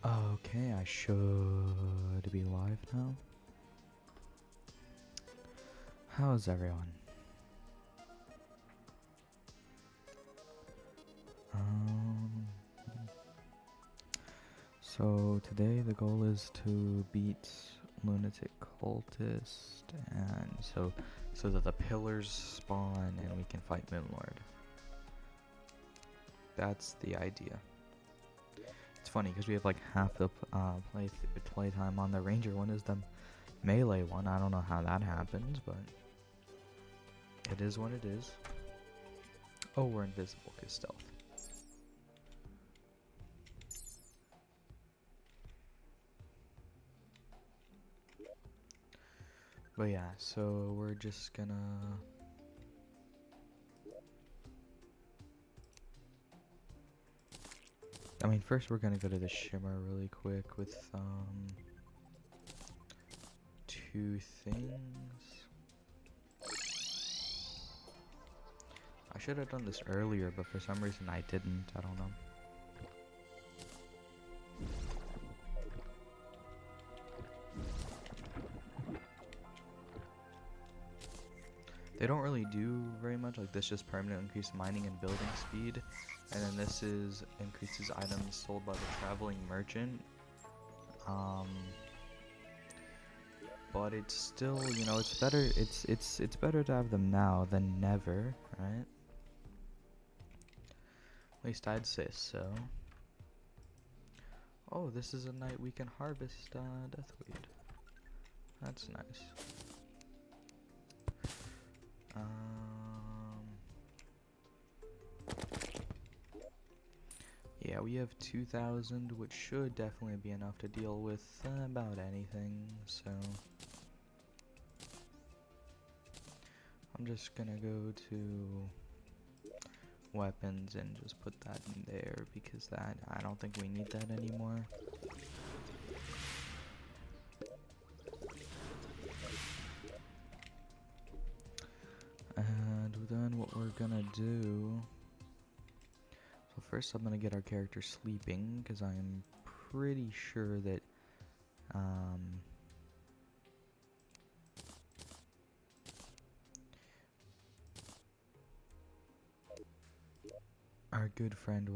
Okay, I should be live now. How's everyone? Um, so today the goal is to beat Lunatic Cultist, and so that the pillars spawn and we can fight Moonlord. That's the idea. It's funny because we have like half the playtime on the Ranger one is the melee one. I don't know how that happens, but it is what it is. Oh, we're invisible because stealth. But yeah, so we're just gonna... I mean, first we're gonna go to the Shimmer really quick with, two things. I should have done this earlier, but for some reason I didn't. I don't know. They don't really do very much. Like this just permanent increase mining and building speed, and then this is increases items sold by the traveling merchant. But it's still, you know, it's better. It's better to have them now than never, right? At least I'd say so. Oh, this is a night we can harvest deathweed. That's nice. Yeah, we have 2,000, which should definitely be enough to deal with about anything, so... I'm just gonna go to weapons and just put that in there, because that, I don't think we need that anymore. And then what we're gonna do... So first I'm gonna get our character sleeping, because I am pretty sure that our good friend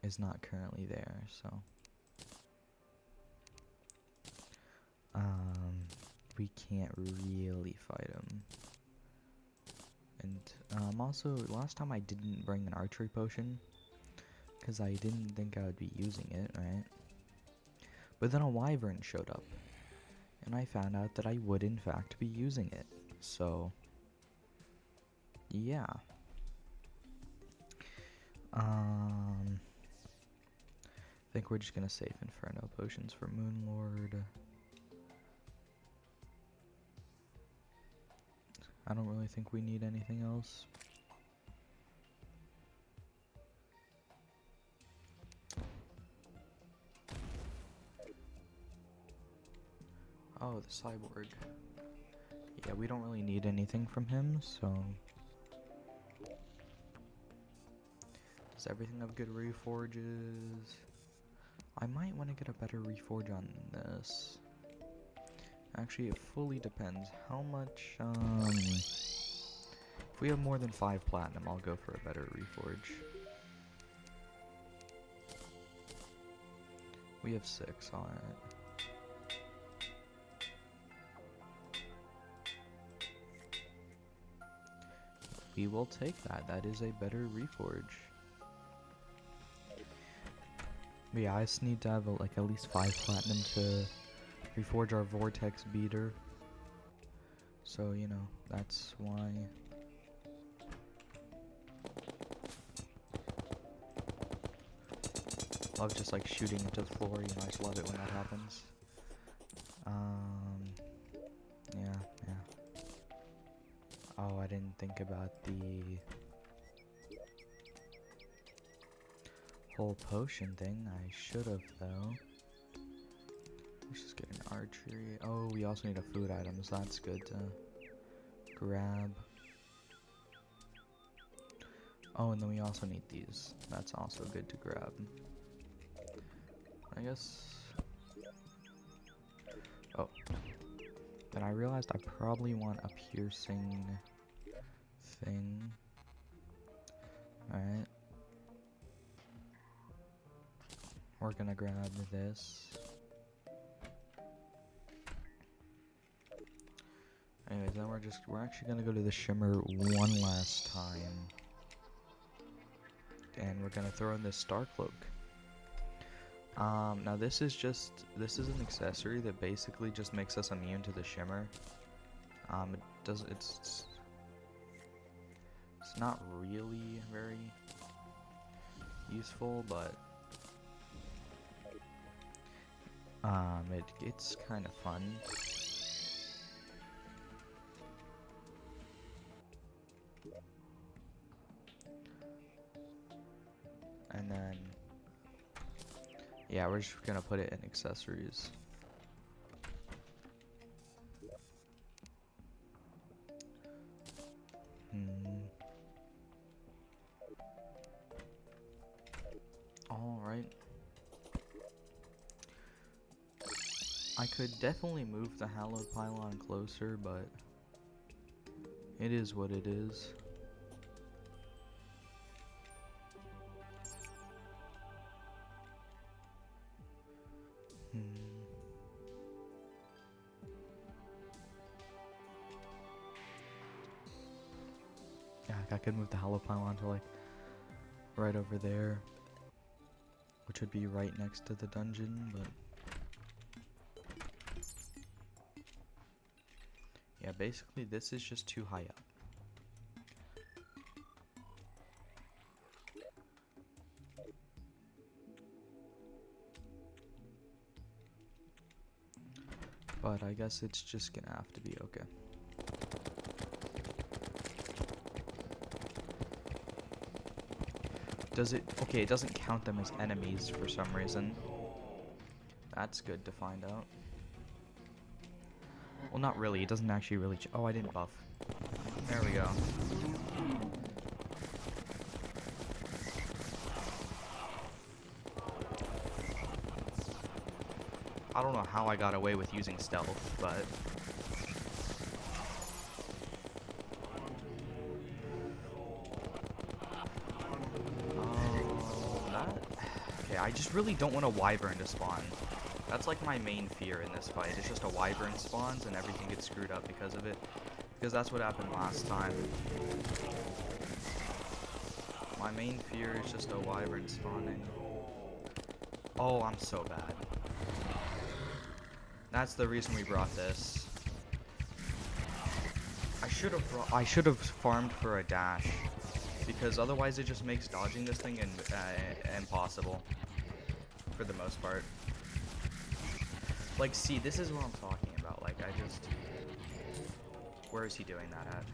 is not currently there, so we can't really fight him. And also last time I didn't bring an archery potion because I didn't think I would be using it, right? But then a wyvern showed up and I found out that I would in fact be using it. So yeah. I think we're just gonna save Inferno potions for Moonlord. I don't really think we need anything else. Oh, the cyborg. Yeah, we don't really need anything from him, so... Does everything have good reforges? I might want to get a better reforge on this. Actually, it fully depends. How much, if we have more than 5 platinum, I'll go for a better reforge. We have 6 on it. We will take that. That is a better reforge. But yeah, I just need to have like at least 5 platinum to reforge our vortex beater. So, you know, that's why. Love just like shooting into the floor, you know, I just love it when that happens. Yeah. Oh, I didn't think about the whole potion thing. I should have though. Let's just get an archery. Oh, we also need a food item, so that's good to grab. Oh, and then we also need these. That's also good to grab. I guess Oh. Then I realized I probably want a piercing thing. Alright. We're gonna grab this. Anyways, then we're actually gonna go to the shimmer one last time. And we're gonna throw in this star cloak. Now this is an accessory that basically just makes us immune to the shimmer. It's not really very useful, but it's kind of fun. And then, yeah, we're just gonna put it in accessories. Alright. I could definitely move the hallowed pylon closer, but it is what it is. Yeah, I could move the hallowed pylon to like right over there, which would be right next to the dungeon, but yeah, basically this is just too high up. But I guess it's just gonna have to be okay. Does it? Okay, it doesn't count them as enemies for some reason. That's good to find out. Well, not really. It doesn't actually really. Oh, I didn't buff. There we go. I don't know how I got away with using stealth, but okay, I just really don't want a wyvern to spawn. That's like my main fear in this fight. It's just a wyvern spawns and everything gets screwed up because of it. Because that's what happened last time. My main fear is just a wyvern spawning. Oh, I'm so bad. That's the reason we brought this. I should have farmed for a dash, because otherwise it just makes dodging this thing impossible for the most part. Like, see, this is what I'm talking about. Like, where is he doing that at?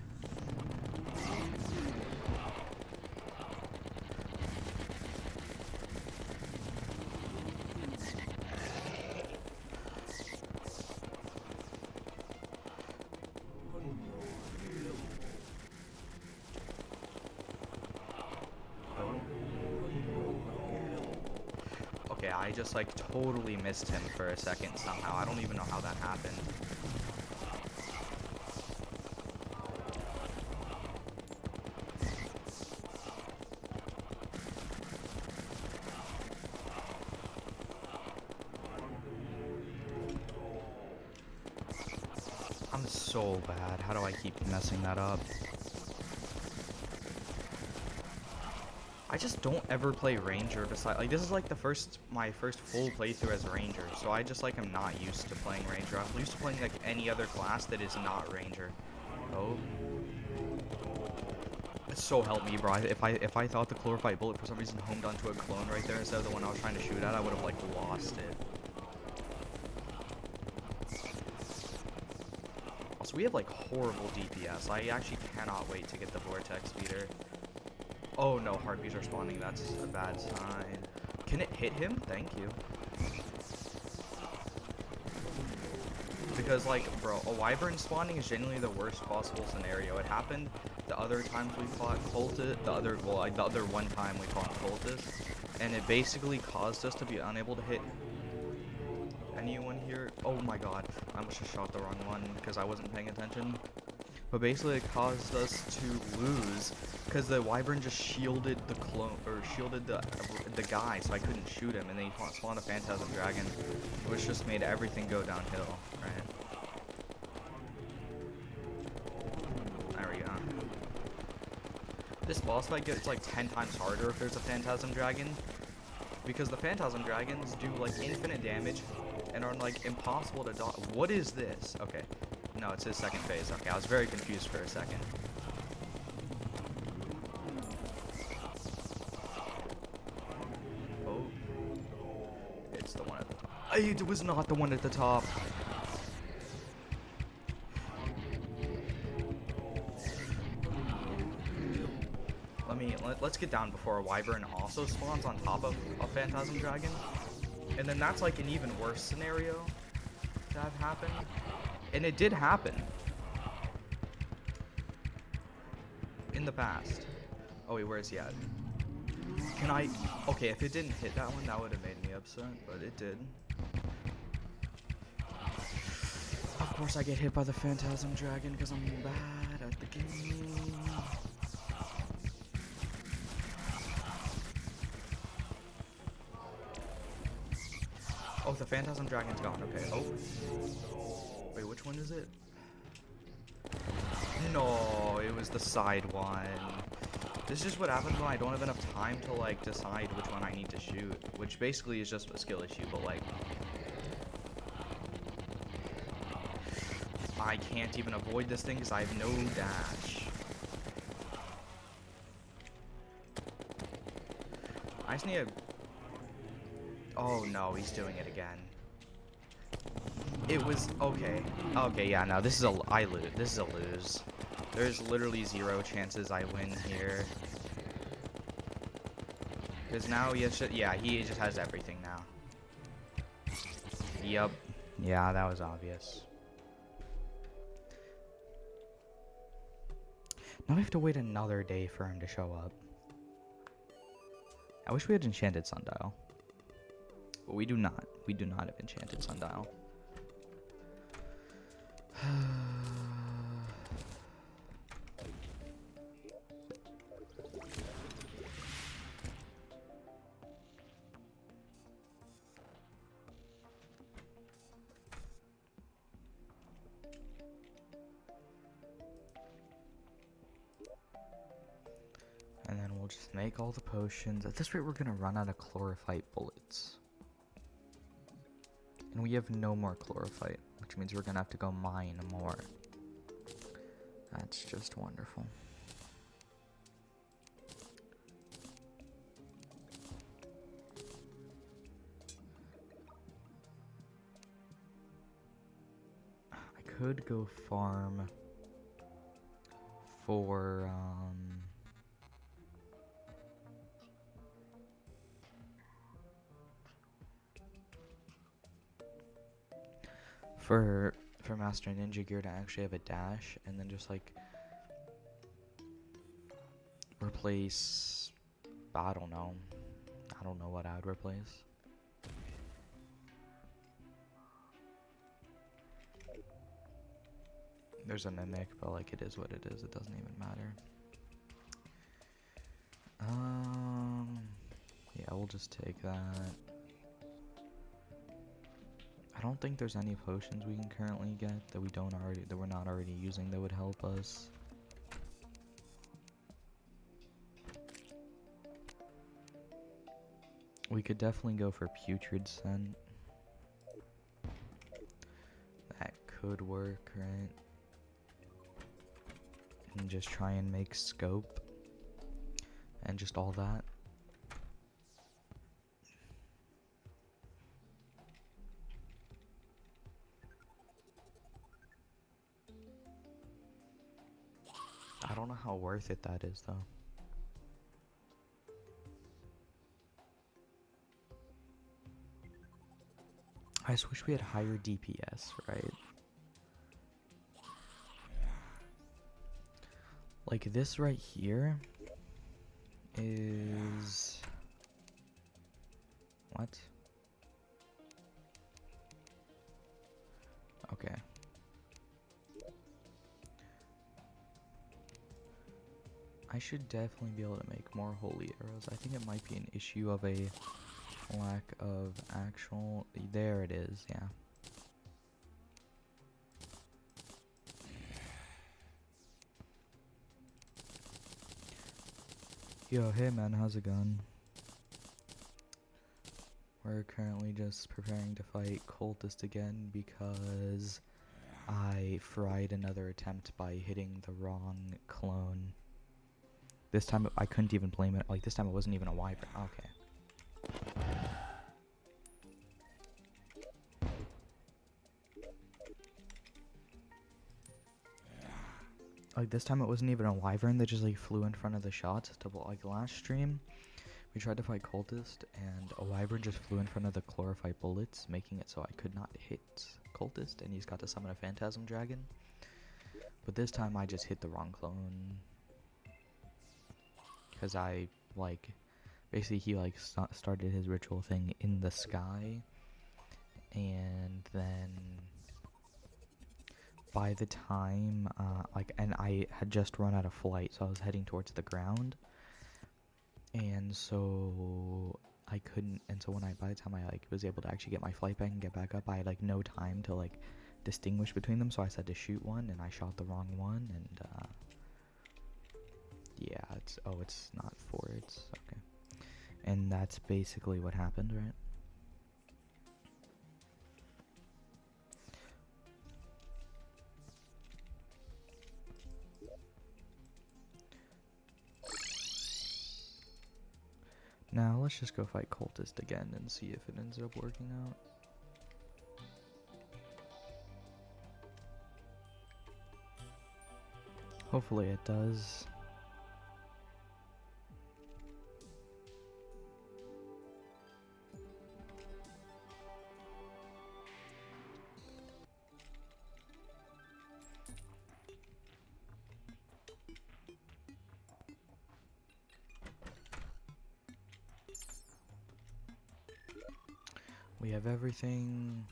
Okay, I just like totally missed him for a second somehow. I don't even know how that happened. I'm so bad. How do I keep messing that up? I just don't ever play Ranger beside, like, this is like my first full playthrough as Ranger, so I just like am not used to playing Ranger. I'm used to playing like any other class that is not Ranger. Oh. It so helped me, bro. If I thought the Chlorophyte bullet for some reason homed onto a clone right there instead of the one I was trying to shoot at, I would have like lost it. Also, we have like horrible DPS. I actually cannot wait to get the Vortex Beater. Oh no, harpies are spawning. That's a bad sign. Can it hit him? Thank you. Because, like, bro, a wyvern spawning is genuinely the worst possible scenario. It happened the other times we fought cultists, the other one time we fought cultists, and it basically caused us to be unable to hit anyone here? Oh my god, I must have shot the wrong one because I wasn't paying attention. But basically it caused us to lose because the wyvern just shielded the clone, or shielded the guy, so I couldn't shoot him, and then he spawned a phantasm dragon, which just made everything go downhill, right? There we go. This boss fight gets like 10 times harder if there's a phantasm dragon, because the phantasm dragons do like infinite damage and are like impossible to dodge. What is this? Okay. No, it's his second phase. Okay, I was very confused for a second. Oh. It's the one at the top. It was not the one at the top. Let's get down before a wyvern also spawns on top of a phantasm dragon. And then that's like an even worse scenario to have happen. And it did happen in the past. Oh wait, where is he at? Can I? Okay, if it didn't hit that one, that would have made me upset, but it did. Of course I get hit by the phantasm dragon because I'm bad at the game. Oh, the phantasm dragon's gone. Okay. Oh. Wait, which one is it? No, it was the side one. This is what happens when I don't have enough time to like decide which one I need to shoot, which basically is just a skill issue, but like I can't even avoid this thing because I have no dash. I just need a... Oh no, he's doing it again. It was okay. Okay, yeah, no, this is I lose. This is a lose. There's literally 0 chances I win here. Because now he has, yeah, he just has everything now. Yep. Yeah, that was obvious. Now we have to wait another day for him to show up. I wish we had enchanted sundial. But we do not. We do not have enchanted sundial. And then we'll just make all the potions. At this rate, we're gonna run out of chlorophyte bullets. And we have no more chlorophyte, which means we're gonna have to go mine more. That's just wonderful. I could go farm for for Master Ninja Gear to actually have a dash, and then just like replace, I don't know what I would replace. There's a mimic, but like it is what it is, it doesn't even matter. Yeah, we'll just take that. I don't think there's any potions we can currently get that we're not already using that would help us. We could definitely go for putrid scent. That could work, right? And just try and make scope and just all that. I don't know how worth it that is, though. I just wish we had higher DPS, right? Like this right here is... What? Okay. I should definitely be able to make more holy arrows. I think it might be an issue of a lack of actual... There it is, yeah. Yo, hey man, how's it going? We're currently just preparing to fight cultist again because I fried another attempt by hitting the wrong clone. This time I couldn't even blame it. Like, this time it wasn't even a wyvern. Okay. Like, this time it wasn't even a wyvern that just, like, flew in front of the shots. Like, last stream, we tried to fight cultist, and a wyvern just flew in front of the chlorophyte bullets, making it so I could not hit cultist, and he's got to summon a phantasm dragon. But this time I just hit the wrong clone. Because I, like, basically he, like, started his ritual thing in the sky, and then by the time, and I had just run out of flight, so I was heading towards the ground, and so I couldn't, and so by the time I, like, was able to actually get my flight back and get back up, I had, like, no time to, like, distinguish between them, so I said to shoot one, and I shot the wrong one, and, yeah, it's not 4, it's, okay. And that's basically what happened, right? Now, let's just go fight cultist again and see if it ends up working out. Hopefully it does. We have everything.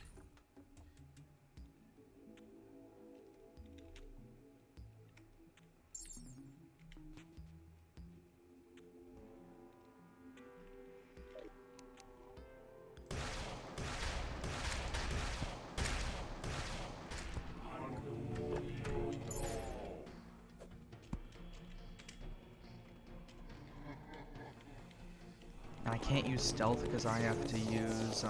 I can't use stealth because I have to use,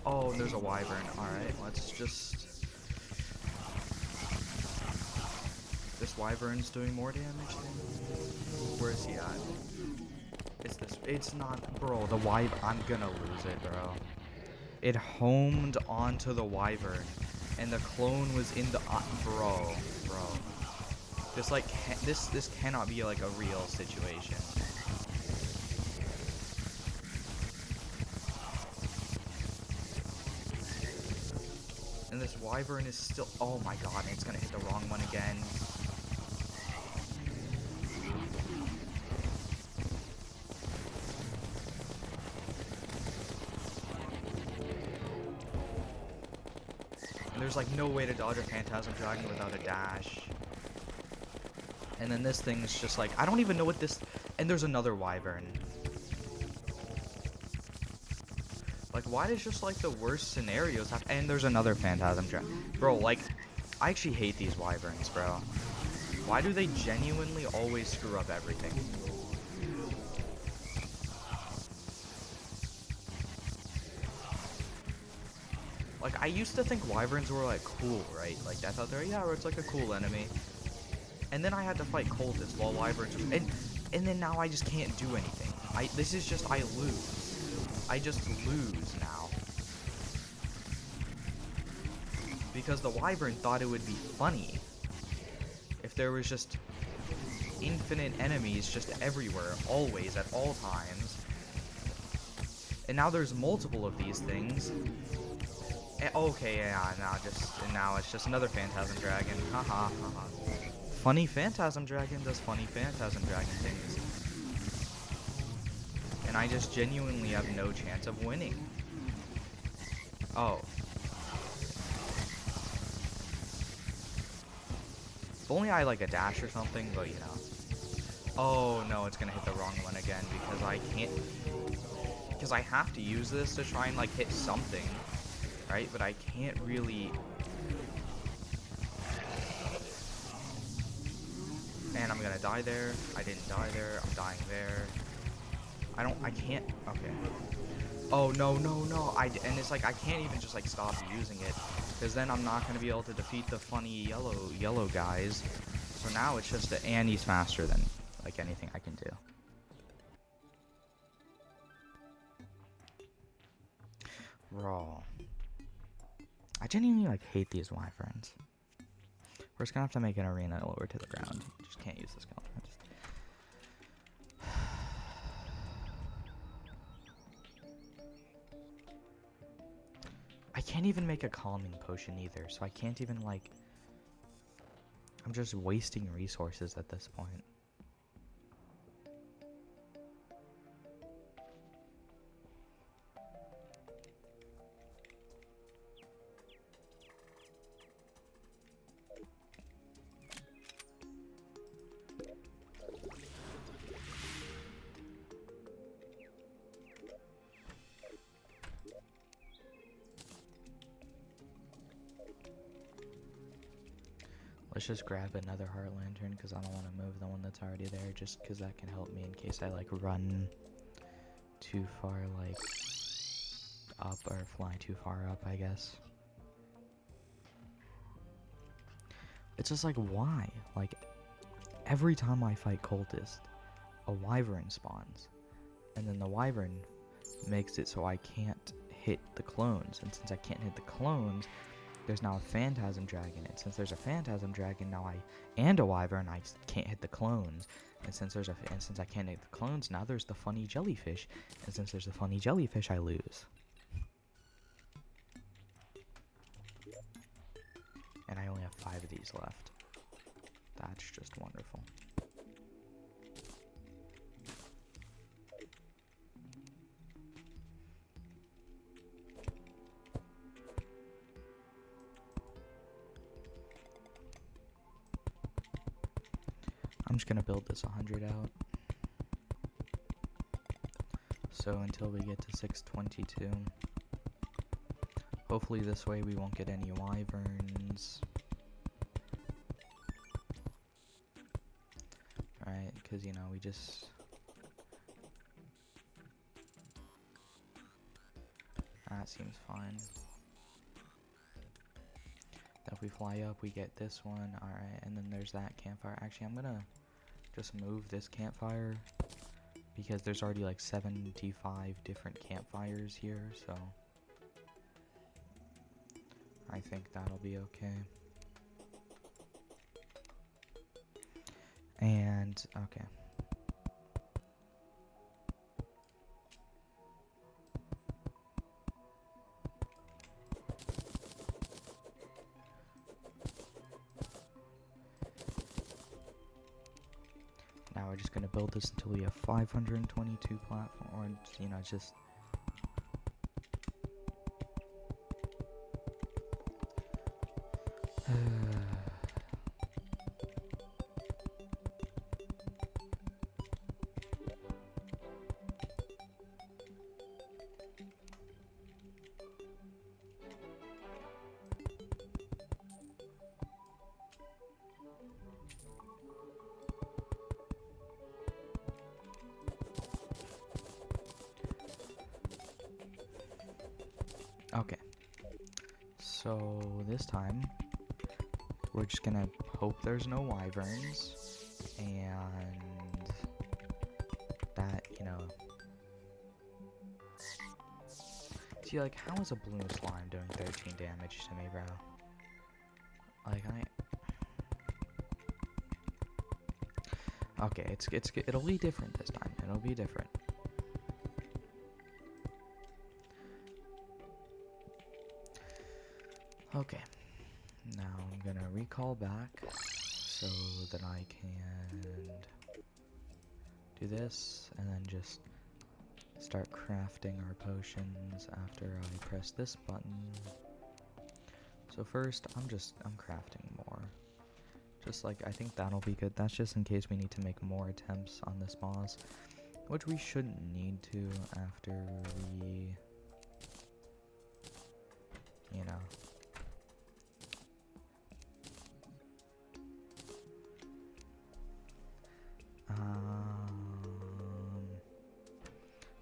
Oh, there's a wyvern. Alright, let's just... This wyvern's doing more damage than... Where is he at? It's this... It's not... Bro, the wyvern... I'm gonna lose it, bro. It homed onto the wyvern, and the clone was in the... bro. This, like, this cannot be, like, a real situation. And this wyvern is still... Oh my god, it's gonna hit the wrong one again. And there's, like, no way to dodge a phantasm dragon without a dash. And then this thing is just like, I don't even know what this... And there's another wyvern. Like, why does just, like, the worst scenarios happen? And there's another phantasm dragon. Bro, like, I actually hate these wyverns, bro. Why do they genuinely always screw up everything? Like, I used to think wyverns were, like, cool, right? Like, I thought it's like a cool enemy. And then I had to fight cultists while wyverns were, and then now I just can't do anything. This is just, I lose. I just lose now. Because the wyvern thought it would be funny if there was just infinite enemies just everywhere, always, at all times. And now there's multiple of these things. Okay, yeah, now it's just another phantasm dragon. Haha, haha. Funny phantasm dragon does funny phantasm dragon things. And I just genuinely have no chance of winning. Oh. If only I like a dash or something, but you know. Oh no, it's gonna hit the wrong one again because I can't. Because I have to use this to try and like hit something, right? But I can't really. And I'm gonna die there. I didn't die there. I'm dying there. I can't. Okay. Oh no no no! And it's like I can't even just like stop using it, because then I'm not gonna be able to defeat the funny yellow guys. So now it's just and he's faster than like anything I can do. Raw. I genuinely like hate these wyverns. We're just gonna have to make an arena lower to the ground. Just can't use the skeletons. I can't even make a calming potion either, so I can't even like. I'm just wasting resources at this point. Let's just grab another heart lantern because I don't want to move the one that's already there, just because that can help me in case I like run too far like up or fly too far up, I guess. It's just like, why? Like every time I fight cultist, a wyvern spawns, and then the wyvern makes it so I can't hit the clones, and since I can't hit the clones, there's now a phantasm dragon, and since there's a phantasm dragon now and a wyvern, I can't hit the clones, and since I can't hit the clones, now there's the funny jellyfish, and since there's the funny jellyfish, I lose. And I only have 5 of these left. That's just wonderful. I'm just gonna build this 100 out. So until we get to 622. Hopefully this way we won't get any wyverns. Right, because you know, we just... That seems fine. If we fly up, we get this one. Alright, and then there's that campfire. Actually, I'm gonna just move this campfire because there's already like 75 different campfires here, so I think that'll be okay. And, okay. Now we're just gonna build this until we have 522 platform, or, you know, just... Okay, so this time we're just gonna hope there's no wyverns, and that, you know, see, like, how is a blue slime doing 13 damage to me, bro? Like, okay, it'll be different this time. It'll be different. Okay, now I'm gonna recall back so that I can do this and then just start crafting our potions after I press this button. So first, I'm crafting more. Just like, I think that'll be good. That's just in case we need to make more attempts on this boss, which we shouldn't need to after we, you know.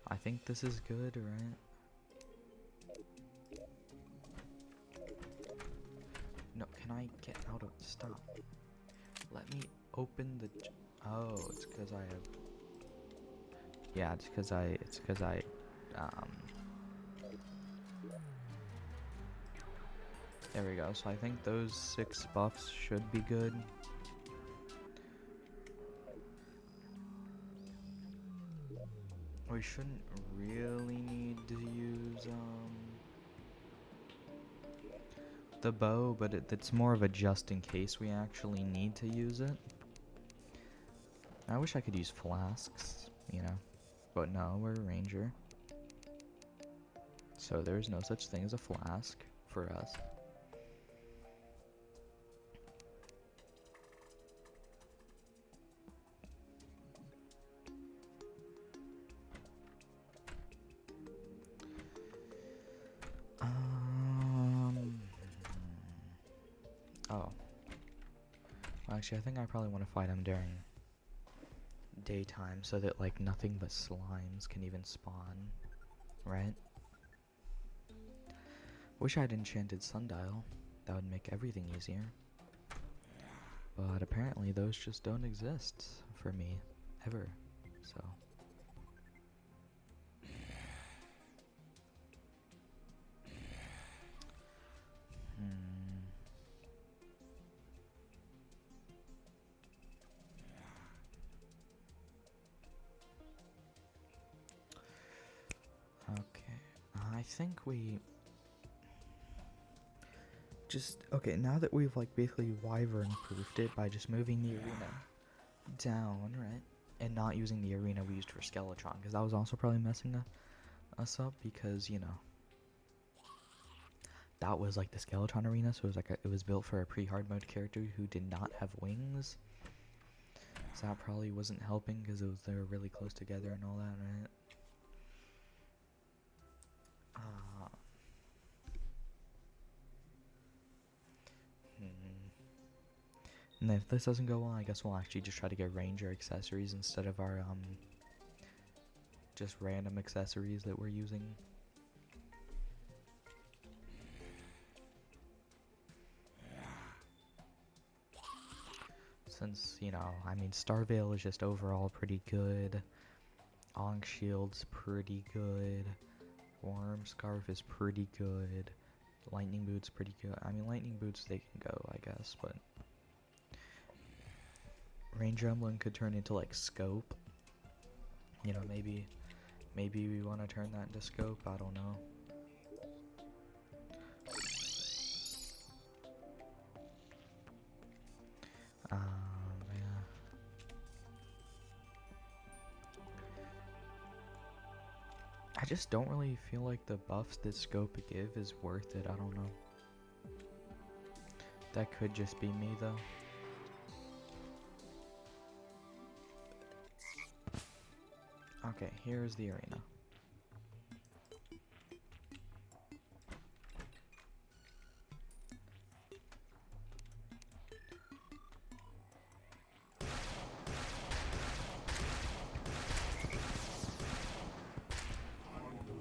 I think this is good, right? No, can I get out of... Stop. Let me open the... Oh, it's because I have... Yeah, it's because I... There we go. So I think those 6 buffs should be good. We shouldn't really need to use the bow, but it's more of a just in case we actually need to use it. I wish I could use flasks, you know, but no, we're a ranger, so there's no such thing as a flask for us. Oh. Well, actually, I think I probably want to fight him during daytime so that, like, nothing but slimes can even spawn. Right? Wish I had enchanted sundial. That would make everything easier. But apparently those just don't exist for me. Ever. So... I think we just, okay, now that we've like basically wyvern proofed it by just moving the arena down, right, and not using the arena we used for Skeletron, because that was also probably messing us up, because, you know, that was like the Skeletron arena, so it was like it was built for a pre-hard mode character who did not have wings, so that probably wasn't helping because they were really close together and all that, right? And if this doesn't go well, I guess we'll actually just try to get ranger accessories instead of our just random accessories that we're using. Since, you know, I mean, Starveil is just overall pretty good. Ankh Shield's pretty good. Worm Scarf is pretty good. Lightning Boots pretty good. I mean, Lightning Boots, they can go, I guess, but... Ranger Emblem could turn into, like, Scope. You know, maybe we want to turn that into Scope, I don't know. Yeah. I just don't really feel like the buffs that Scope give is worth it, I don't know. That could just be me, though. Okay, here's the arena.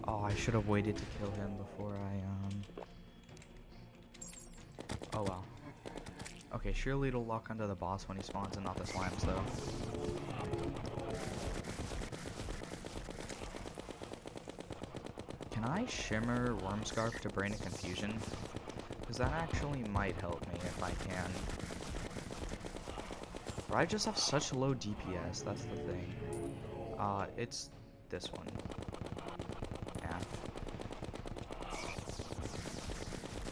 Oh, I should have waited to kill him before I, Oh, well. Okay, surely it'll lock onto the boss when he spawns and not the slimes, though. Can I shimmer Worm Scarf to Brain of Confusion? Because that actually might help me if I can. But I just have such low DPS, that's the thing. It's this one. Yeah.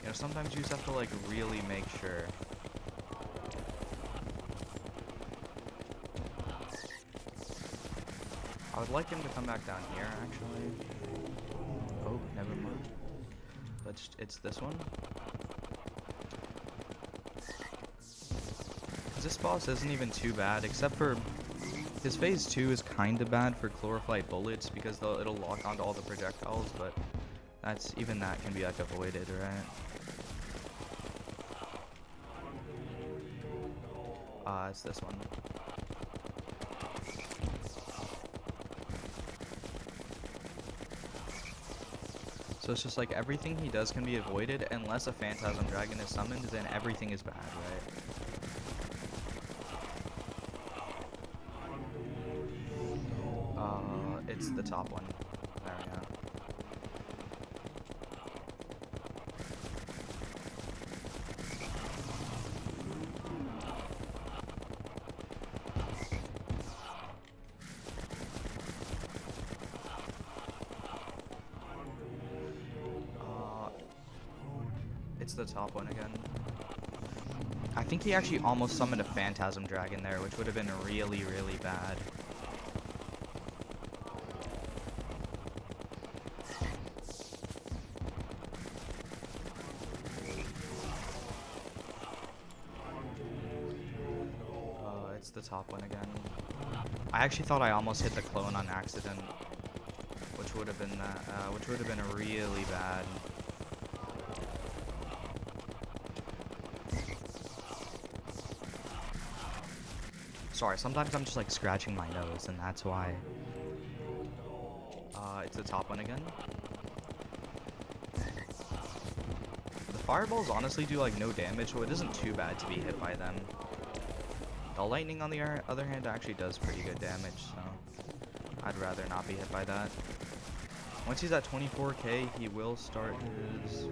You know, sometimes you just have to, like, really make sure. I would like him to come back down here, actually. Oh, never mind. It's this one. This boss isn't even too bad, except for his phase 2 is kind of bad for chlorophyte bullets because it'll lock onto all the projectiles, but even that can be like avoided, right? It's this one. So it's just like everything he does can be avoided unless a Phantasm Dragon is summoned, then everything is bad, right? It's the top one. There we go. It's the top one again. I think he actually almost summoned a Phantasm Dragon there, which would have been really, really bad. It's the top one again. I actually thought I almost hit the clone on accident, which would have been really bad. Sorry, sometimes I'm just like scratching my nose, and that's why. It's the top one again. The fireballs honestly do like no damage, so it isn't too bad to be hit by them. The lightning, on the other hand, actually does pretty good damage, so I'd rather not be hit by that. Once he's at 24k, he will start his...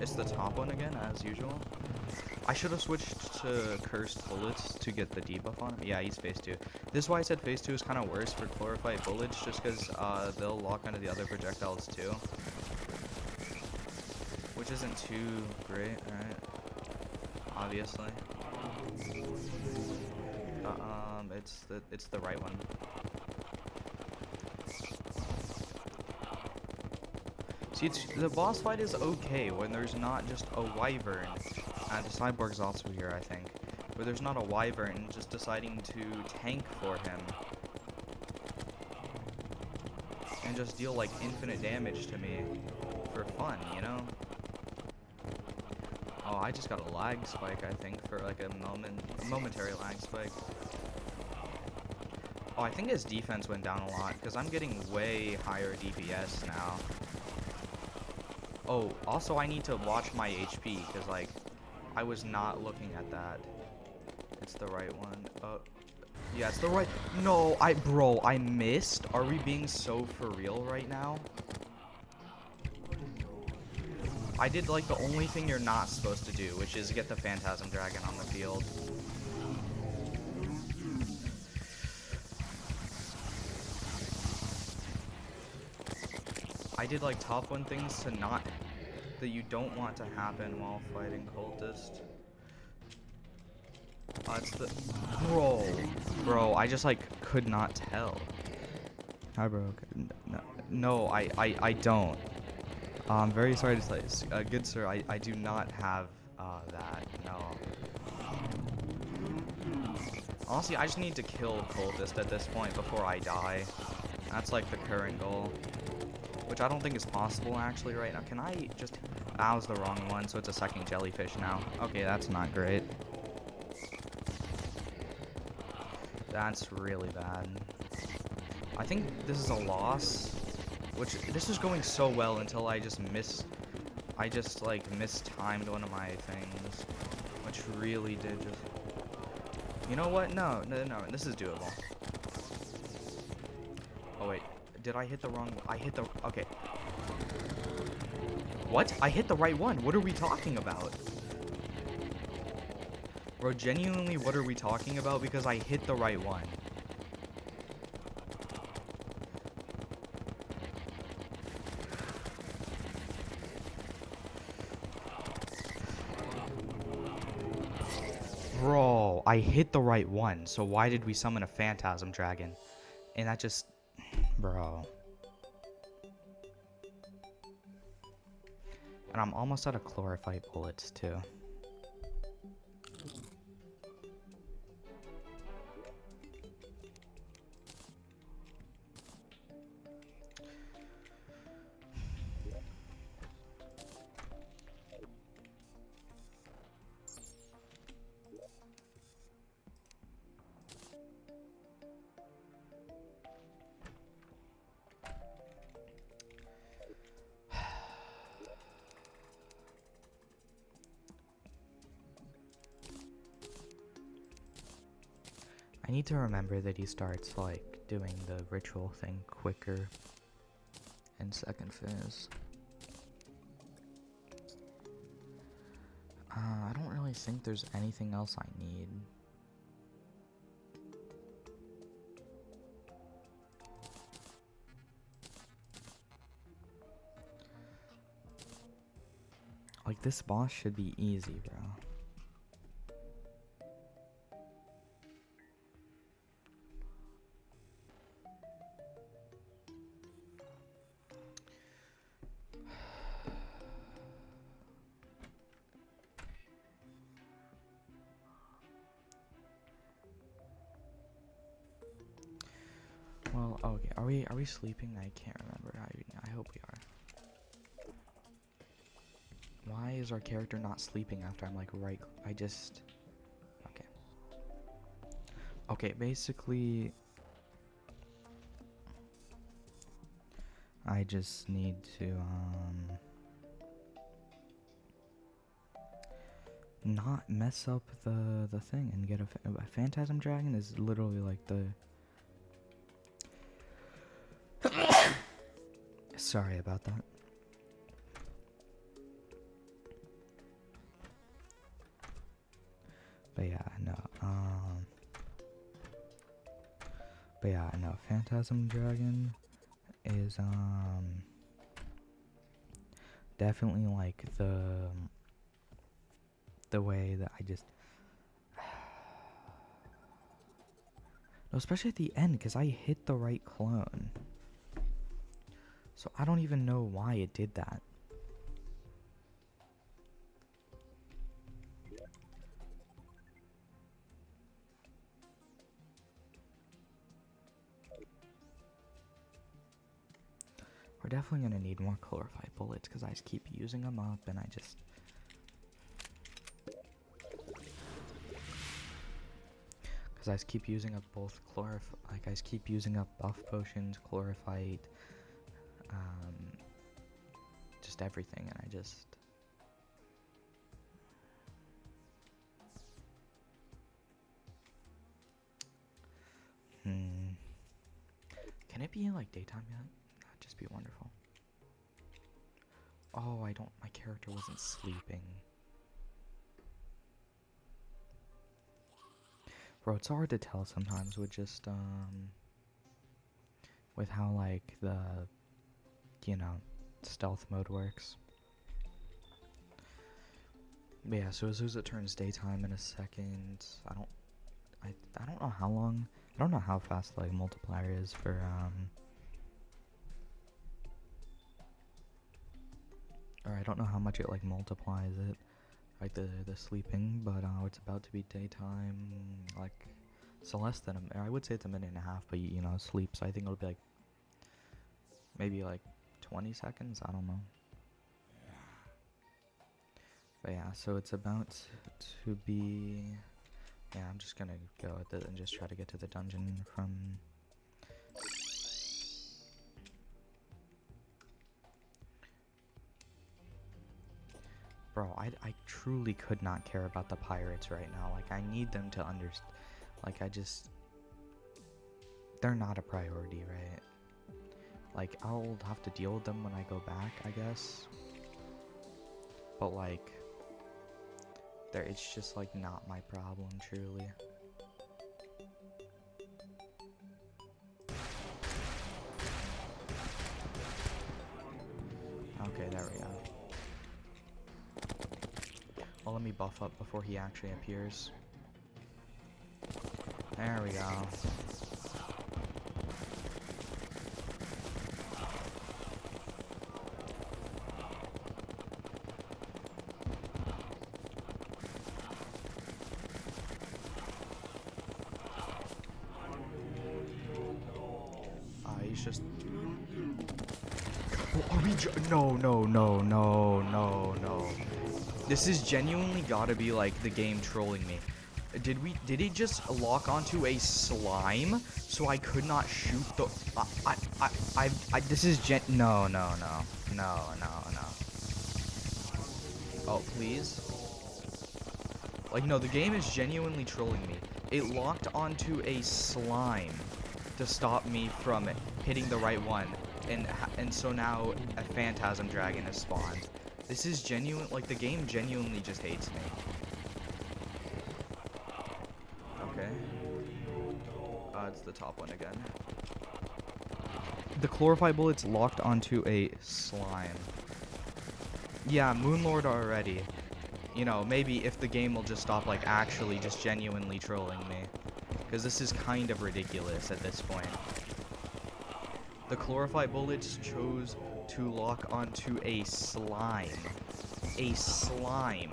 It's the top one again, as usual. I should have switched to Cursed Bullets to get the debuff on him. Yeah, he's phase 2. This is why I said phase 2 is kind of worse for Chlorophyte Bullets, just because they'll lock onto the other projectiles too. Which isn't too great, right? Obviously. It's the right one. See, the boss fight is okay when there's not just a wyvern. And the cyborg's also here, I think. Where there's not a wyvern just deciding to tank for him. And just deal like infinite damage to me for fun, you know? Oh, I just got a lag spike, I think, for like a momentary lag spike. Oh, I think his defense went down a lot, because I'm getting way higher DPS now. Oh, also I need to watch my HP, because like, I was not looking at that. It's the right one. Yeah, it's the right... No, bro, I missed? Are we being so for real right now? I did like the only thing you're not supposed to do, which is get the Phantasm Dragon on the field. I did like top one things to not... that you don't want to happen while fighting cultist. It's the... Bro, I just like could not tell. Hi, bro. No, I don't. I'm very sorry to say, good sir, I do not have that, no. Honestly, I just need to kill cultist at this point before I die. That's like the current goal. Which I don't think is possible actually right now. Can I just... That was the wrong one, so it's a second jellyfish now. Okay, that's not great. That's really bad. I think this is a loss. Which, this is going so well until I just like mistimed one of my things. Which really did just... You know what? No, this is doable. Oh wait, did I hit the wrong... Okay. What? I hit the right one. What are we talking about? Bro, genuinely, what are we talking about? Because I hit the right one. Bro, I hit the right one. So why did we summon a Phantasm Dragon? And that just... Bro. And I'm almost out of chlorophyte bullets, too. I need to remember that he starts, like, doing the ritual thing quicker in second phase. I don't really think there's anything else I need. Like, this boss should be easy, bro. Well, okay, are we sleeping? I can't remember. I hope we are. Why is our character not sleeping after I'm like right? Okay. Okay, basically I just need to not mess up the thing and get a phantasm dragon is literally like the sorry about that. But yeah, no, Phantasm Dragon is definitely like the way that I just no, especially at the end, because I hit the right clone. So I don't even know why it did that. We're definitely going to need more chlorophyte bullets because I just keep using them up and I just... Because I just keep using up both I just keep using up buff potions, chlorophyte, just everything, and I just... Can it be like daytime yet? That'd just be wonderful. Oh, my character wasn't sleeping. Bro, it's hard to tell sometimes with just, with how, like, the, stealth mode works. But yeah, so as soon as it turns daytime in a second, I don't know how long, I don't know how fast, like, multiplier is for, or I don't know how much it, like, multiplies it, like, the sleeping, but, it's about to be daytime, like, so less than I would say it's a minute and a half, but, sleep, so I think it'll be, like, maybe, like, 20 seconds, I don't know. But yeah, so it's about to be... Yeah, I'm just gonna go with it and just try to get to the dungeon from... Bro, I truly could not care about the pirates right now. Like, I need them to understand. Like, they're not a priority, right? Like, I'll have to deal with them when I go back, I guess. But, like... it's just like not my problem, truly. Okay, there we go. Well, let me buff up before he actually appears. There we go. he's just... Oh, are we no, no, no, no, no, no. This is genuinely gotta be like the game trolling me. Did it just lock onto a slime so I could not shoot the... this is no, no, no, no, no, no. Oh, please. Like, no, the game is genuinely trolling me. It locked onto a slime to stop me from hitting the right one. And so now a phantasm dragon has spawned. This is genuine, like, the game genuinely just hates me. Okay. It's the top one again. The chlorophyte bullet's locked onto a slime. Yeah, Moonlord already. You know, maybe if the game will just stop, like, actually just genuinely trolling me. Because this is kind of ridiculous at this point. The chlorophyte bullets chose to lock onto a slime. A slime.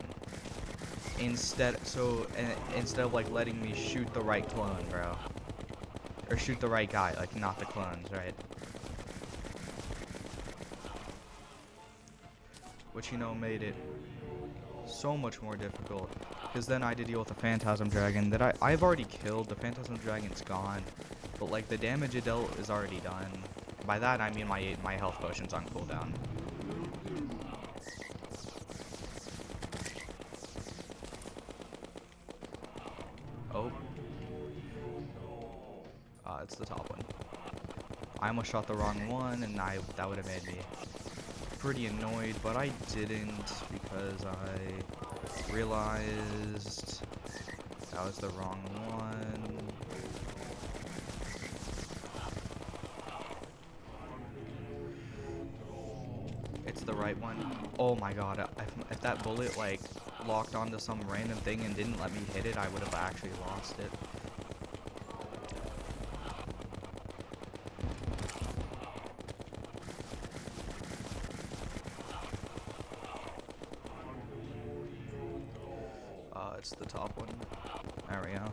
Instead of, like, letting me shoot the right clone, bro. Or shoot the right guy, like, not the clones, right? Which, you know, made it so much more difficult. Because then I had to deal with the phantasm dragon that I've already killed. The phantasm dragon's gone. But, like, the damage it dealt is already done. By that, I mean my health potion's on cooldown. Oh. It's the top one. I almost shot the wrong one, and that would have made me pretty annoyed, but I didn't because I realized that was the wrong one. It's the right one. Oh my god, if that bullet, like, locked onto some random thing and didn't let me hit it, I would have actually lost it. It's the top one. There we go.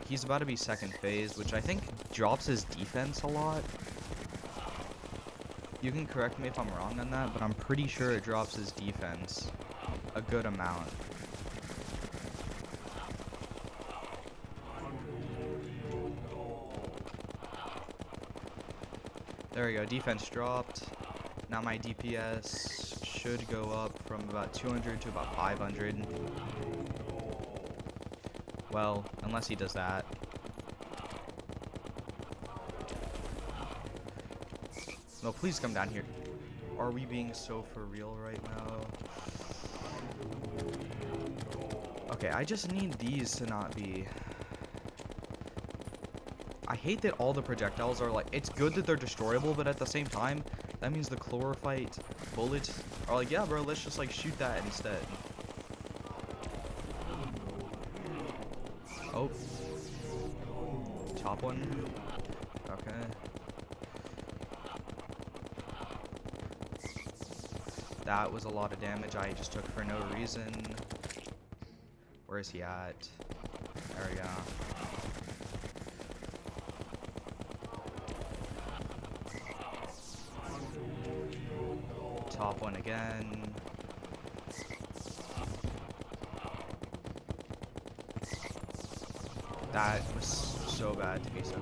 He's about to be second phase, which I think drops his defense a lot. You can correct me if I'm wrong on that, but I'm pretty sure it drops his defense a good amount. There we go, defense dropped. Now my DPS should go up from about 200 to about 500. Well, unless he does that. No, please come down here. Are we being so for real right now? Okay, I just need these to not be... I hate that all the projectiles are like... It's good that they're destroyable, but at the same time, that means the chlorophyte bullets are like, yeah, bro, let's just, like, shoot that instead. Oh. Top one. Okay. That was a lot of damage I just took for no reason. Where is he at? There we go. Top one again. That was so bad to be so.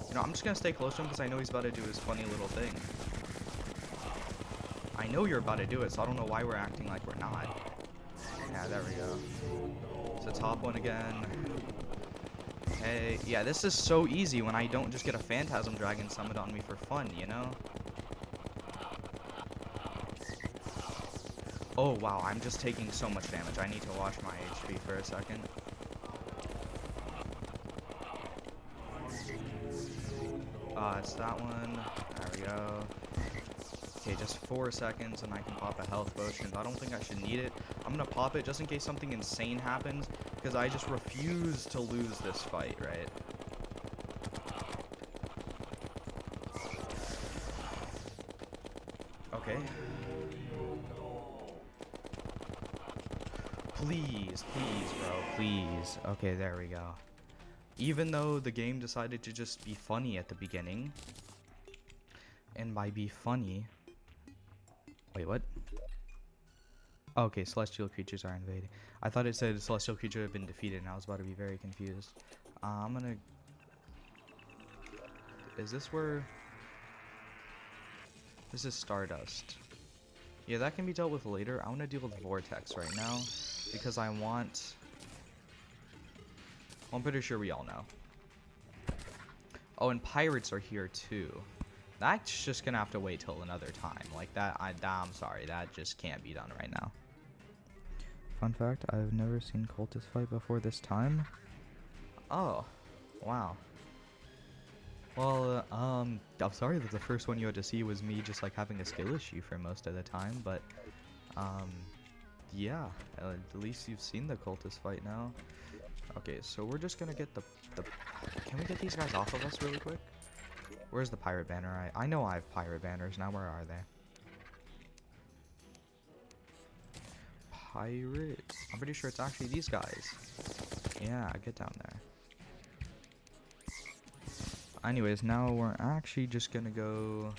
You know, I'm just gonna stay close to him because I know he's about to do his funny little thing. I know you're about to do it, so I don't know why we're acting like we're not. Yeah, there we go. It's the top one again. Hey, yeah, this is so easy when I don't just get a phantasm dragon summoned on me for fun, you know? Oh, wow, I'm just taking so much damage. I need to watch my HP for a second. It's that one. There we go. Okay, just 4 seconds and I can pop a health potion. I don't think I should need it. I'm gonna pop it just in case something insane happens, because I just refuse to lose this fight, right? Okay. Please, please, bro, please. Okay, there we go. Even though the game decided to just be funny at the beginning, And by be funny... Wait, what? Okay, celestial creatures are invading. I thought it said celestial creature have been defeated, and I was about to be very confused. I'm gonna... Is this where... This is Stardust. Yeah, that can be dealt with later. I want to deal with Vortex right now, because I want... Well, I'm pretty sure we all know. Oh, and pirates are here too. That's just gonna have to wait till another time. Like that, I'm sorry, that just can't be done right now. Fun fact, I've never seen cultists fight before this time. Oh, wow. Well, I'm sorry that the first one you had to see was me just like having a skill issue for most of the time, but, yeah, at least you've seen the cultist fight now. Okay, so we're just gonna get the can we get these guys off of us really quick? Where's the pirate banner? I know I have pirate banners now. Where are they? Pirates. I'm pretty sure it's actually these guys. Yeah, get down there. Anyways, now we're actually just gonna go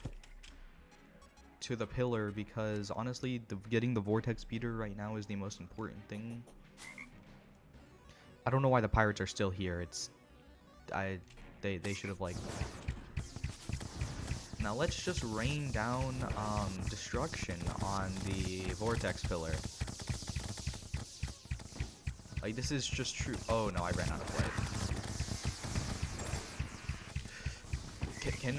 to the pillar because honestly, getting the vortex speeder right now is the most important thing. I don't know why the pirates are still here. They should have like... Now let's just rain down destruction on the vortex pillar. Like this is just true. Oh no, I ran out of life. Can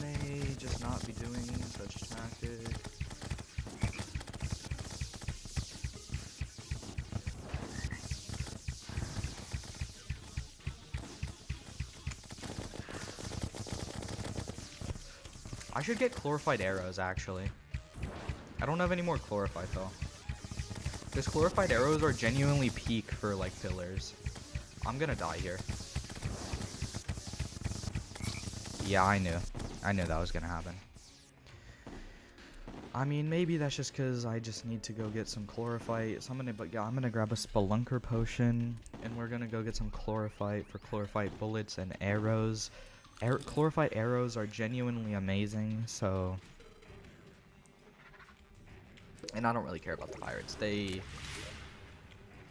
they just not be doing such tactics? I should get chlorified arrows, actually. I don't have any more chlorified, though. Because chlorified arrows are genuinely peak for, like, pillars. I'm gonna die here. Yeah, I knew. I knew that was gonna happen. I mean, maybe that's just because I just need to go get some chlorophyte. So I'm gonna grab a spelunker potion, and we're gonna go get some chlorophyte for chlorophyte bullets and arrows. Chlorophyte arrows are genuinely amazing, so... And I don't really care about the pirates. They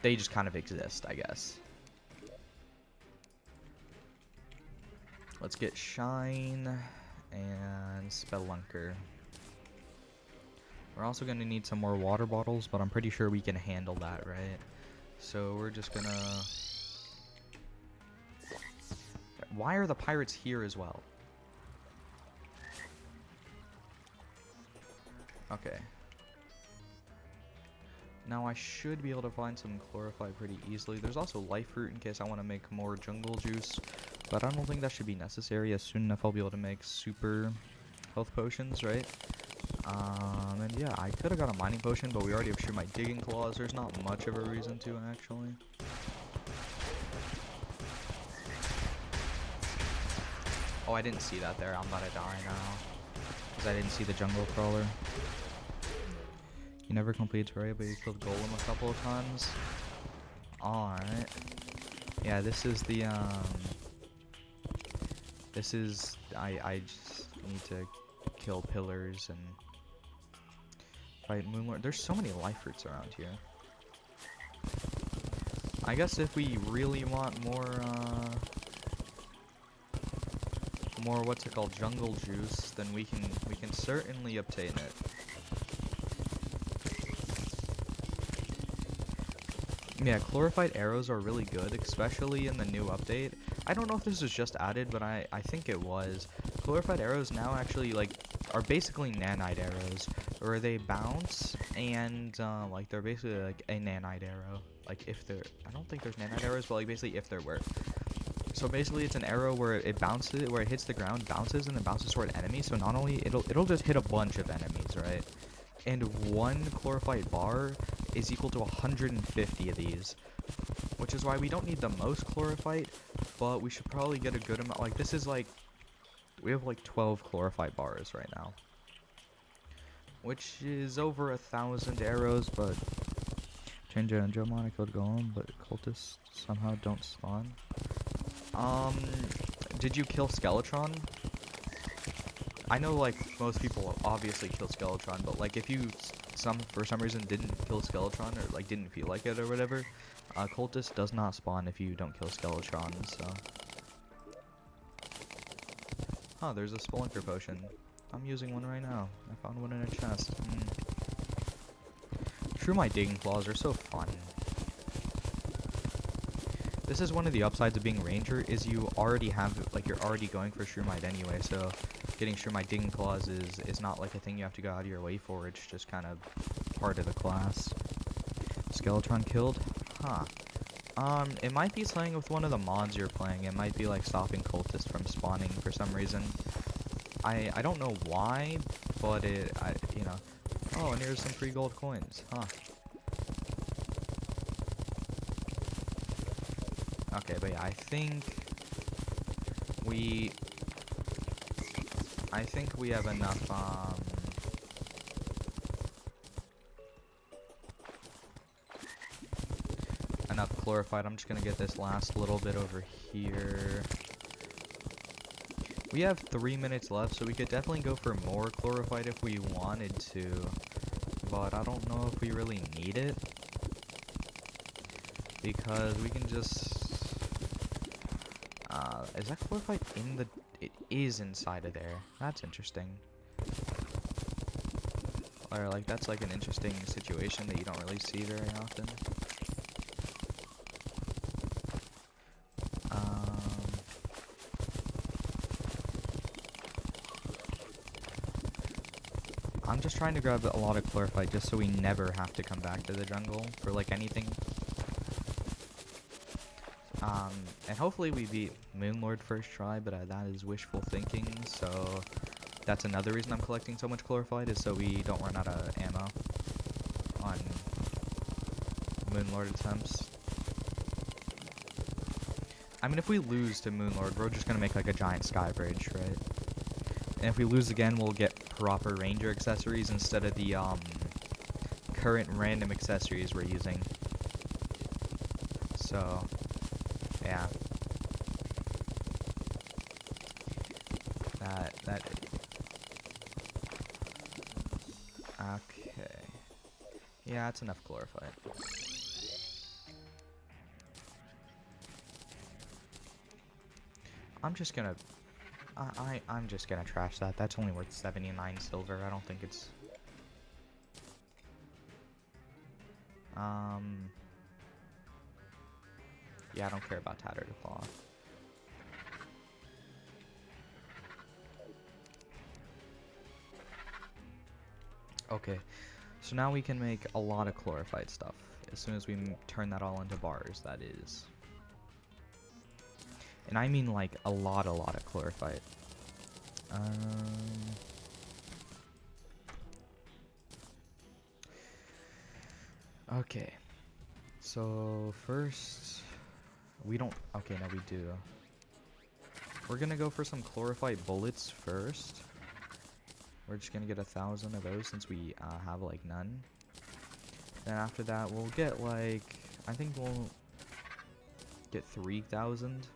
just kind of exist, I guess. Let's get Shine and Spelunker. We're also going to need some more water bottles, but I'm pretty sure we can handle that, right? So we're just going to... Why are the pirates here as well? Okay. Now I should be able to find some chlorophyte pretty easily. There's also life fruit in case I want to make more jungle juice. But I don't think that should be necessary. As soon enough I'll be able to make super health potions, right? And yeah, I could have got a mining potion, but we already have my digging claws. There's not much of a reason to, actually. Oh, I didn't see that there. I'm about to die now. Because I didn't see the jungle crawler. You never completed Terraria, but you killed Golem a couple of times. Alright. Yeah, this is the, This is... I just need to kill pillars and... fight Moonlord. There's so many life fruits around here. I guess if we really want more, what's it called, jungle juice, then we can certainly obtain it. Yeah, chlorophyte arrows are really good, especially in the new update. I don't know if this was just added, but I think it was. Chlorophyte arrows now actually, like, are basically nanite arrows, where they bounce, and, like, they're basically, like, a nanite arrow. Like, if they're... I don't think there's nanite arrows, but, like, basically, if there were. So basically it's an arrow where it bounces, where it hits the ground, bounces, and then bounces toward enemies. So not only it'll just hit a bunch of enemies, right? And one chlorophyte bar is equal to 150 of these, which is why we don't need the most chlorophyte, but we should probably get a good amount. Like this is like, we have like 12 chlorophyte bars right now, which is over 1,000 arrows. But change it on Jomon, I killed Golem, but cultists somehow don't spawn. Did you kill Skeletron? I know like most people obviously kill Skeletron, but like if you for some reason didn't kill Skeletron or like didn't feel like it or whatever, Cultist does not spawn if you don't kill Skeletron. So, there's a Spelunker potion. I'm using one right now. I found one in a chest. Shroomite digging claws are so fun. This is one of the upsides of being Ranger, is you already have, like, you're already going for Shroomite anyway, so getting Shroomite digging claws is not like a thing you have to go out of your way for, it's just kind of part of the class. Skeletron killed? Huh. It might be something with one of the mods you're playing. It might be like stopping cultists from spawning for some reason. I don't know why, but you know. Oh, and here's some free gold coins, huh. Okay, but yeah, I think we have enough, enough chlorophyte. I'm just gonna get this last little bit over here. We have 3 minutes left, so we could definitely go for more chlorophyte if we wanted to, but I don't know if we really need it, because we can just, is that chlorophyte in the, it is inside of there, that's interesting. Or like, that's like an interesting situation that you don't really see very often. I'm just trying to grab a lot of chlorophyte just so we never have to come back to the jungle for like anything. And hopefully we beat Moonlord first try, but that is wishful thinking, so that's another reason I'm collecting so much chlorophyte, is so we don't run out of ammo on Moonlord attempts. I mean, if we lose to Moonlord, we're just gonna make like a giant sky bridge, right? And if we lose again, we'll get proper Ranger accessories instead of the current random accessories we're using. So, yeah. That. Okay. Yeah, that's enough chlorophyte. I'm just gonna trash that. That's only worth 79 silver. I don't think it's yeah, I don't care about tattered cloth. Okay, so now we can make a lot of chlorophyte stuff as soon as we turn that all into bars, that is. And I mean like a lot of chlorophyte. Okay. So first, we don't, okay, no we do. We're gonna go for some chlorophyte bullets first. We're just gonna get 1,000 of those since we have like none. Then after that we'll get like, I think we'll get 3,000.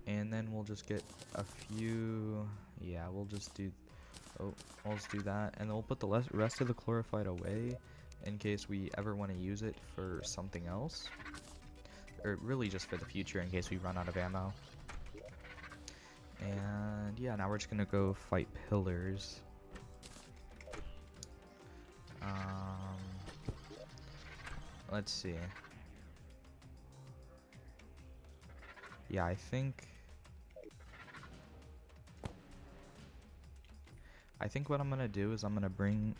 And then we'll just get a few, yeah, we'll just do, I'll just do that. And then we'll put the rest of the chlorophyte away in case we ever want to use it for something else. Or really just for the future in case we run out of ammo. And yeah, now we're just gonna go fight pillars. Let's see. Yeah, I think what I'm gonna do is I'm gonna bring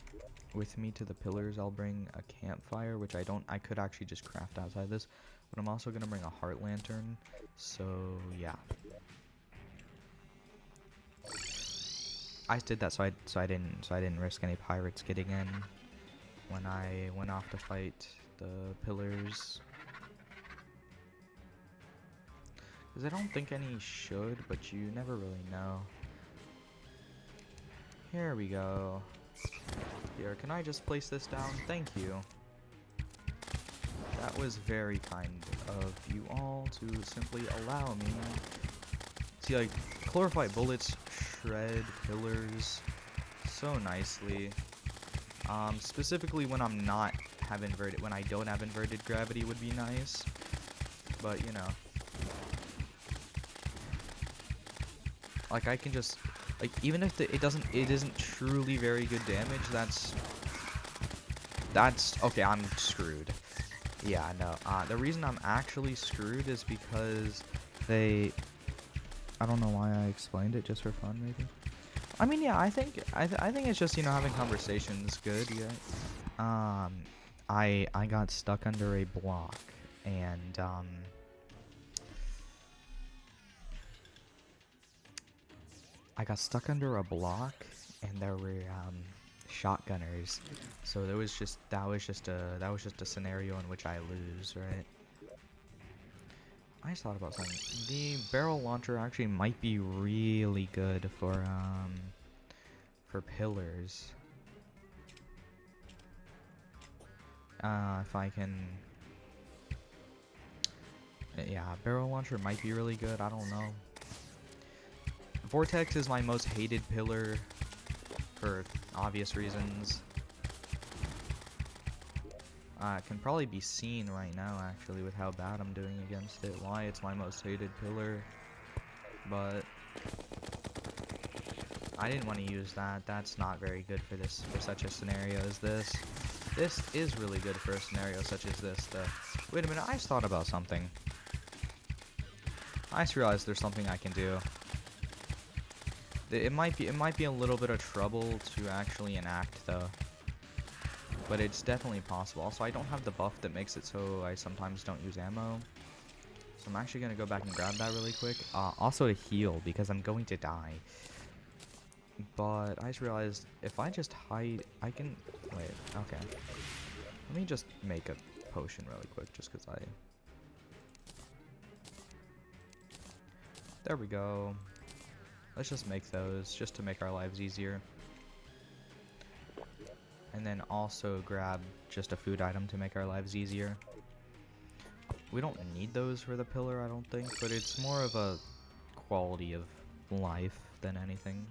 with me to the pillars, I'll bring a campfire, which I could actually just craft outside this, but I'm also gonna bring a heart lantern, so yeah. I did that so I didn't risk any pirates getting in when I went off to fight the pillars. Because I don't think any should, but you never really know. Here we go. Here, can I just place this down? Thank you. That was very kind of you all to simply allow me see, like, chlorophyte bullets shred pillars so nicely. Specifically when I'm not have inverted, when I don't have inverted gravity would be nice. But, you know. Like, I can just, like, even if it isn't truly very good damage, that's, okay, I'm screwed. Yeah, no, the reason I'm actually screwed is because I don't know why I explained it, just for fun, maybe? I mean, yeah, I think it's just, you know, having conversations good, yeah. I got stuck under a block, and, I got stuck under a block, and there were, shotgunners, so that was just a scenario in which I lose, right? I just thought about something. The barrel launcher actually might be really good for pillars. If I can, yeah, barrel launcher might be really good. I don't know. Vortex is my most hated pillar for obvious reasons. It can probably be seen right now, actually, with how bad I'm doing against it. Why it's my most hated pillar. But I didn't want to use that. That's not very good for such a scenario as this. This is really good for a scenario such as this, though. Wait a minute, I just thought about something. I just realized there's something I can do. It might be a little bit of trouble to actually enact, though. But it's definitely possible. Also, I don't have the buff that makes it so I sometimes don't use ammo. So I'm actually going to go back and grab that really quick. Also to heal, because I'm going to die. But I just realized if I just hide, I can... Wait, okay. Let me just make a potion really quick, just because I... There we go. Let's just make those, just to make our lives easier. And then also grab just a food item to make our lives easier. We don't need those for the pillar, I don't think, but it's more of a quality of life than anything.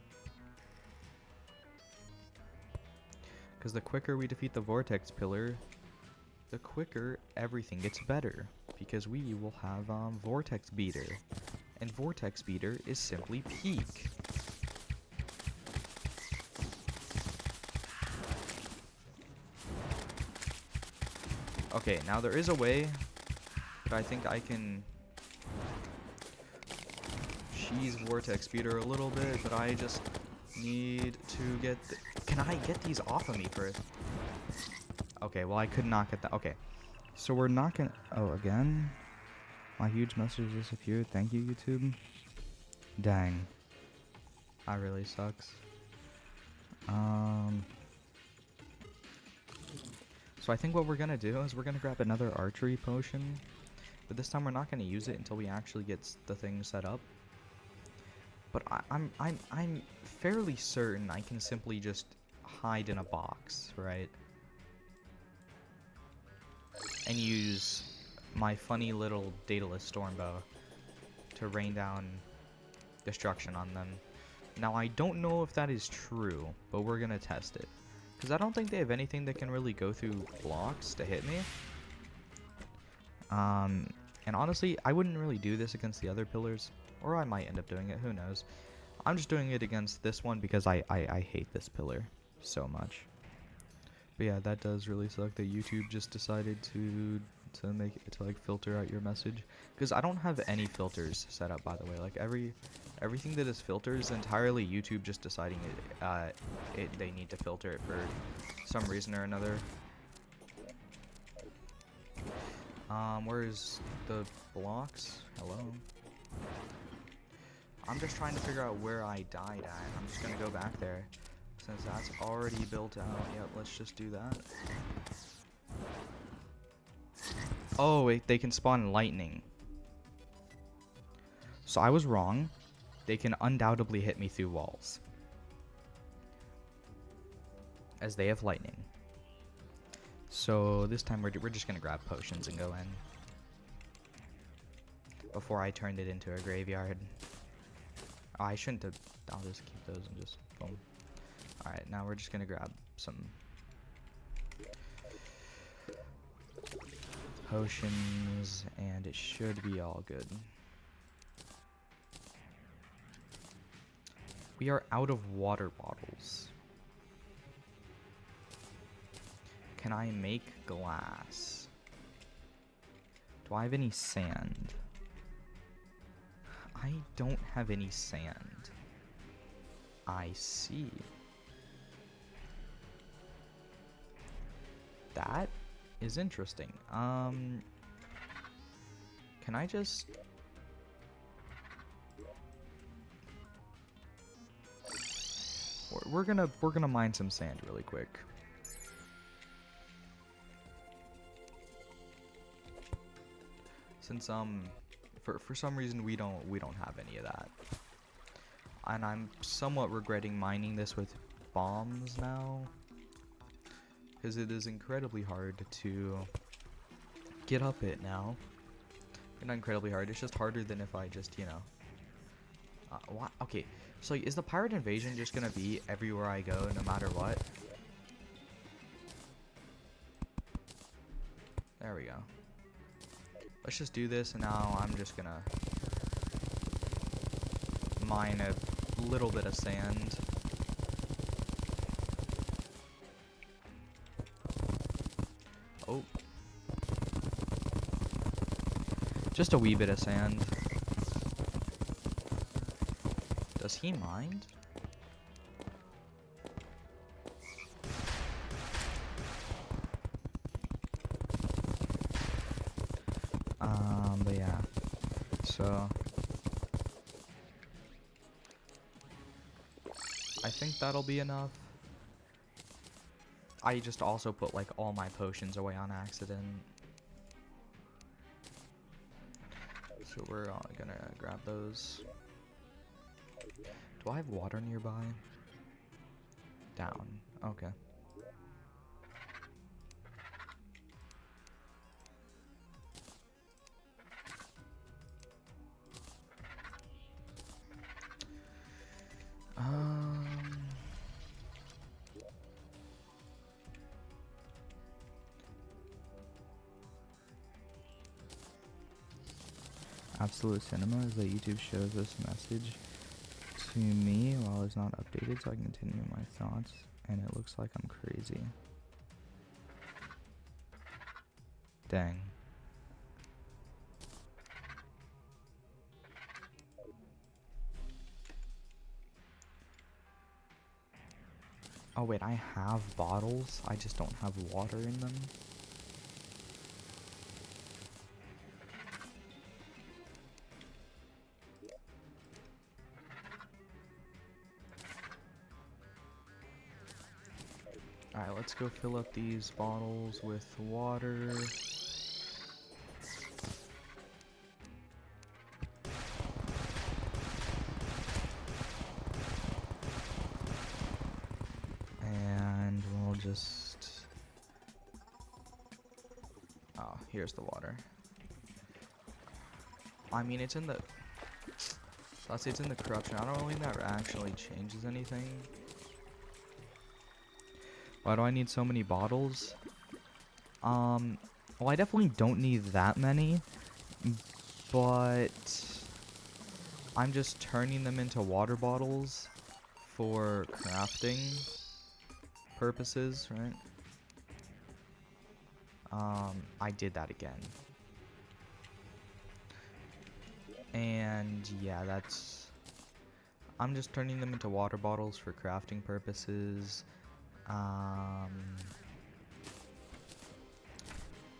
Because the quicker we defeat the vortex pillar, the quicker everything gets better. Because we will have vortex beater. And vortex beater is simply peak. Okay, now there is a way that I think I can cheese vortex beater a little bit, but I just need to get... Can I get these off of me first? Okay, well I could not get that. Okay, so we're not gonna... Oh, again? My huge message disappeared. Thank you, YouTube. Dang. That really sucks. So I think what we're gonna do is we're gonna grab another archery potion, but this time we're not gonna use it until we actually get the thing set up. But I'm fairly certain I can simply just hide in a box, right? And use my funny little Daedalus Stormbow to rain down destruction on them. Now I don't know if that is true, but we're gonna test it. Because I don't think they have anything that can really go through blocks to hit me. And honestly, I wouldn't really do this against the other pillars. Or I might end up doing it, who knows. I'm just doing it against this one because I hate this pillar so much. But yeah, that does really suck that YouTube just decided to make it, to like filter out your message. Because I don't have any filters set up, by the way. Like everything that is filters is entirely YouTube just deciding they need to filter it for some reason or another. Where's the blocks? Hello? I'm just trying to figure out where I died at. I'm just gonna go back there. Since that's already built out. Yep, let's just do that. Oh, wait, they can spawn lightning. So I was wrong. They can undoubtedly hit me through walls. As they have lightning. So this time we're just gonna grab potions and go in. Before I turned it into a graveyard. I shouldn't have. I'll just keep those and just boom. Alright, now we're just gonna grab some potions, and it should be all good. We are out of water bottles. Can I make glass? Do I have any sand? I don't have any sand. I see. That is interesting. Can I just... We're gonna mine some sand really quick. Since for some reason we don't have any of that. And I'm somewhat regretting mining this with bombs now, because it is incredibly hard to get up it now. Not incredibly hard, it's just harder than if I just, you know... what? Okay, so is the pirate invasion just gonna be everywhere I go, no matter what? There we go. Let's just do this, and now I'm just gonna mine a little bit of sand. Oh. Just a wee bit of sand. Does he mind? But yeah. So I think that'll be enough. I just also put like all my potions away on accident. So we're gonna grab those. Do I have water nearby? Down. Okay. Absolute Cinema is that YouTube shows this message to me while it's not updated, so I can continue my thoughts, and it looks like I'm crazy. Dang. Oh wait, I have bottles, I just don't have water in them. Alright, let's go fill up these bottles with water. And we'll just... Oh, here's the water. I mean, it's in the... Let's say it's in the corruption. I don't think that actually changes anything. Why do I need so many bottles? Well, I definitely don't need that many, but I'm just turning them into water bottles for crafting purposes, right? I did that again. And yeah, I'm just turning them into water bottles for crafting purposes.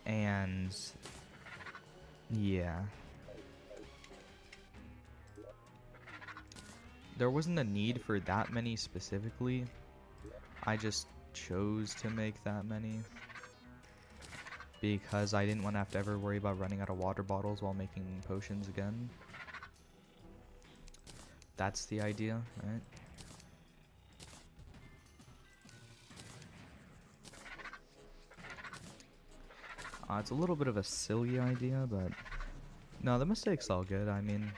And yeah, there wasn't a need for that many specifically. I just chose to make that many because I didn't want to have to ever worry about running out of water bottles while making potions again. That's the idea, right? It's a little bit of a silly idea, but no, the mistake's all good. I mean,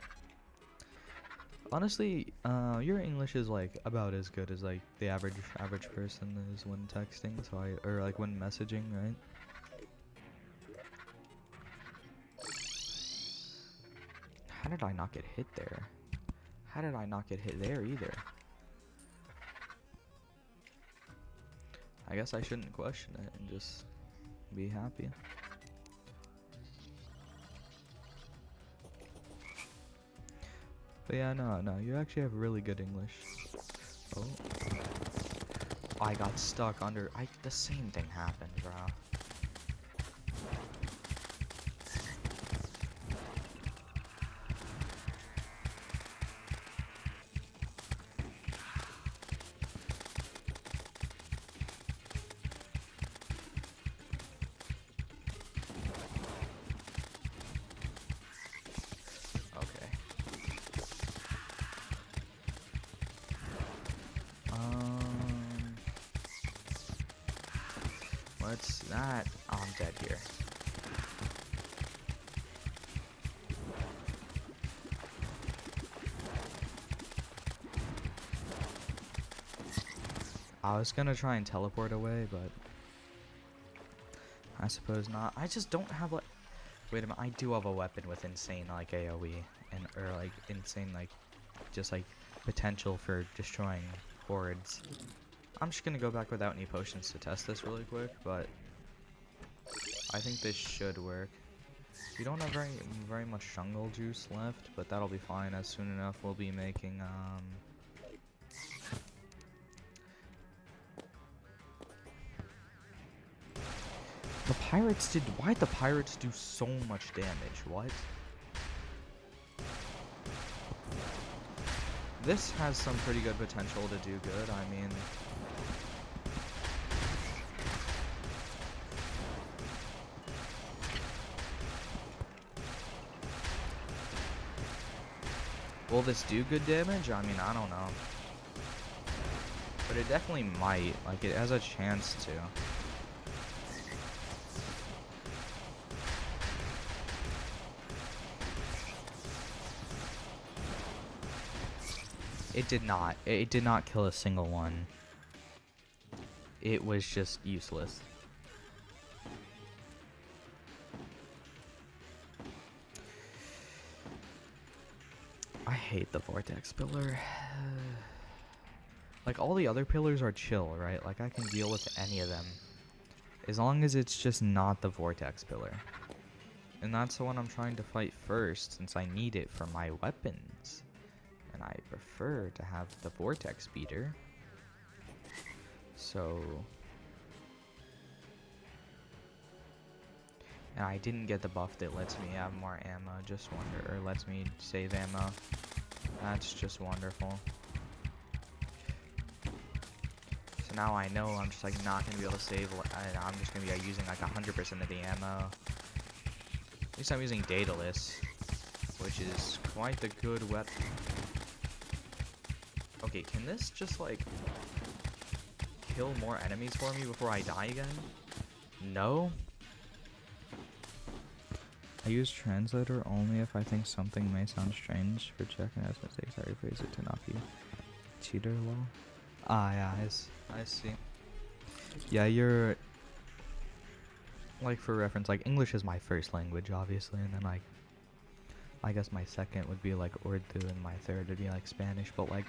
Honestly, your English is like about as good as like the average person is when texting, so or like when messaging, right? How did I not get hit there? How did I not get hit there either? I guess I shouldn't question it and just be happy. But yeah, no, you actually have really good English. Oh. I got stuck under. The same thing happened, bro. Okay. What's that? Oh, I'm dead here. I was gonna try and teleport away, but I suppose not. I just don't have like. Wait a minute. I do have a weapon with insane like AOE and or like insane like just like potential for destroying hordes. I'm just gonna go back without any potions to test this really quick, but I think this should work. We don't have very much jungle juice left, but that'll be fine. As soon enough, we'll be making the pirates did. Why'd the pirates do so much damage? What? This has some pretty good potential to do good. I mean, will this do good damage? I mean, I don't know. But it definitely might. Like, it has a chance to. It did not. It did not kill a single one. It was just useless. I hate the vortex pillar. Like, all the other pillars are chill, right? Like, I can deal with any of them. As long as it's just not the vortex pillar. And that's the one I'm trying to fight first, since I need it for my weapons. And I prefer to have the vortex beater. So... And I didn't get the buff that lets me have more ammo, just wonder, or lets me save ammo. That's just wonderful. So now I know I'm just like not gonna be able to save, I'm just gonna be using like 100% of the ammo. At least I'm using Daedalus, which is quite the good weapon. Okay, can this just like kill more enemies for me before I die again? No? I use translator only if I think something may sound strange. For checking as mistakes, I rephrase it to not be cheater law. Ah, yeah, I see. Yeah, you're... Like, for reference, like, English is my first language, obviously, and then, like, I guess my second would be, like, Urdu, and my third would be, like, Spanish, but, like,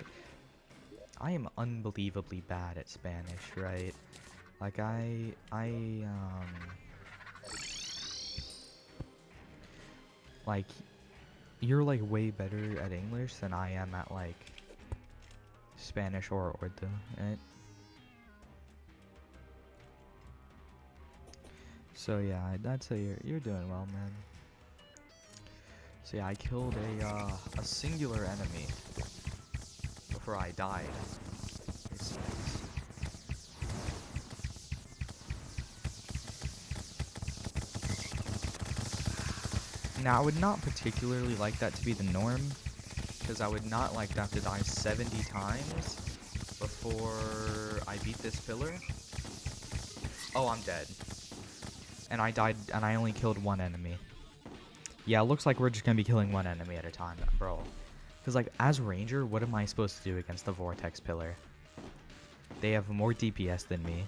I am unbelievably bad at Spanish, right? Like, like, you're, like, way better at English than I am at, like, Spanish or Urdu, right? So, yeah, I'd say you're doing well, man. So, yeah, I killed a singular enemy before I died. Now, I would not particularly like that to be the norm, because I would not like to have to die 70 times before I beat this pillar. Oh, I'm dead. And I died, and I only killed one enemy. Yeah, it looks like we're just gonna be killing one enemy at a time, bro. Because, like, as Ranger, what am I supposed to do against the Vortex Pillar? They have more DPS than me.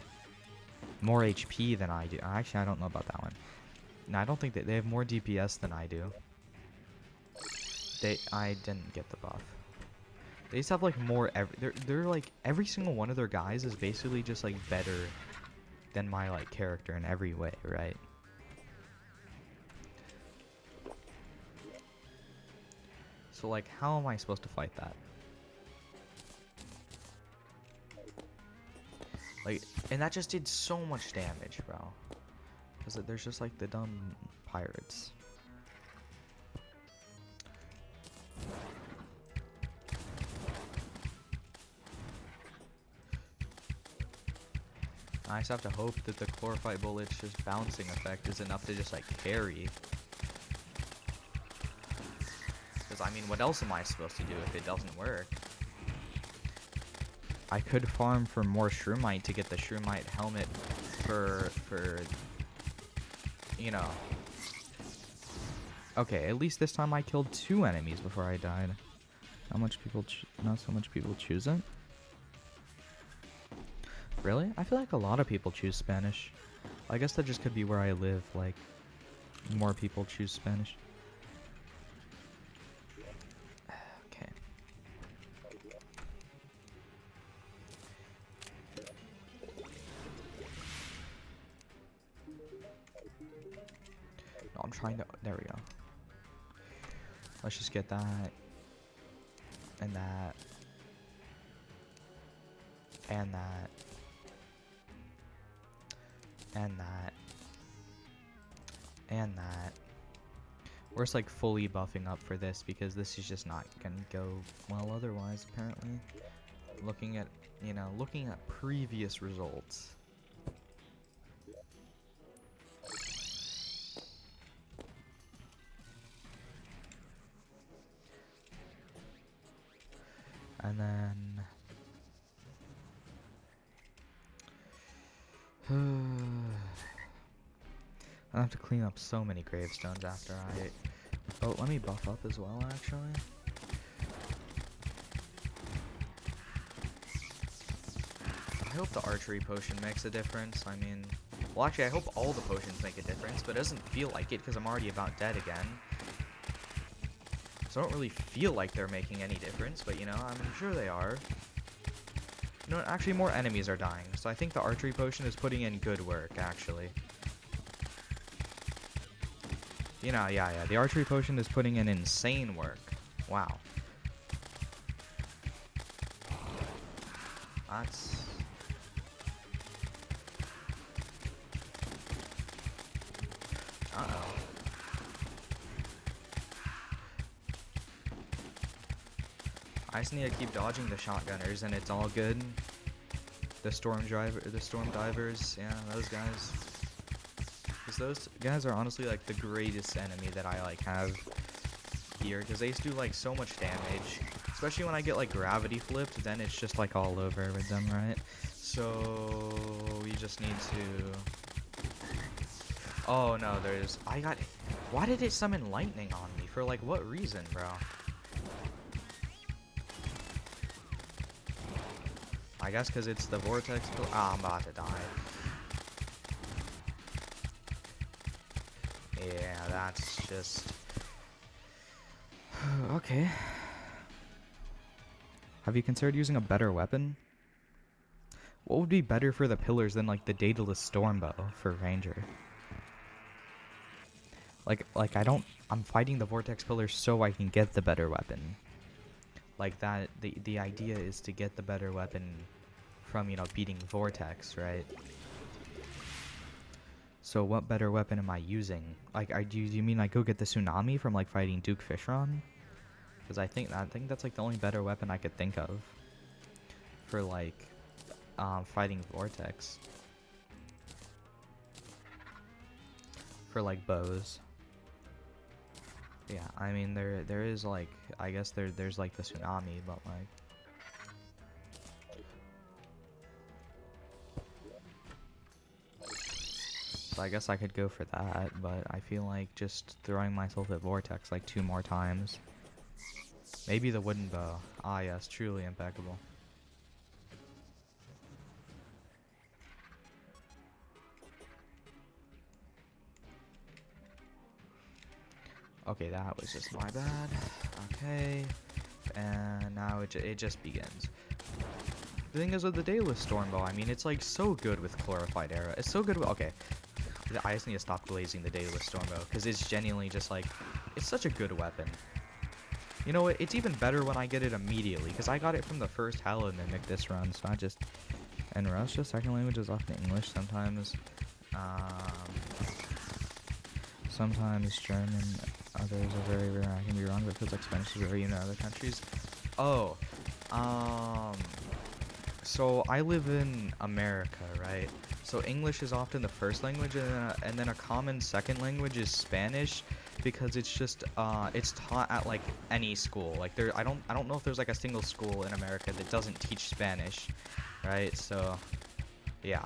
More HP than I do. Actually, I don't know about that one. No, I don't think that they have more DPS than I do. I didn't get the buff. They just have, like, more... They're, like, every single one of their guys is basically just, like, better than my, like, character in every way, right? So, like, how am I supposed to fight that? Like, and that just did so much damage, bro. Because there's just, like, the dumb pirates. I just have to hope that the Chlorophyte Bullet's just bouncing effect is enough to just, like, carry. Because, I mean, what else am I supposed to do if it doesn't work? I could farm for more Shroomite to get the Shroomite helmet for you know. Okay, at least this time I killed 2 enemies before I died. Not so much people choose it. Really? I feel like a lot of people choose Spanish. I guess that just could be where I live, like, more people choose Spanish. Okay. No, I'm trying to... There we go. Let's just get that. And that. And that. And that. And that. We're just, like, fully buffing up for this because this is just not gonna go well otherwise, apparently. Looking at, you know, looking at previous results. And then... I have to clean up so many gravestones after I... Oh, let me buff up as well, actually. I hope the archery potion makes a difference. I mean... Well, actually, I hope all the potions make a difference, but it doesn't feel like it because I'm already about dead again. So I don't really feel like they're making any difference, but, you know, I'm sure they are. You know, actually, more enemies are dying, so I think the archery potion is putting in good work, actually. You know, yeah, the archery potion is putting in insane work. Wow. That's... Uh-oh. I just need to keep dodging the shotgunners and it's all good. The storm divers, yeah, those guys. Because those guys are honestly, like, the greatest enemy that I, like, have here. Because they just do, like, so much damage. Especially when I get, like, gravity flipped, then it's just, like, all over with them, right? So, we just need to... Oh, no, there's... Why did it summon lightning on me? For, like, what reason, bro? I guess because it's the vortex... Ah, I'm about to die. Yeah, that's just... Okay. Have you considered using a better weapon? What would be better for the pillars than, like, the Daedalus Stormbow for Ranger? Like, I'm fighting the Vortex Pillars so I can get the better weapon. Like, that, the idea is to get the better weapon from, you know, beating Vortex, right? So what better weapon am I using? Like, do you mean I go get the Tsunami from, like, fighting Duke Fishron? Because I think that's, like, the only better weapon I could think of for, like, fighting Vortex. For, like, bows. Yeah, I mean, there is, like, I guess there's, like, the Tsunami, but, like... So I guess I could go for that, but I feel like just throwing myself at Vortex, like, 2 more times. Maybe the wooden bow. Ah, yes, truly impeccable. Okay, that was just my bad. Okay, and now it just begins. The thing is with the Daedalus Stormbow, I mean, it's like so good with Glorified Era. It's so good with, okay, I just need to stop glazing the Daedalus Stormbow, because it's genuinely just like, it's such a good weapon. You know what, it's even better when I get it immediately, because I got it from the first Hell and Mimic this run, so I just, and Russia, second language is often English, sometimes German, others are very rare. I can be wrong, but it feels like Spanish is rare in other countries. Oh, so I live in America, right? So English is often the first language, and then a common second language is Spanish, because it's just it's taught at like any school. Like I don't know if there's like a single school in America that doesn't teach Spanish, right? So yeah,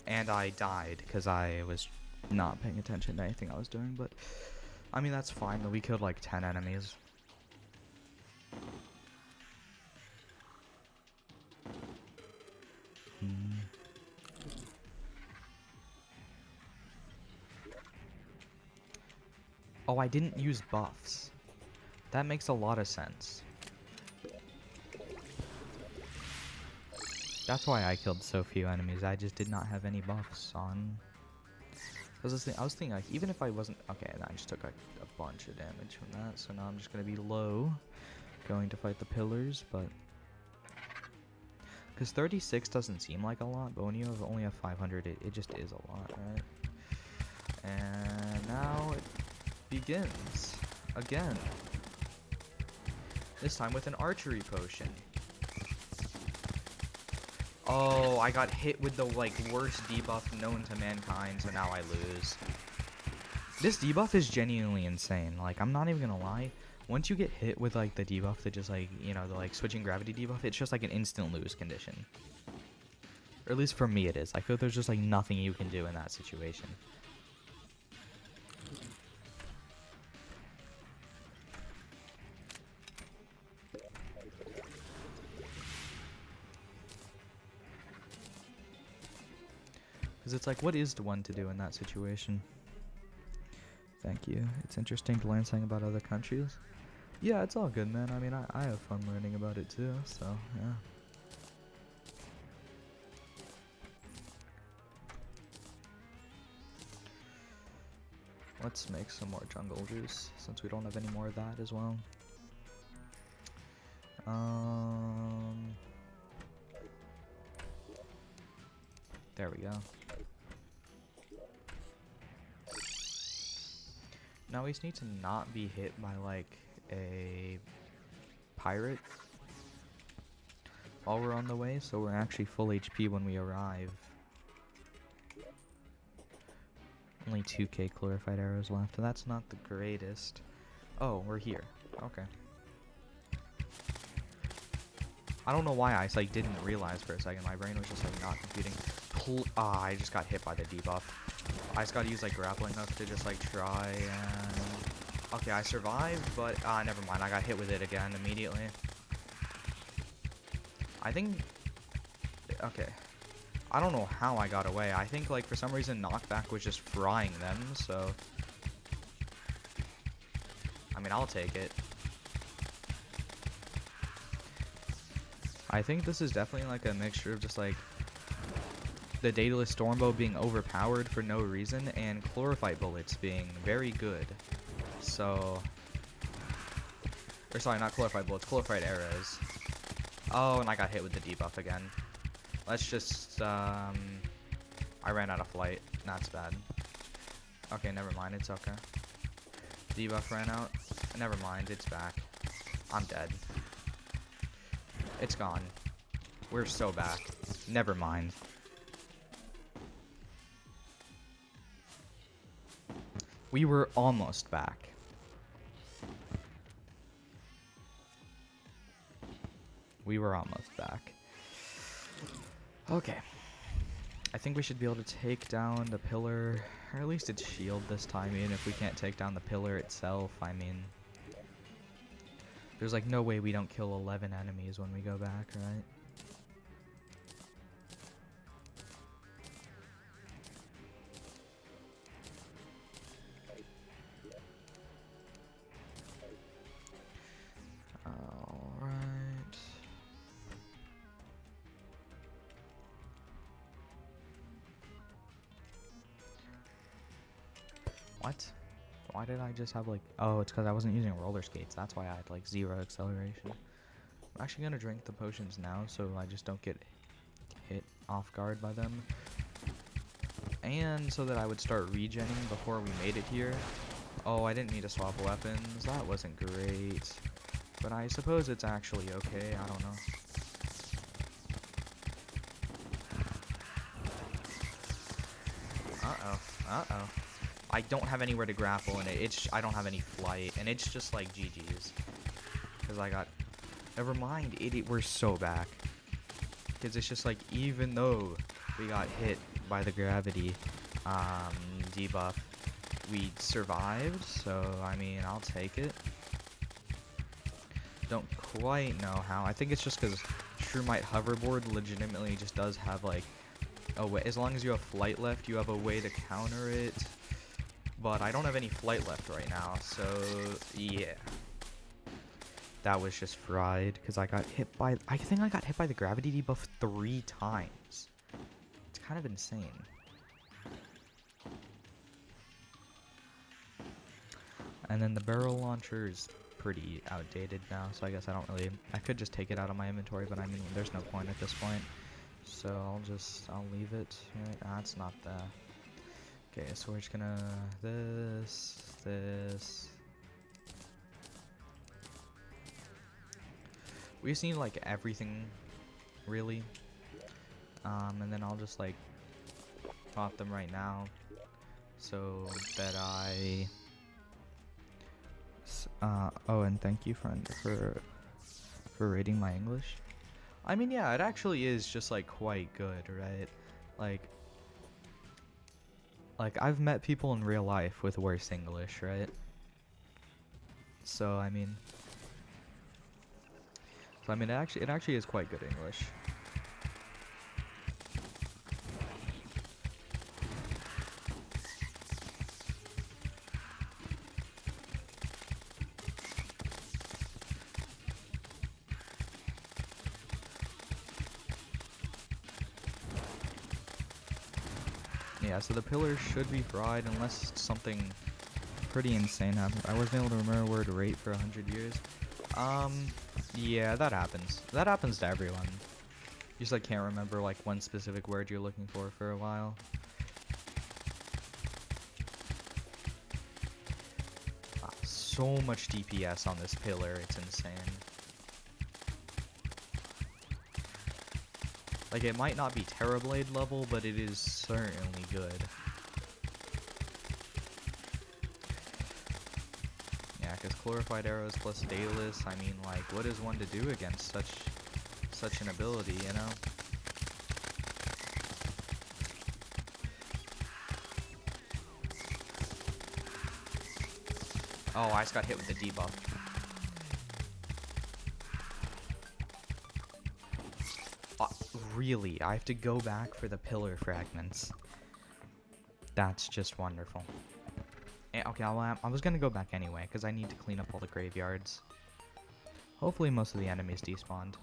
and I died because I was not paying attention to anything I was doing, but I mean that's fine. We killed like 10 enemies. Oh, I didn't use buffs. That makes a lot of sense. That's why I killed so few enemies. I just did not have any buffs on. I was thinking like, even if I wasn't... Okay, I just took like a bunch of damage from that, so now I'm just going to be low. Going to fight the pillars, but... Because 36 doesn't seem like a lot, but when you only have 500, it just is a lot, right? And now it begins again. This time with an archery potion. Oh, I got hit with the like worst debuff known to mankind, so now I lose. This debuff is genuinely insane. Like, I'm not even gonna lie. Once you get hit with like the debuff that just like, you know, the like switching gravity debuff, it's just like an instant lose condition. Or at least for me it is. I feel like there's just like nothing you can do in that situation. Because it's like, what is the one to do in that situation? Thank you. It's interesting to learn something about other countries. Yeah, it's all good, man. I mean, I have fun learning about it too, so, yeah. Let's make some more jungle juice, since we don't have any more of that as well. There we go. Now we just need to not be hit by like a pirate while we're on the way, so we're actually full HP when we arrive. Only 2k glorified arrows left, and that's not the greatest. Oh, we're here. Okay. I don't know why I like didn't realize for a second. My brain was just like not computing. I just got hit by the debuff. I just gotta use like grappling hook to just like try and... Okay, I survived, but never mind. I got hit with it again immediately. I think... Okay. I don't know how I got away. I think like for some reason knockback was just frying them, so... I mean, I'll take it. I think this is definitely like a mixture of just like the Daedalus Stormbow being overpowered for no reason and Chlorophyte bullets being very good. So, or sorry, not Chlorophyte bullets, Chlorophyte arrows. Oh, and I got hit with the debuff again. Let's just, I ran out of flight. That's bad. Okay, never mind, it's okay. Debuff ran out. Never mind, it's back. I'm dead. It's gone. We're so back. Never mind. We were almost back. We were almost back. Okay. I think we should be able to take down the pillar, or at least its shield this time, even if we can't take down the pillar itself. I mean, There's like no way we don't kill 11 enemies when we go back, right? Alright. What? Why did I just have like... Oh, it's because I wasn't using roller skates. That's why I had like 0 acceleration. I'm actually going to drink the potions now so I just don't get hit off guard by them. And so that I would start regenning before we made it here. Oh, I didn't need to swap weapons. That wasn't great. But I suppose it's actually okay. I don't know. Uh-oh. Uh-oh. I don't have anywhere to grapple, and I don't have any flight, and it's just like GG's. Because I got... Never mind, we're so back. Because it's just like, even though we got hit by the gravity debuff, we survived, so, I mean, I'll take it. Don't quite know how. I think it's just because Shroomite Hoverboard legitimately just does have, like, a way. As long as you have flight left, you have a way to counter it. But I don't have any flight left right now, so yeah. That was just fried, because I got hit by... I think I got hit by the gravity debuff 3 times. It's kind of insane. And then the barrel launcher is pretty outdated now, so I guess I don't really... I could just take it out of my inventory, but I mean, there's no point at this point. So I'll leave it. Right? That's not the... Okay, so we're just gonna... This... We just need, like, everything, really. And then I'll just, like, pop them right now. So that I... oh, and thank you, friend, for rating my English. I mean, yeah, it actually is just, like, quite good, right? Like, I've met people in real life with worse English, right? So, I mean... it actually is quite good English. Yeah, so the pillars should be fried unless something pretty insane happens. I wasn't able to remember the word rate for 100 years. Yeah, that happens. That happens to everyone. You just, like, can't remember, like, one specific word you're looking for a while. So much DPS on this pillar, it's insane. Like, it might not be Terrablade level, but it is certainly good. Yeah, because Glorified Arrows plus Daedalus, I mean, like, what is one to do against such an ability, you know? Oh, I just got hit with the debuff. Really? I have to go back for the pillar fragments. That's just wonderful. Okay, I was gonna go back anyway, because I need to clean up all the graveyards. Hopefully most of the enemies despawned.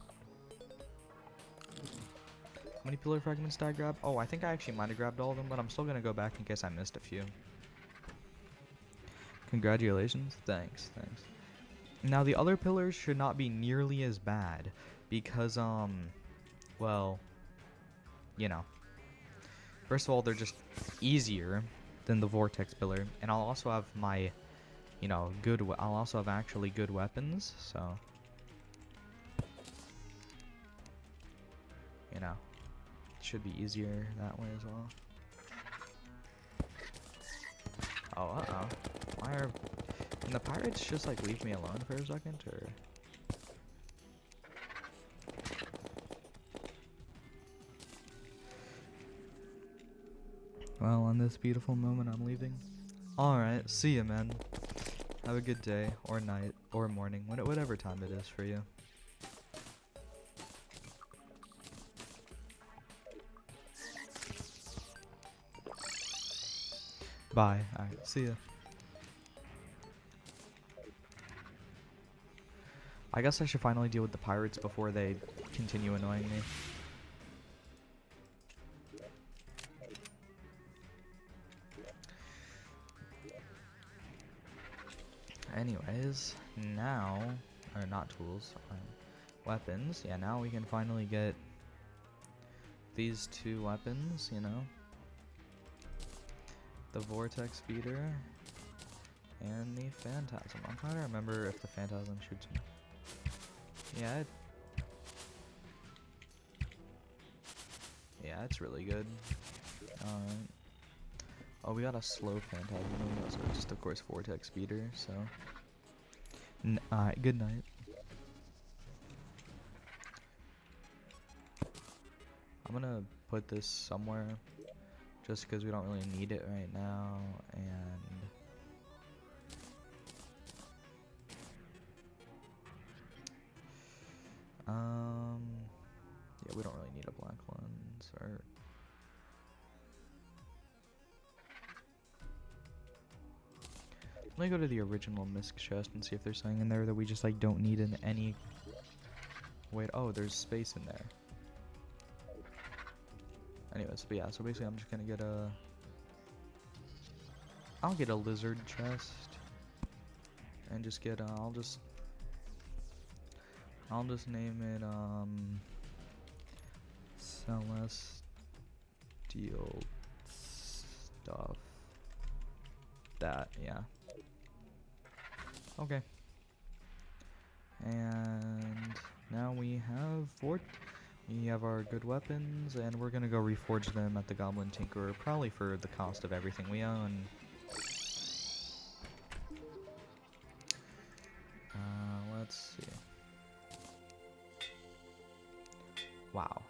How many pillar fragments did I grab? Oh, I think I actually might have grabbed all of them, but I'm still gonna go back in case I missed a few. Congratulations. Thanks. Now, the other pillars should not be nearly as bad, because, well, you know. First of all, they're just easier than the Vortex pillar, and I'll also have my, you know, I'll also have actually good weapons, so, you know, it should be easier that way as well. Oh, uh-oh. Can the pirates just, like, leave me alone for a second, or? Well, on this beautiful moment, I'm leaving. Alright, see ya, man. Have a good day, or night. or morning, whatever time it is for you. Bye. Alright, see ya. I guess I should finally deal with the pirates before they continue annoying me. Anyways, now, or not tools, weapons. Yeah, now we can finally get these two weapons, you know. The Vortex Speeder and the Phantasm. I'm trying to remember if the Phantasm shoots me. Yeah, it's really good. Oh, we got a slow Phantasm. We also just, of course, Vortex Speeder, so. Alright, good night. I'm gonna put this somewhere, just because we don't really need it right now, and... yeah, we don't really need a black lens, or... Let me go to the original misc chest and see if there's something in there that we just, like, don't need in any... Wait, oh, there's space in there. Anyways, but yeah, so basically I'm just gonna get a... I'll get a lizard chest. And just get, I'll just name it, Celestial Stuff. That, yeah. Okay. And now we have our good weapons, and we're gonna go reforge them at the Goblin Tinkerer, probably for the cost of everything we own. Let's see. Wow.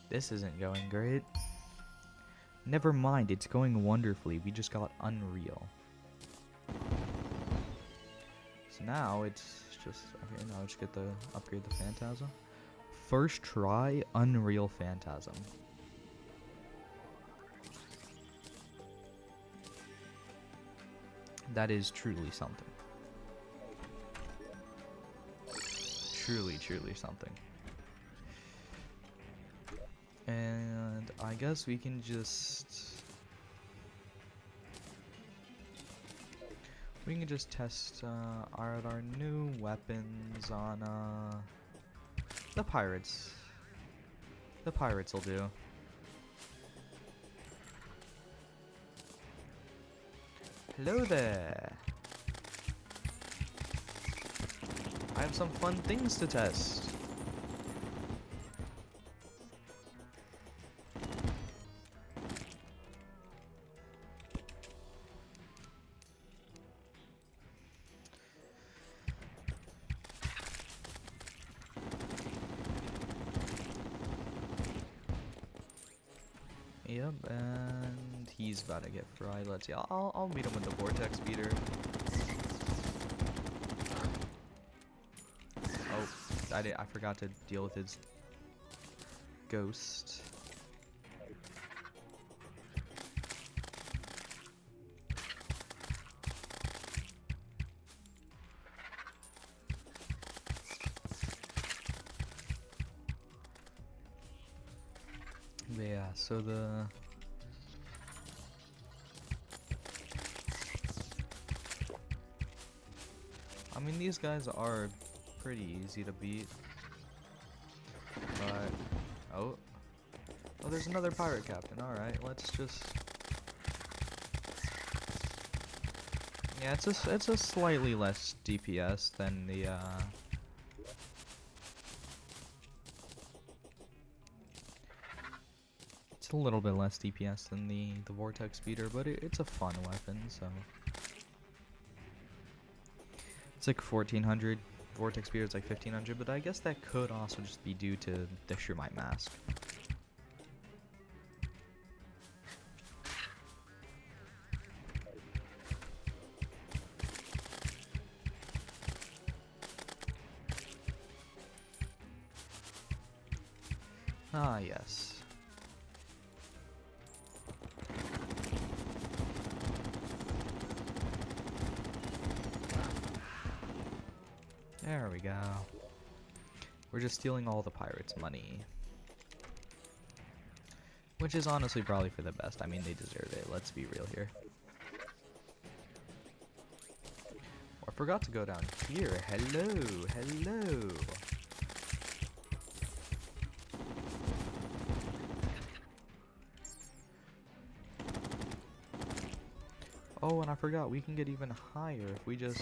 This isn't going great. Never mind, it's going wonderfully. We just got Unreal. So now it's just... Okay, now let's get the... upgrade the Phantasm. First try, Unreal Phantasm. That is truly something. Truly, truly something. And I guess we can just... We can just test our new weapons on the pirates. The pirates will do. Hello there. I have some fun things to test. Yep, and he's about to get fried. Let's see. I'll meet him with the Vortex Speeder. Oh, I forgot to deal with his ghost. But yeah, so I mean, these guys are pretty easy to beat. But oh, there's another pirate captain. All right, let's just... Yeah, it's a slightly less DPS than the It's a little bit less DPS than the Vortex Speeder, but it's a fun weapon, so... It's like 1400. Vortex Speeder is like 1500, but I guess that could also just be due to the Shermite Mask. Ah, yes. There we go. We're just stealing all the pirates' money. Which is honestly probably for the best. I mean, they deserve it. Let's be real here. Oh, I forgot to go down here. Hello, hello. Oh, and I forgot, we can get even higher if we just...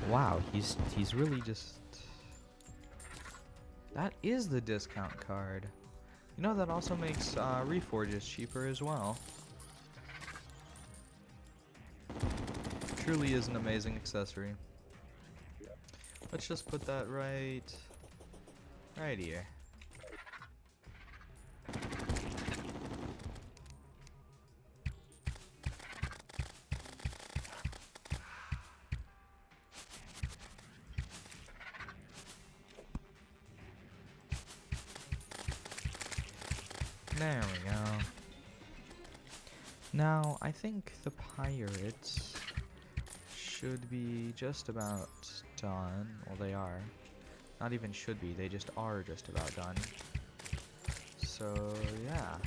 Wow, he's really just... That is the discount card. You know, that also makes reforges cheaper as well. Truly is an amazing accessory. Let's just put that right here. There we go. Now, I think the pirates should be just about done. Well, they are. Not even should be, they just are just about done. So, yeah.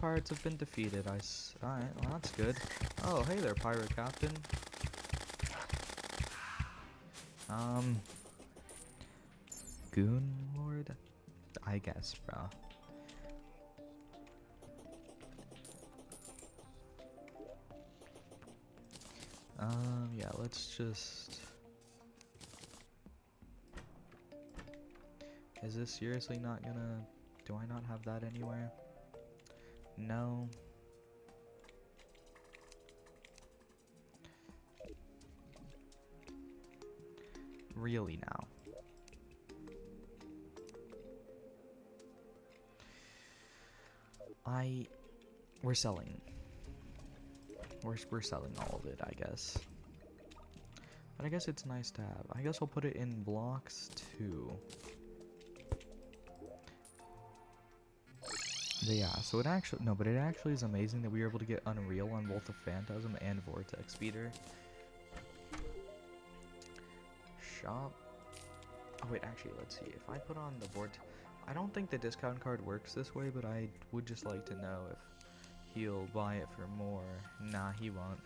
Pirates have been defeated. Alright, well that's good. Oh, hey there, pirate captain. Goon lord? I guess, bro. Yeah, let's just... Is this seriously not gonna... Do I not have that anywhere? No. Really now. We're selling. We're selling all of it, I guess. But I guess it's nice to have. I guess I'll put it in blocks too. But yeah, so it actually, no, but it actually is amazing that we were able to get Unreal on both the Phantasm and Vortex Speeder. Shop. Oh wait, actually, let's see. If I put on the Vortex, I don't think the discount card works this way, but I would just like to know if he'll buy it for more. Nah, he won't.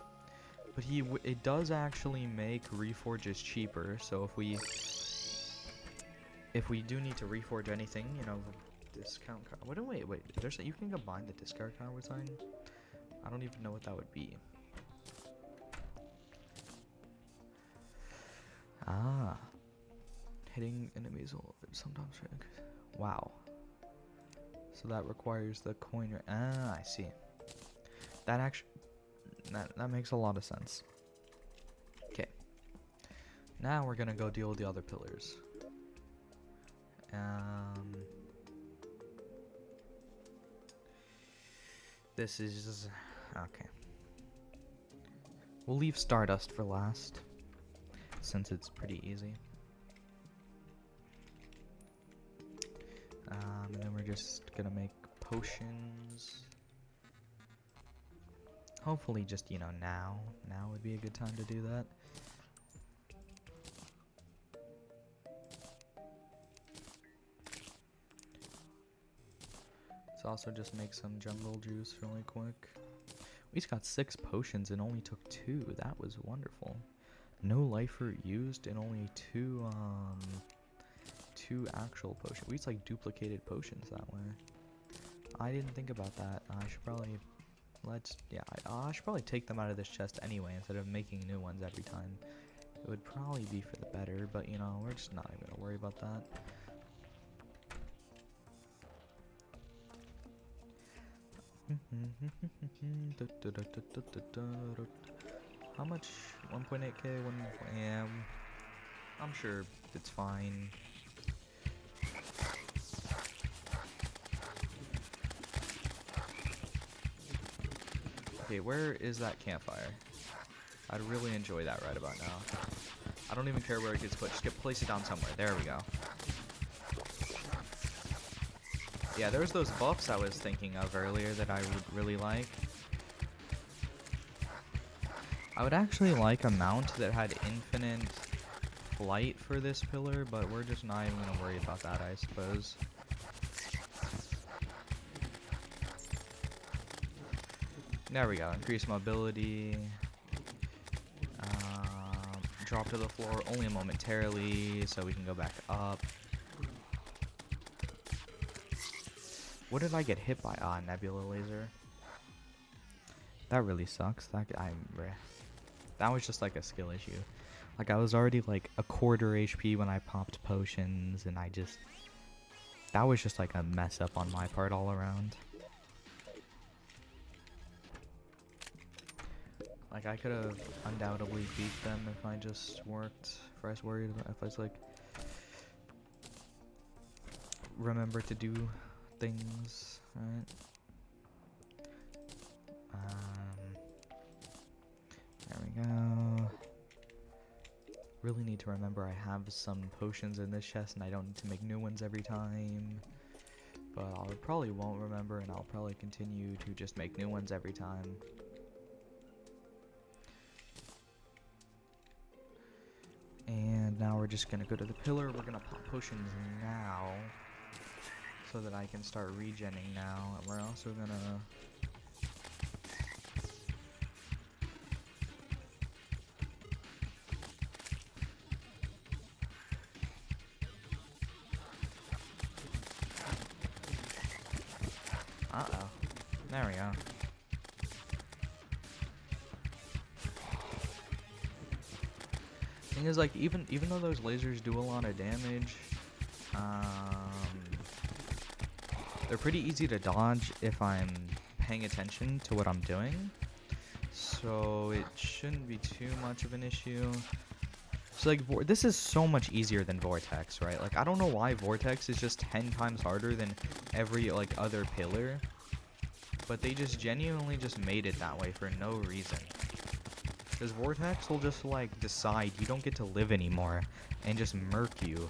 But it does actually make reforges cheaper, so if we do need to reforge anything, you know, discount card. Wait. There's you can combine the discard card with something. I don't even know what that would be. Ah, hitting enemies a little bit sometimes. Wow. So that requires the coin. I see. That actually that makes a lot of sense. Okay. Now we're gonna go deal with the other pillars. This is... okay. We'll leave Stardust for last, since it's pretty easy. And then we're just gonna make potions. Hopefully just, you know, now would be a good time to do that. Let's also just make some jungle juice really quick. We just got 6 potions and only took 2. That was wonderful. No lifer used and only 2 actual potions. We just like duplicated potions that way. I didn't think about that. I should probably I should probably take them out of this chest anyway instead of making new ones every time. It would probably be for the better, but you know, we're just not even gonna worry about that. How much? 1.8k? Yeah, I'm sure it's fine. Okay, where is that campfire? I'd really enjoy that right about now. I don't even care where it gets put. Just place it down somewhere. There we go. Yeah, there's those buffs I was thinking of earlier that I would really like. I would actually like a mount that had infinite flight for this pillar, but we're just not even going to worry about that, I suppose. There we go. Increase mobility. Drop to the floor only momentarily, so we can go back up. What did I get hit by? Ah, nebula laser. That really sucks. That was just like a skill issue. Like I was already like a quarter HP when I popped potions, and that was just like a mess up on my part all around. Like I could have undoubtedly beat them if I just worked. If I was worried about, if I was like remember to do things, right? There we go. Really need to remember I have some potions in this chest and I don't need to make new ones every time. But I probably won't remember, and I'll probably continue to just make new ones every time. And now we're just gonna go to the pillar. We're gonna pop potions now, so that I can start regenning now. And we're also gonna... Uh-oh. There we go. Thing is, like, even though those lasers do a lot of damage, they're pretty easy to dodge if I'm paying attention to what I'm doing. So it shouldn't be too much of an issue. So like, this is so much easier than Vortex, right? Like, I don't know why Vortex is just 10 times harder than every, like, other pillar. But they just genuinely just made it that way for no reason. Because Vortex will just, like, decide you don't get to live anymore and just murk you.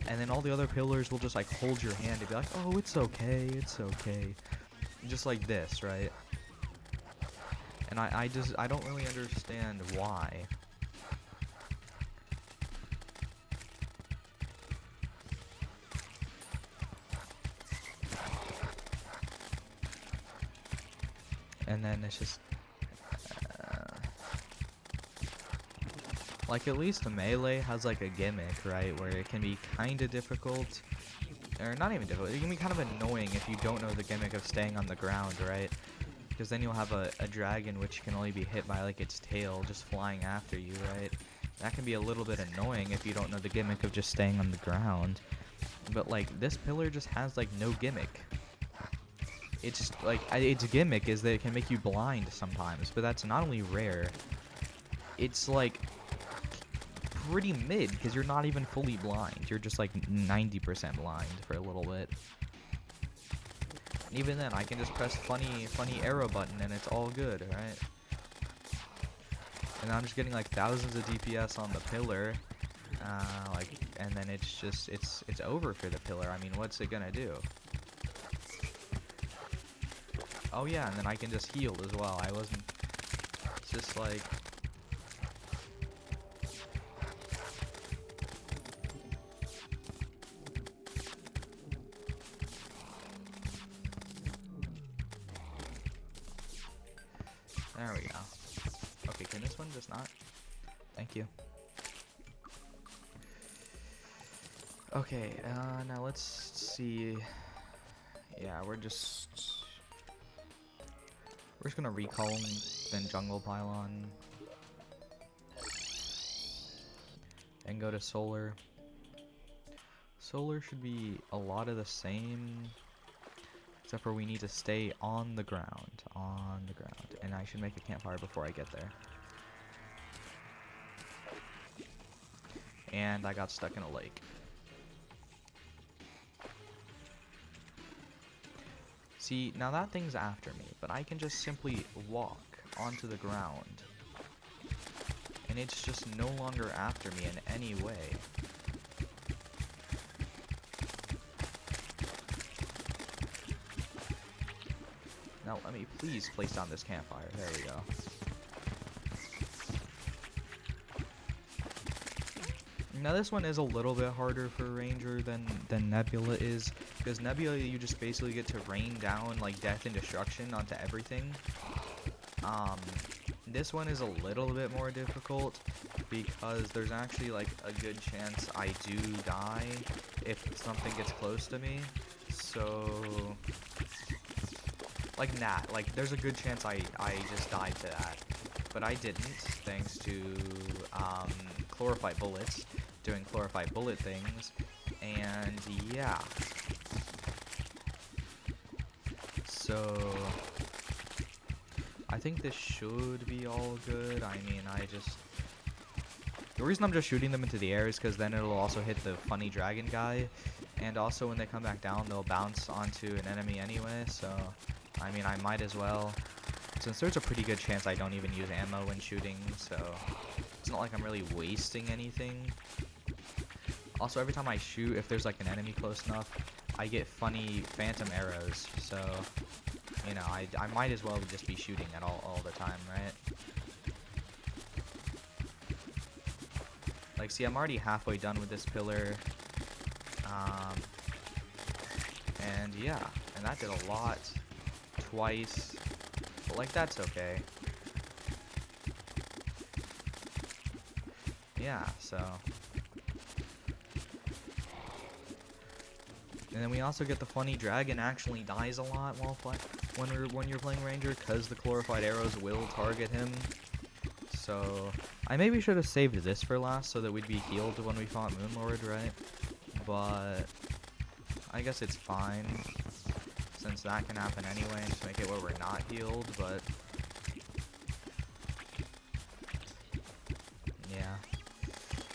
And then all the other pillars will just, like, hold your hand and be like, oh, it's okay, it's okay. Just like this, right? And I don't really understand why. And then it's just... like, at least the melee has, like, a gimmick, right? Where it can be kind of difficult. Or not even difficult. It can be kind of annoying if you don't know the gimmick of staying on the ground, right? Because then you'll have a dragon which can only be hit by, like, its tail just flying after you, right? That can be a little bit annoying if you don't know the gimmick of just staying on the ground. But, like, this pillar just has, like, no gimmick. It's just, like, its gimmick is that it can make you blind sometimes, but that's not only rare, it's, like, pretty mid, because you're not even fully blind. You're just, like, 90% blind for a little bit. And even then, I can just press funny arrow button, and it's all good, right? And I'm just getting, like, thousands of DPS on the pillar, like, and then it's just, it's over for the pillar. I mean, what's it gonna do? Oh yeah, and then I can just heal as well. It's just like... There we go. Okay, can this one just not? Thank you. Okay, now let's see. Yeah, we're just gonna recall then jungle pylon and go to solar. Solar should be a lot of the same, except for we need to stay on the ground, and I should make a campfire before I get there. And I got stuck in a lake. See, now that thing's after me, but I can just simply walk onto the ground. And it's just no longer after me in any way. Now let me please place down this campfire. There we go. Now this one is a little bit harder for Ranger than Nebula is, because Nebula you just basically get to rain down like death and destruction onto everything. This one is a little bit more difficult because there's actually like a good chance I do die if something gets close to me. So like that, like there's a good chance I just died to that, but I didn't, thanks to chlorophyte bullets doing chlorophyte bullet things. And yeah, so I think this should be all good. I mean, the reason I'm just shooting them into the air is because then it'll also hit the funny dragon guy, and also when they come back down they'll bounce onto an enemy anyway, so I mean I might as well, since there's a pretty good chance I don't even use ammo when shooting, so it's not like I'm really wasting anything. Also, every time I shoot, if there's like an enemy close enough, I get funny phantom arrows, so you know, I might as well just be shooting at all the time, right? Like, see, I'm already halfway done with this pillar, and yeah, and that did a lot, twice, but like that's okay. Yeah, so. And then we also get the funny dragon actually dies a lot while when you're playing Ranger, because the chlorophyte arrows will target him. So I maybe should have saved this for last so that we'd be healed when we fought Moonlord, right? But I guess it's fine, since that can happen anyway, and just make it where we're not healed. But yeah,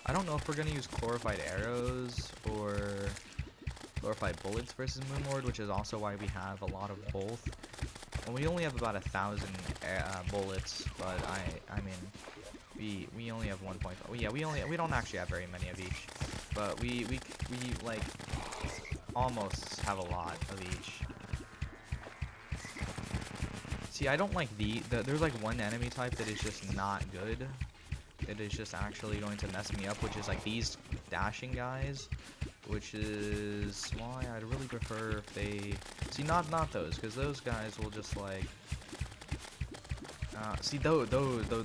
I don't know if we're gonna use chlorophyte arrows or chlorophyte bullets versus Moonlord, which is also why we have a lot of both. Well, we only have about 1,000 bullets, but I mean, we only have 1.5. Well, yeah, we don't actually have very many of each, but we like almost have a lot of each. See, I don't like there's like one enemy type that is just not good. It is just actually going to mess me up, which is like these dashing guys. Which is why I'd really prefer if they... See, not those, because those guys will just, like... see, those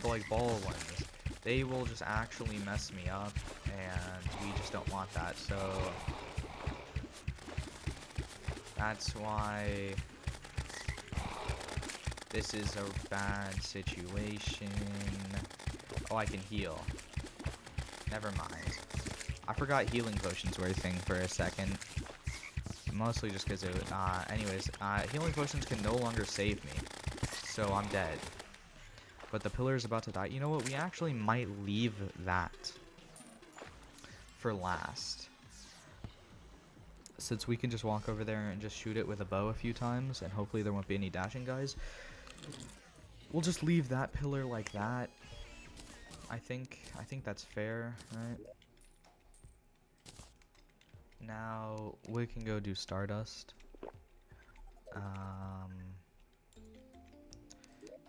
like, ball ones, they will just actually mess me up, and we just don't want that, so... That's why... This is a bad situation. Oh, I can heal. Never mind. I forgot healing potions were a thing for a second. Mostly just because it anyways, healing potions can no longer save me. So I'm dead. But the pillar is about to die. You know what? We actually might leave that for last. Since we can just walk over there and just shoot it with a bow a few times, and hopefully there won't be any dashing guys. We'll just leave that pillar like that. I think that's fair, right? Now we can go do Stardust.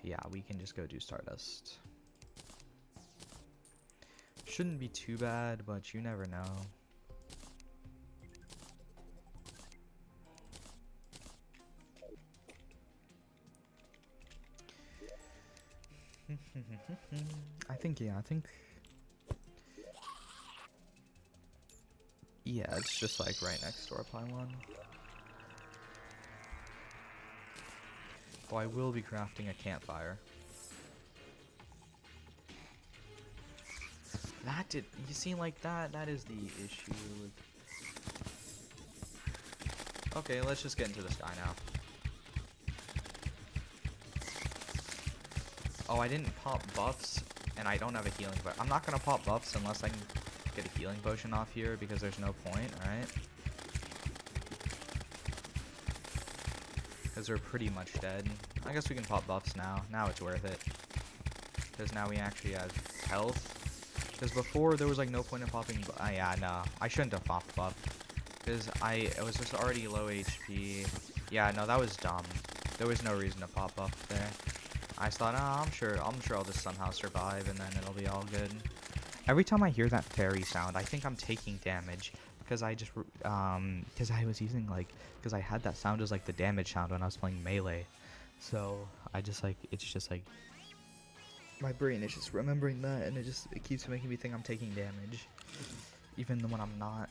Yeah, we can just go do Stardust. Shouldn't be too bad, but you never know. Yeah, it's just like right next to our pylon. Oh, I will be crafting a campfire. That did, you see, like that is the issue with... Okay, let's just get into this guy now. Oh, I didn't pop buffs, and I don't have a healing, but I'm not gonna pop buffs unless I can get a healing potion off here, because there's no point, right? Because we're pretty much dead. I guess we can pop buffs now. Now it's worth it. Because now we actually have health. Because before, there was like no point in popping... yeah, no. I shouldn't have popped buff. Because I was just already low HP. Yeah, no, that was dumb. There was no reason to pop buff there. I just thought, oh, I'm sure I'll just somehow survive, and then it'll be all good. Every time I hear that fairy sound, I think I'm taking damage. Because I just... because I was using, like... Because I had that sound as, like, the damage sound when I was playing Melee. So, I just, like... It's just, like... My brain is just remembering that, and it keeps making me think I'm taking damage, even when I'm not.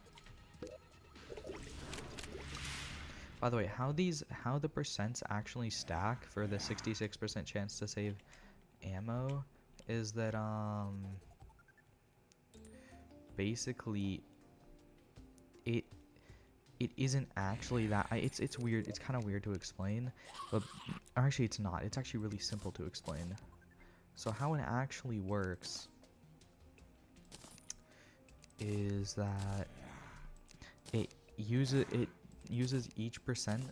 By the way, how the percents actually stack for the 66% chance to save ammo is that basically it isn't actually that. It's weird. It's kind of weird to explain, but actually it's not. It's actually really simple to explain. So how it actually works is that it uses each percent.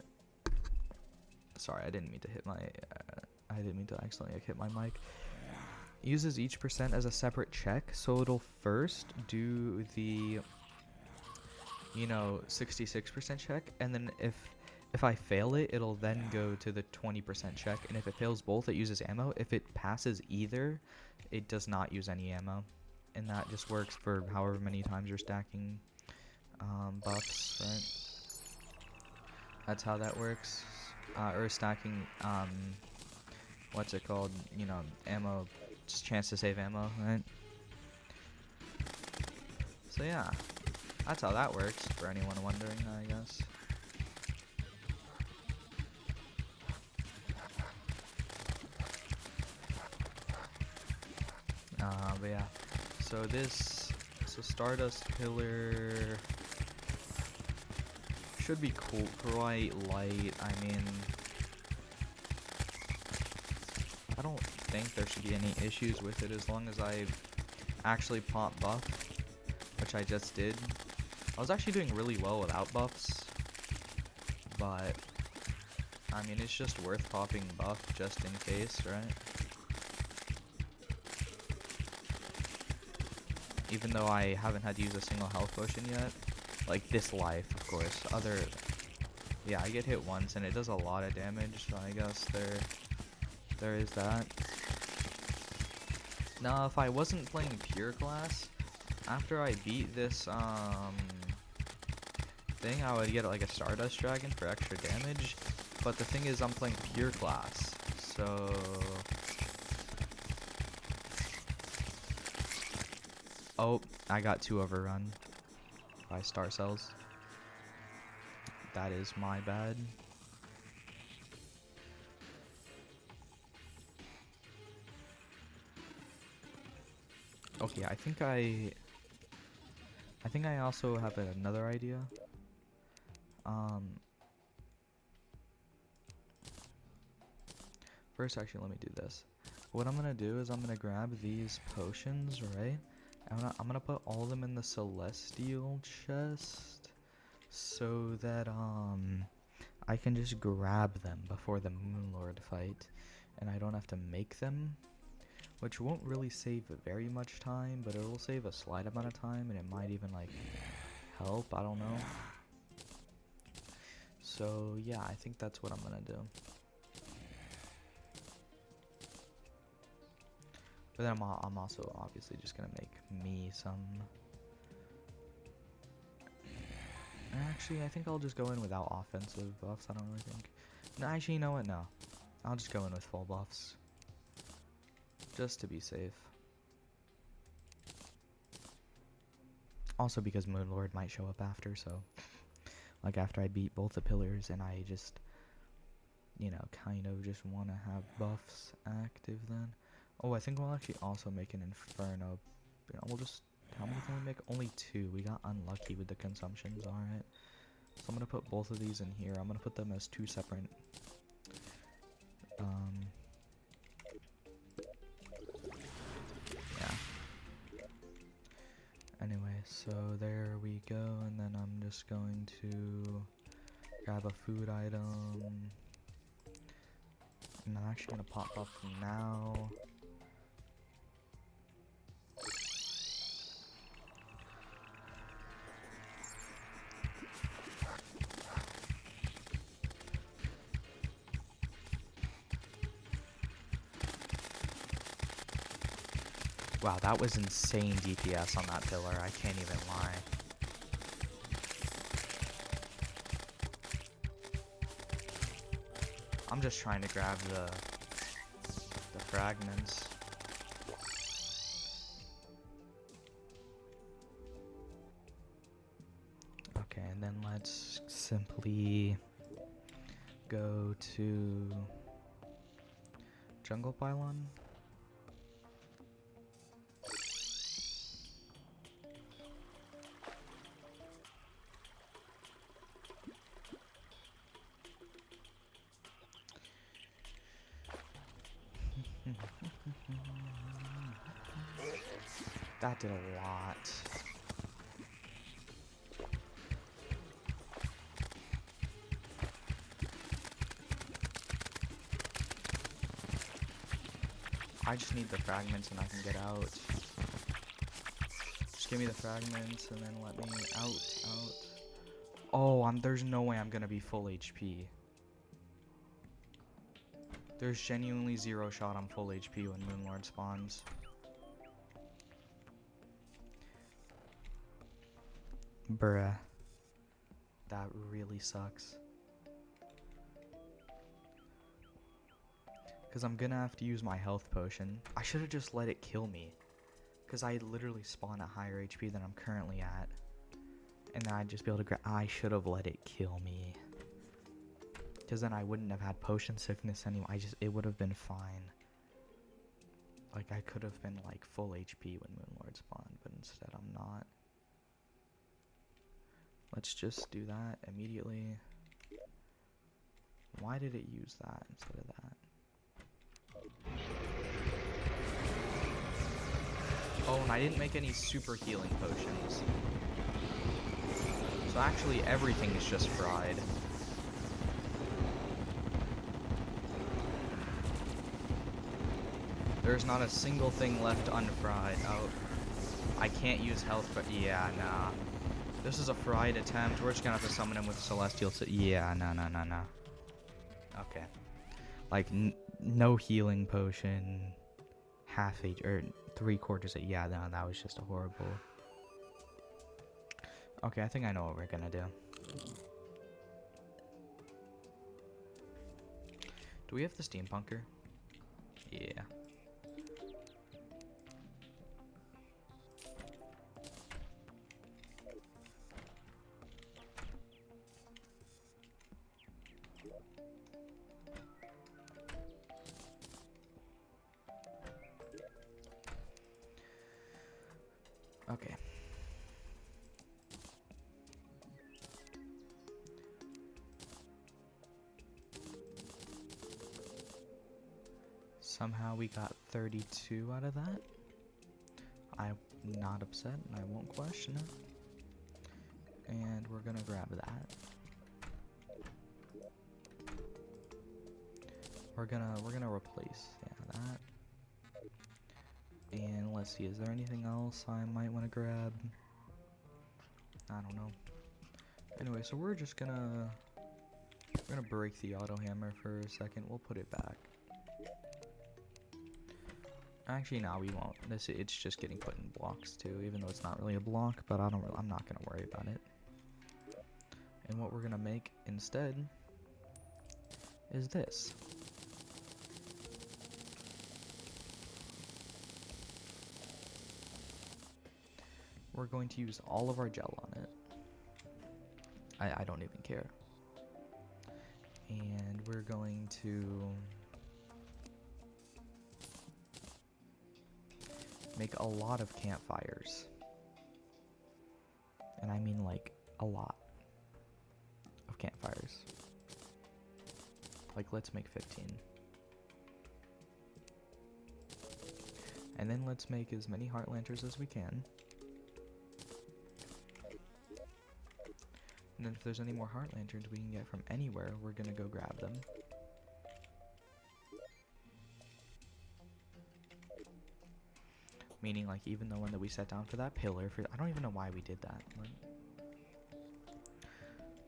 Sorry, I didn't mean to hit my. I didn't mean to accidentally hit my mic. It uses each percent as a separate check, so it'll first do the 66% check, and then if I fail it, it'll then go to the 20% check, and if it fails both, it uses ammo. If it passes either, it does not use any ammo, and that just works for however many times you're stacking buffs, right? That's how that works. Or stacking, what's it called? Ammo, just chance to save ammo, right? So yeah, that's how that works, for anyone wondering, I guess. But yeah, so Stardust Pillar should be cool, quite light. I mean, I don't think there should be any issues with it as long as I actually pop buff, which I just did. I was actually doing really well without buffs, but I mean, it's just worth popping buff just in case, right? Even though I haven't had to use a single health potion yet. Like this life, of course. Yeah, I get hit once and it does a lot of damage, so I guess there is that. Now, if I wasn't playing pure class, after I beat this thing, I would get like a Stardust Dragon for extra damage. But the thing is, I'm playing pure class, so... Oh, I got 2 overrun by star cells. That is my bad. Okay, I think I also have another idea. First, actually, let me do this. What I'm gonna do is I'm gonna grab these potions, right? I'm gonna put all of them in the Celestial chest, so that I can just grab them before the Moonlord fight, and I don't have to make them, which won't really save very much time, but it will save a slight amount of time, and it might even like help. I don't know. So yeah, I think that's what I'm gonna do. But then I'm also obviously just gonna make me some. Actually, I think I'll just go in without offensive buffs. I don't really think. No, actually, you know what? No, I'll just go in with full buffs, just to be safe. Also because Moonlord might show up after, so like after I beat both the pillars and I just you know, kind of just want to have buffs active then. Oh, I think we'll actually also make an Inferno. You know, we'll just, how many can we make? Only 2. We got unlucky with the consumptions, alright. So I'm gonna put both of these in here. I'm gonna put them as 2 separate, yeah. Anyway, so there we go, and then I'm just going to grab a food item. And I'm actually gonna pop up now. Wow, that was insane DPS on that pillar, I can't even lie. I'm just trying to grab the fragments. Okay, and then let's simply go to jungle pylon. That did a lot. I just need the fragments and I can get out. Just give me the fragments and then let me out. Oh, there's no way I'm gonna be full HP. There's genuinely 0 shot on full HP when Moonlord spawns. Bruh. That really sucks. Because I'm gonna have to use my health potion. I should have just let it kill me. Because I literally spawn at higher HP than I'm currently at. And then I'd just be able to I should have let it kill me. Because then I wouldn't have had potion sickness anyway. It would have been fine. Like, I could have been, like, full HP when Moonlord spawned, but instead I'm not. Let's just do that immediately. Why did it use that instead of that? Oh, and I didn't make any super healing potions. So actually everything is just fried. There's not a single thing left unfried. Oh, I can't use health, but yeah, nah. This is a fried attempt. We're just gonna have to summon him with Celestial. Yeah, no. Okay. Like, no healing potion. Half H, or 3/4. Yeah, no, that was just a horrible. Okay, I think I know what we're gonna do. Do we have the steampunker? Yeah. Okay. Somehow we got 32 out of that. I'm not upset and I won't question it. And we're gonna grab that. We're gonna replace, yeah, that. And let's see, is there anything else I might want to grab? I don't know. Anyway, so we're gonna break the auto hammer for a second. We'll put it back. Actually, no, we won't. It's just getting put in blocks too, even though it's not really a block. But I'm not gonna worry about it. And what we're gonna make instead is this. We're going to use all of our gel on it. I don't even care. And we're going to make a lot of campfires. And I mean like a lot of campfires. Like, let's make 15. And then let's make as many heart lanterns as we can. And then if there's any more heart lanterns we can get from anywhere, we're gonna go grab them. Meaning, like, even the one that we set down for that pillar, I don't even know why we did that.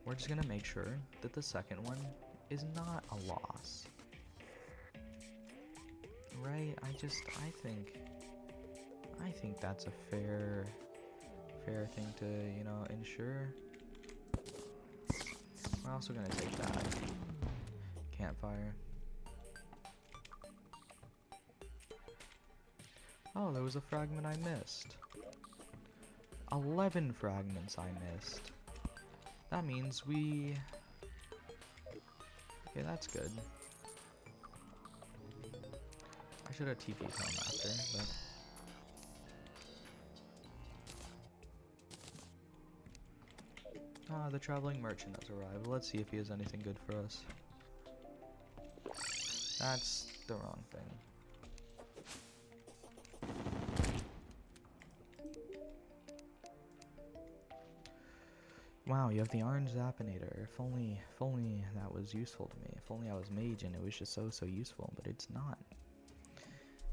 We're just gonna make sure that the second one is not a loss. Right? I think that's a fair thing to, you know, ensure. We're also gonna take that campfire. Oh, there was a fragment I missed. 11 fragments I missed. That means we... Okay, that's good. I should have TP'd home after, but... Ah, the traveling merchant has arrived. Let's see if he has anything good for us. That's the wrong thing. Wow, you have the orange Zappinator. If only that was useful to me. If only I was mage and it was just so useful, but it's not.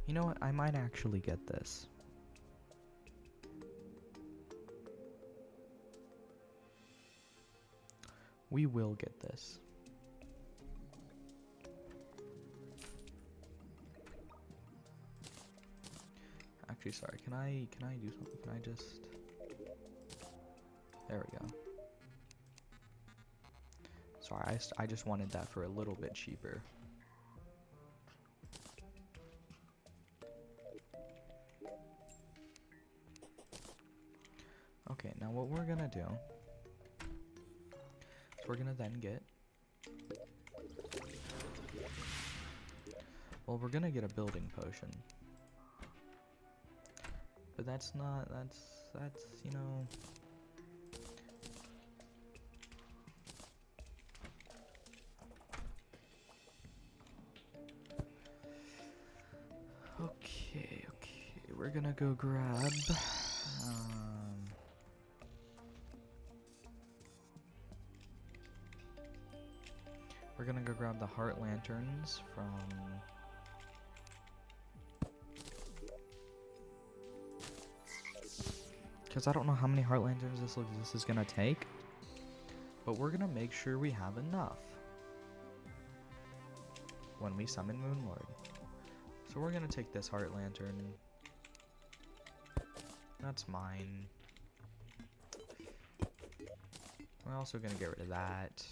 You know what? I might actually get this. We will get this. Actually, sorry. Can I do something? Can I just... There we go. Sorry, I just wanted that for a little bit cheaper. Okay, now what we're gonna do is we're gonna then get... Well, we're gonna get a building potion. But that's not, that's, you know... Okay, we're gonna go grab, we're gonna go grab the heart lanterns from... Because I don't know how many heart lanterns this is gonna take, but we're gonna make sure we have enough when we summon Moonlord. So we're gonna take this heart lantern. That's mine. We're also gonna get rid of that.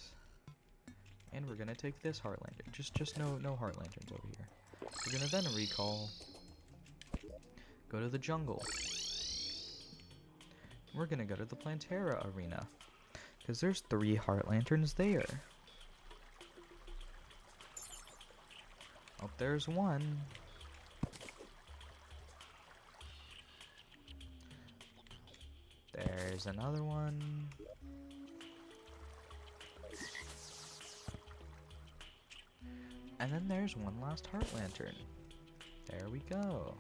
And we're gonna take this heart lantern. Just no heart lanterns over here. We're gonna then recall. Go to the jungle. We're gonna go to the Plantera arena. Because there's 3 heart lanterns there. Oh, there's one. There's another one. And then there's one last heart lantern. There we go.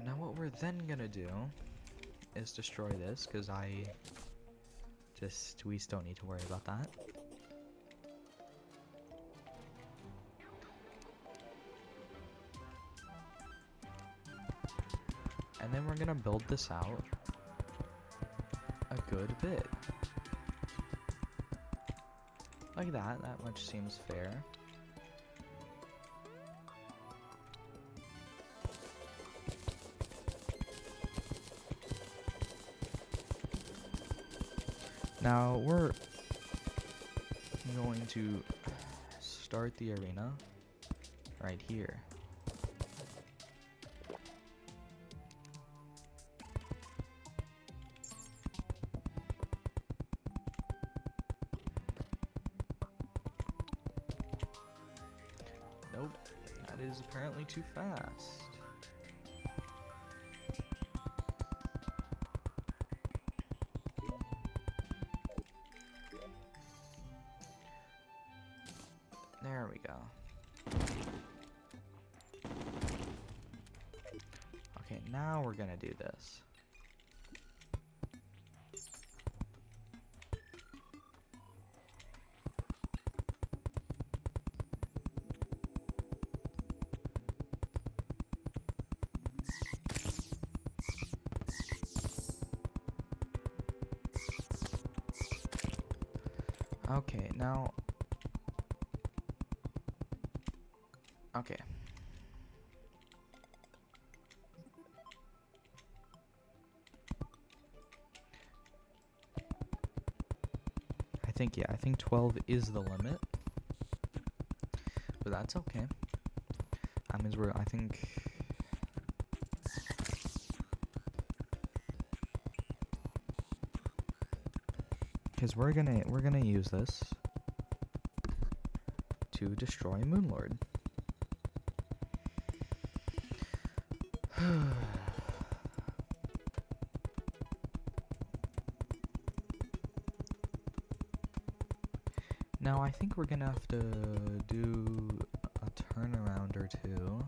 Now what we're then gonna do is destroy this, because we still need to worry about that. And then we're gonna build this out a good bit. Like that much seems fair. Now we're going to start the arena right here. Nope, that is apparently too fast. There we go. Okay, now we're gonna do this. Okay, now... Okay. I think 12 is the limit. But that's okay. That means I think... Because we're gonna use this to destroy Moonlord. Now I think we're gonna have to do a turnaround or two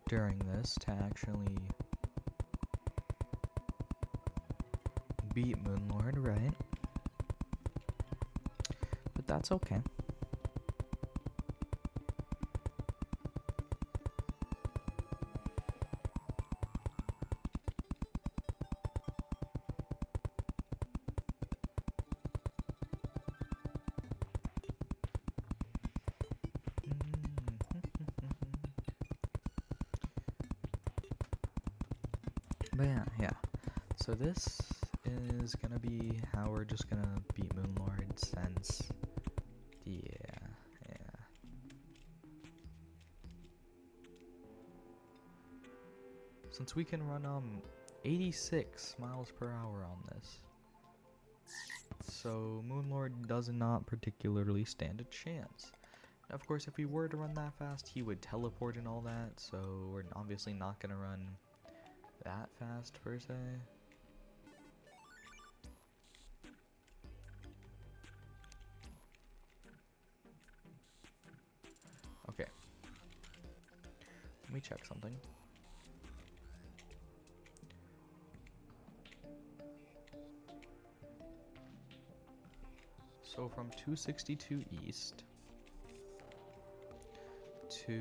during this to actually beat Moonlord, right? But that's okay. But yeah. So this is gonna be how we're just gonna beat Moonlord since... Yeah. Since we can run 86 miles per hour on this. So Moonlord does not particularly stand a chance. Now, of course, if we were to run that fast, he would teleport and all that, so we're obviously not gonna run that fast per se. Okay. Let me check something. So from 262 east to...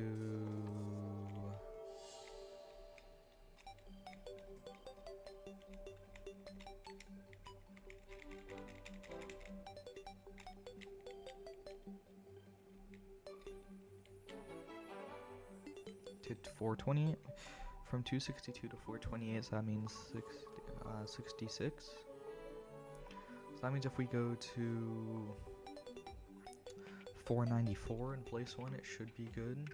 to 428. From 262 to 428, so that means 66. So that means if we go to 494 in place 1, it should be good.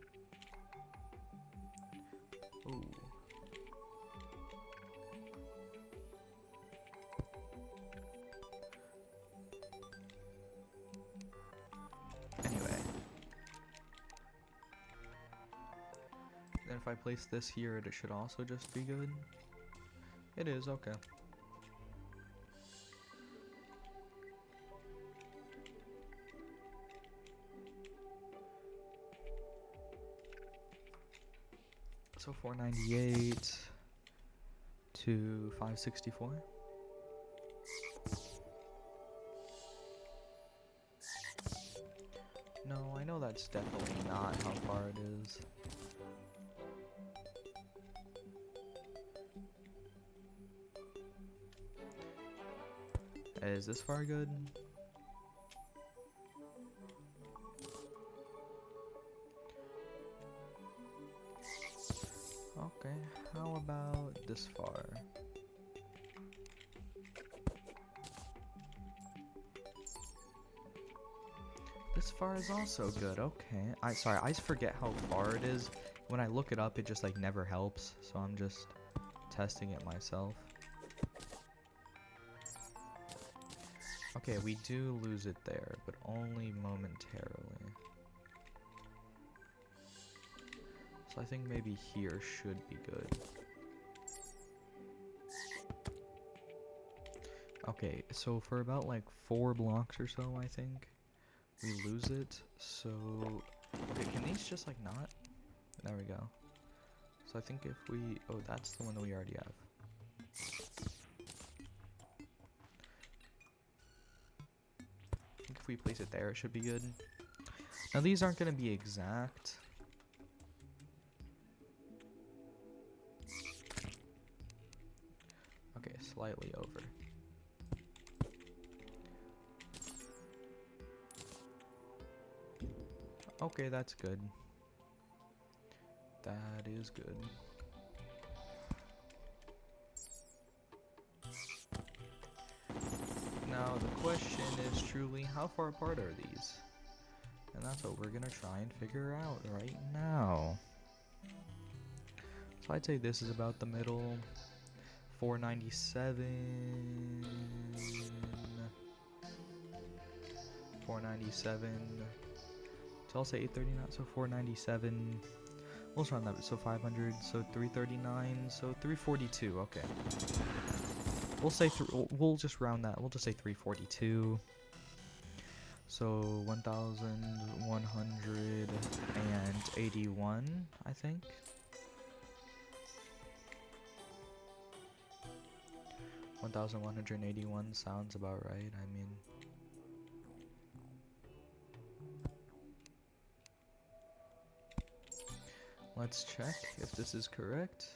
Ooh. Anyway. Then if I place this here, it should also just be good. It is, okay. So 498 to 564. No, I know that's definitely not how far it is. Is this far good? Okay, how about this far? This far is also good, okay. Sorry, I just forget how far it is. When I look it up, it just like never helps, so I'm just testing it myself. Okay, we do lose it there, but only momentarily. So I think maybe here should be good. Okay, so for about like 4 blocks or so, I think, we lose it. So, okay, can these just like not? There we go. So I think if we, oh, that's the one that we already have. I think if we place it there, it should be good. Now these aren't going to be exact. Okay, slightly over. Okay, that's good. That is good. Now the question is truly, how far apart are these? And that's what we're gonna try and figure out right now. So I'd say this is about the middle. 497. 497. So I'll say 839. So 497. We'll just round that. So 500. So 339. So 342. Okay. We'll say we'll just round that. We'll just say 342. So 1,181, I think. 1,181 sounds about right. I mean, let's check if this is correct.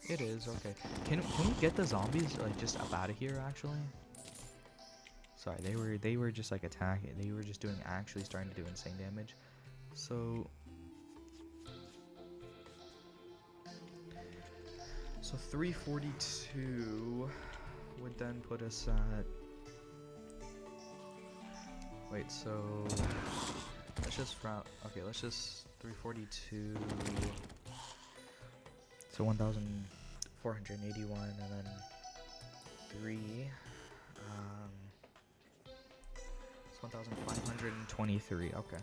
It is, okay. Can we get the zombies like just up out of here actually? Sorry, they were just like attacking. They were just actually starting to do insane damage. So 342 would then put us at, wait, so let's just round, okay, let's just 342, so 1,481 and then 3, it's 1,523, okay.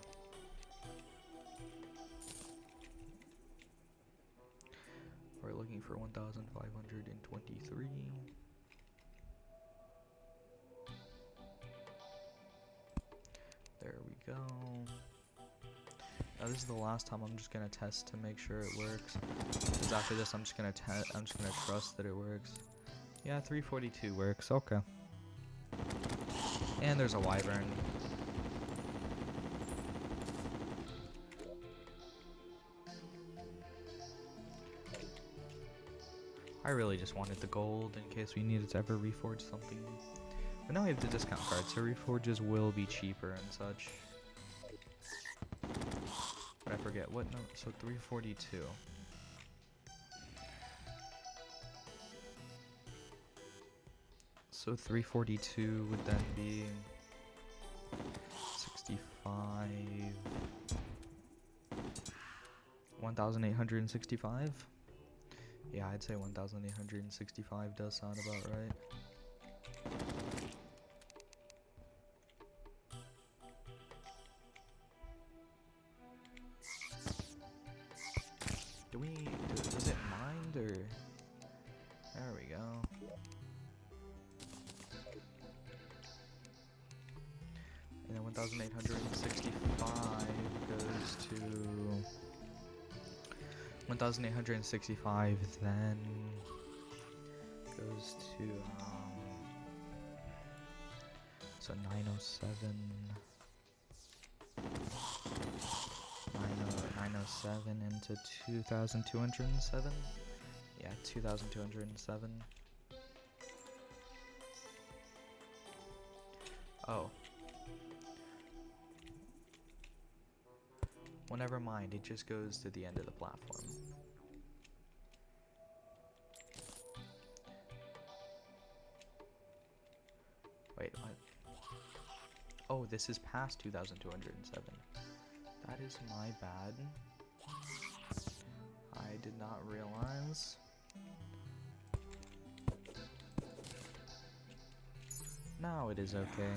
We're looking for 1,523. There we go. Now this is the last time I'm just gonna test to make sure it works. Because after this, I'm just gonna trust that it works. Yeah, 342 works. Okay. And there's a wyvern. I really just wanted the gold in case we needed to ever reforge something. But now we have the discount card, so reforges will be cheaper and such. But I forget what note, so 342. So 342 would then be 65. 1,865? Yeah, I'd say 1,865 does sound about right. Does it mind or? There we go. And then 1,865 goes to 1,865 then goes to so 907 907 into 2,207. Yeah, 2,207. Oh. Well, never mind. It just goes to the end of the platform. Wait, what? Oh, this is past 2,207. That is my bad. I did not realize. Now it is okay.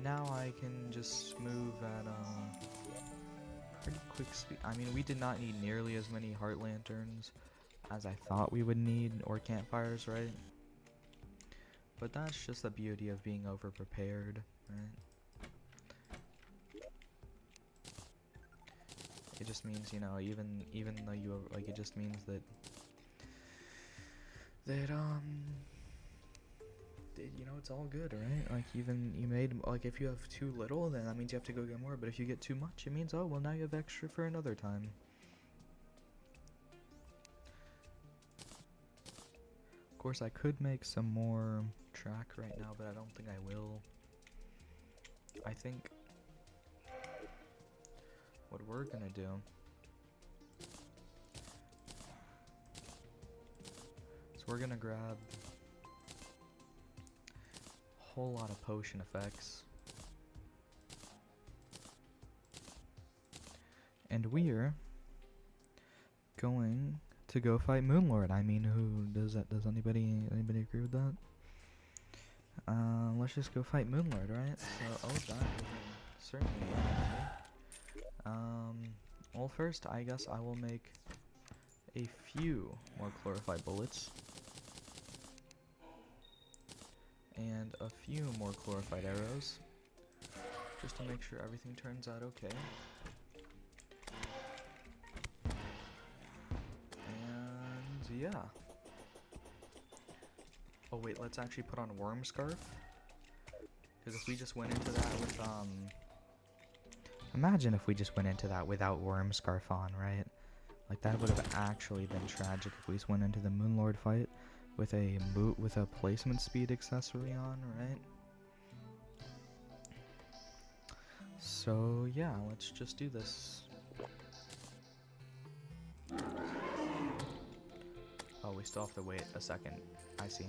now I can just move at pretty quick speed. I mean, we did not need nearly as many heart lanterns as I thought we would need, or campfires, right? But that's just the beauty of being over prepared, right? It just means, you know, even though you like, it just means that you know, it's all good, right? Like, even you made, like, if you have too little, then that means you have to go get more. But if you get too much, it means, oh well, now you have extra for another time. Of course, I could make some more track right now, but I don't think I will. I think what we're gonna do is we're gonna grab a whole lot of potion effects, and we're going to go fight Moonlord. I mean, who does that? Does anybody agree with that? Let's just go fight Moonlord, right? So, oh, that is certainly. Well, first, I guess I will make a few more chlorophyte bullets and a few more chlorophyte arrows, just to make sure everything turns out okay. And yeah. Oh wait, let's actually put on Worm Scarf, because if we just went into that with imagine if we just went into that without Worm Scarf on, right? Like, that would have actually been tragic if we just went into the Moonlord fight with a placement speed accessory on, right? So yeah, let's just do this. Oh, we still have to wait a second. I see.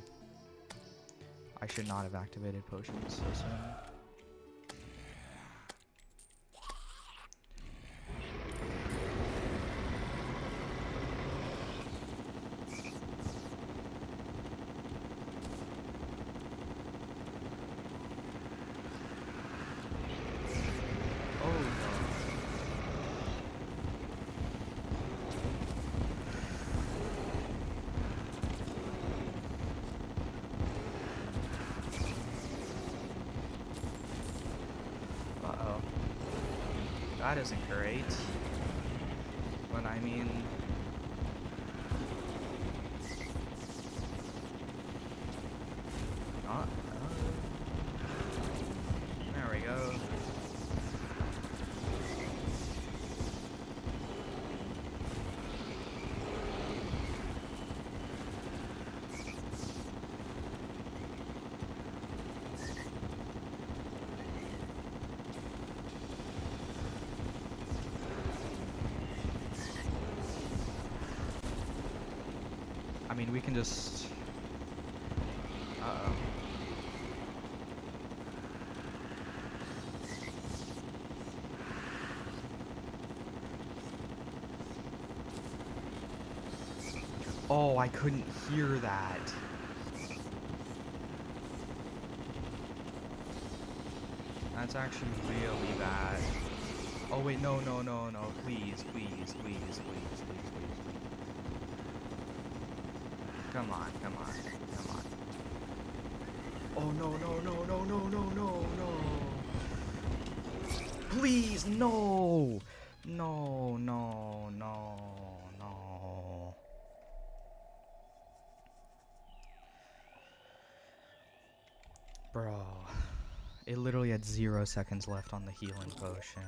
I should not have activated potions so soon. Uh-oh. That isn't great. But I mean... there we go. I mean, we can just... Uh-oh. Oh, I couldn't hear that. That's actually really bad. Oh wait, no, no, no, no. Please, please, please, please, please, please, please. Come on, come on, come on. Oh no, no, no, no, no, no, no, no. Please, no. No, no, no, no. Bro. It literally had 0 seconds left on the healing potion.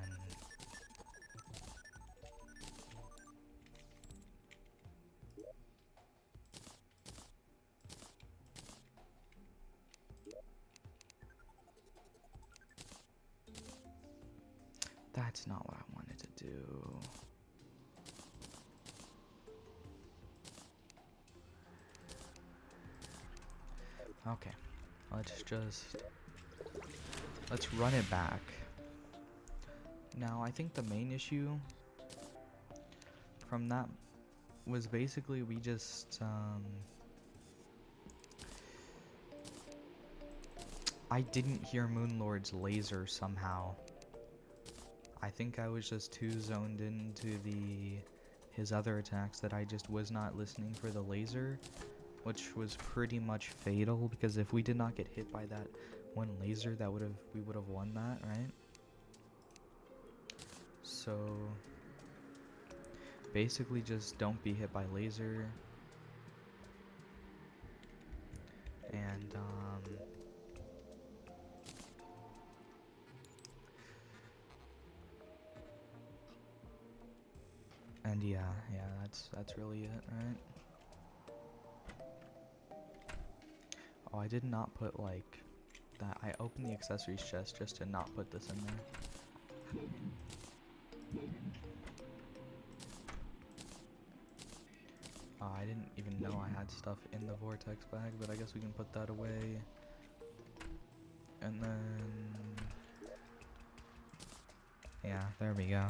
That's not what I wanted to do. Okay, let's run it back. Now, I think the main issue from that was basically we just, I didn't hear Moonlord's laser somehow. I think I was just too zoned into his other attacks that I just was not listening for the laser, which was pretty much fatal, because if we did not get hit by that one laser, we would have won that, right? So basically just don't be hit by laser. And yeah, that's really it, right? Oh, I did not put like that. I opened the accessories chest just to not put this in there. I didn't even know I had stuff in the vortex bag, but I guess we can put that away. And then yeah, there we go.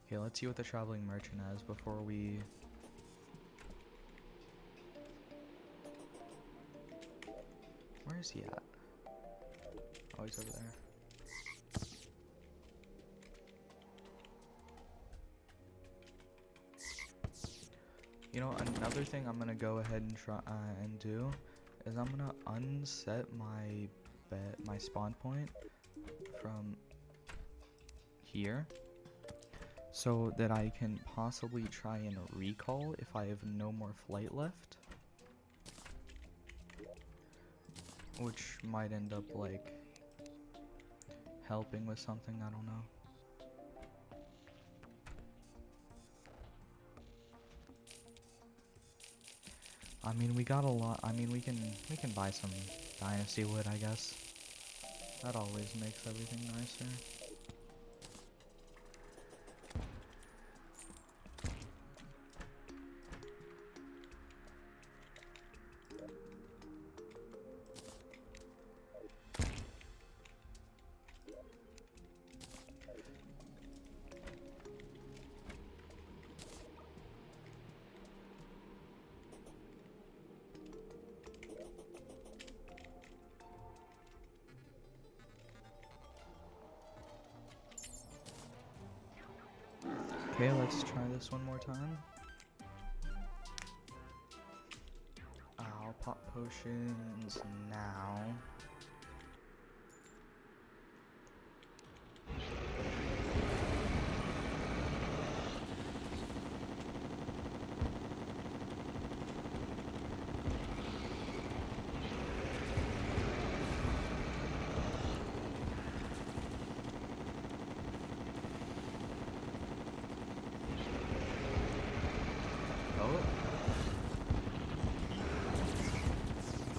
Okay, let's see what the traveling merchant has before we... Where is he at? Oh, he's over there. You know, another thing I'm gonna go ahead and try and do is I'm gonna unset my spawn point from here, so that I can possibly try and recall if I have no more flight left. Which might end up, like, helping with something, I don't know. I mean, we got a lot. I mean, we can buy some dynasty wood, I guess. That always makes everything nicer. Okay, let's try this one more time. I'll pop potions now.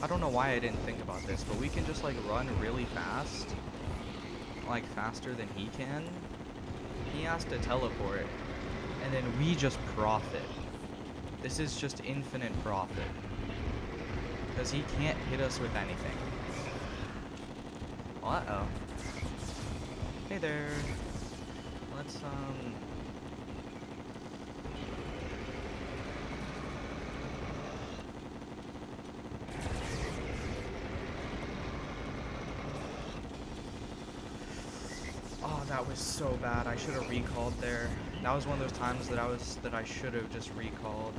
I don't know why I didn't think about this, but we can just like run really fast, like faster than he can. He has to teleport, and then we just profit. This is just infinite profit, because he can't hit us with anything. Uh-oh. Hey there. Let's Oh, that was so bad. I should have recalled there. That was one of those times that I should have just recalled.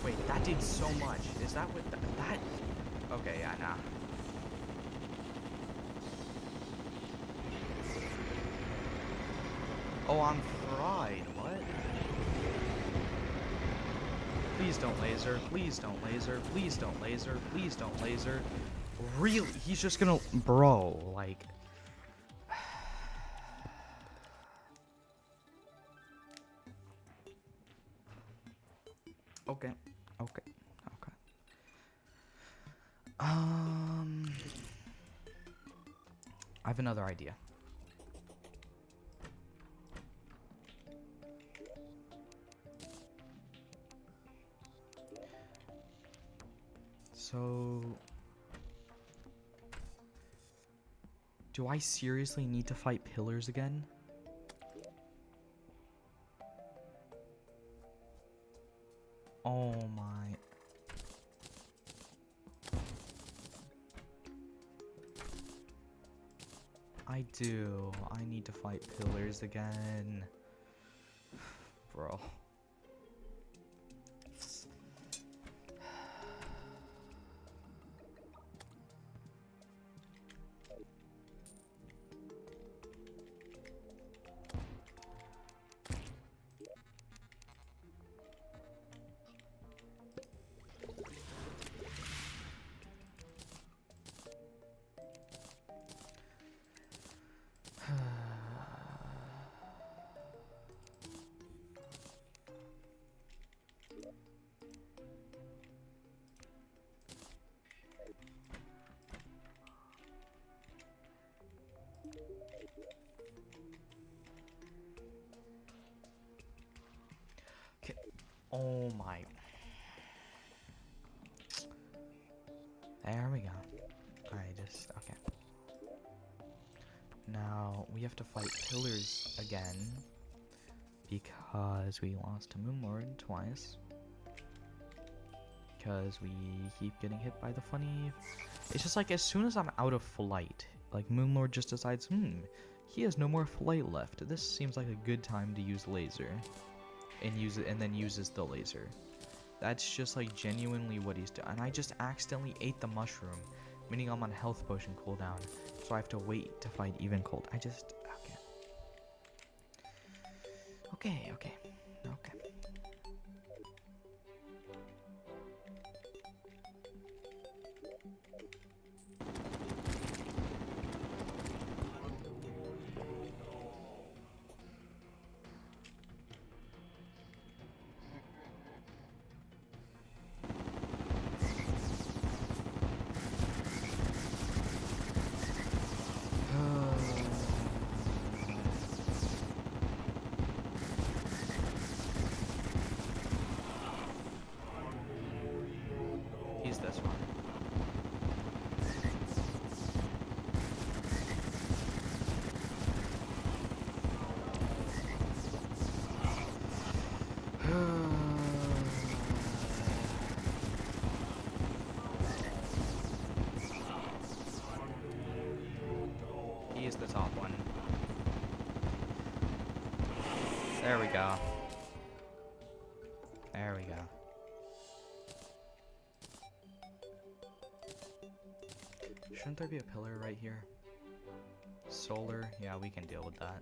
Wait, that did so much. Is that what that? Okay, yeah, nah. Oh, I'm fried. What? Please don't laser. Please don't laser. Please don't laser. Please don't laser. Really? He's just gonna... Bro, like... Okay. Okay. Okay. I have another idea. So... do I seriously need to fight pillars again? Oh my... I do. I need to fight pillars again. Bro. Oh my. There we go. Okay. Now, we have to fight pillars again. Because we lost to Moonlord twice. Because we keep getting hit by the funny... It's just like, as soon as I'm out of flight, like, Moonlord just decides, he has no more flight left. This seems like a good time to use laser. And then uses the laser. That's just like genuinely what he's done. And I just accidentally ate the mushroom, meaning I'm on health potion cooldown, so I have to wait to fight even cold. Okay. Okay. He's this one. He is the top one. There we go. There we go. Shouldn't there be a pillar right here? Solar? Yeah, we can deal with that.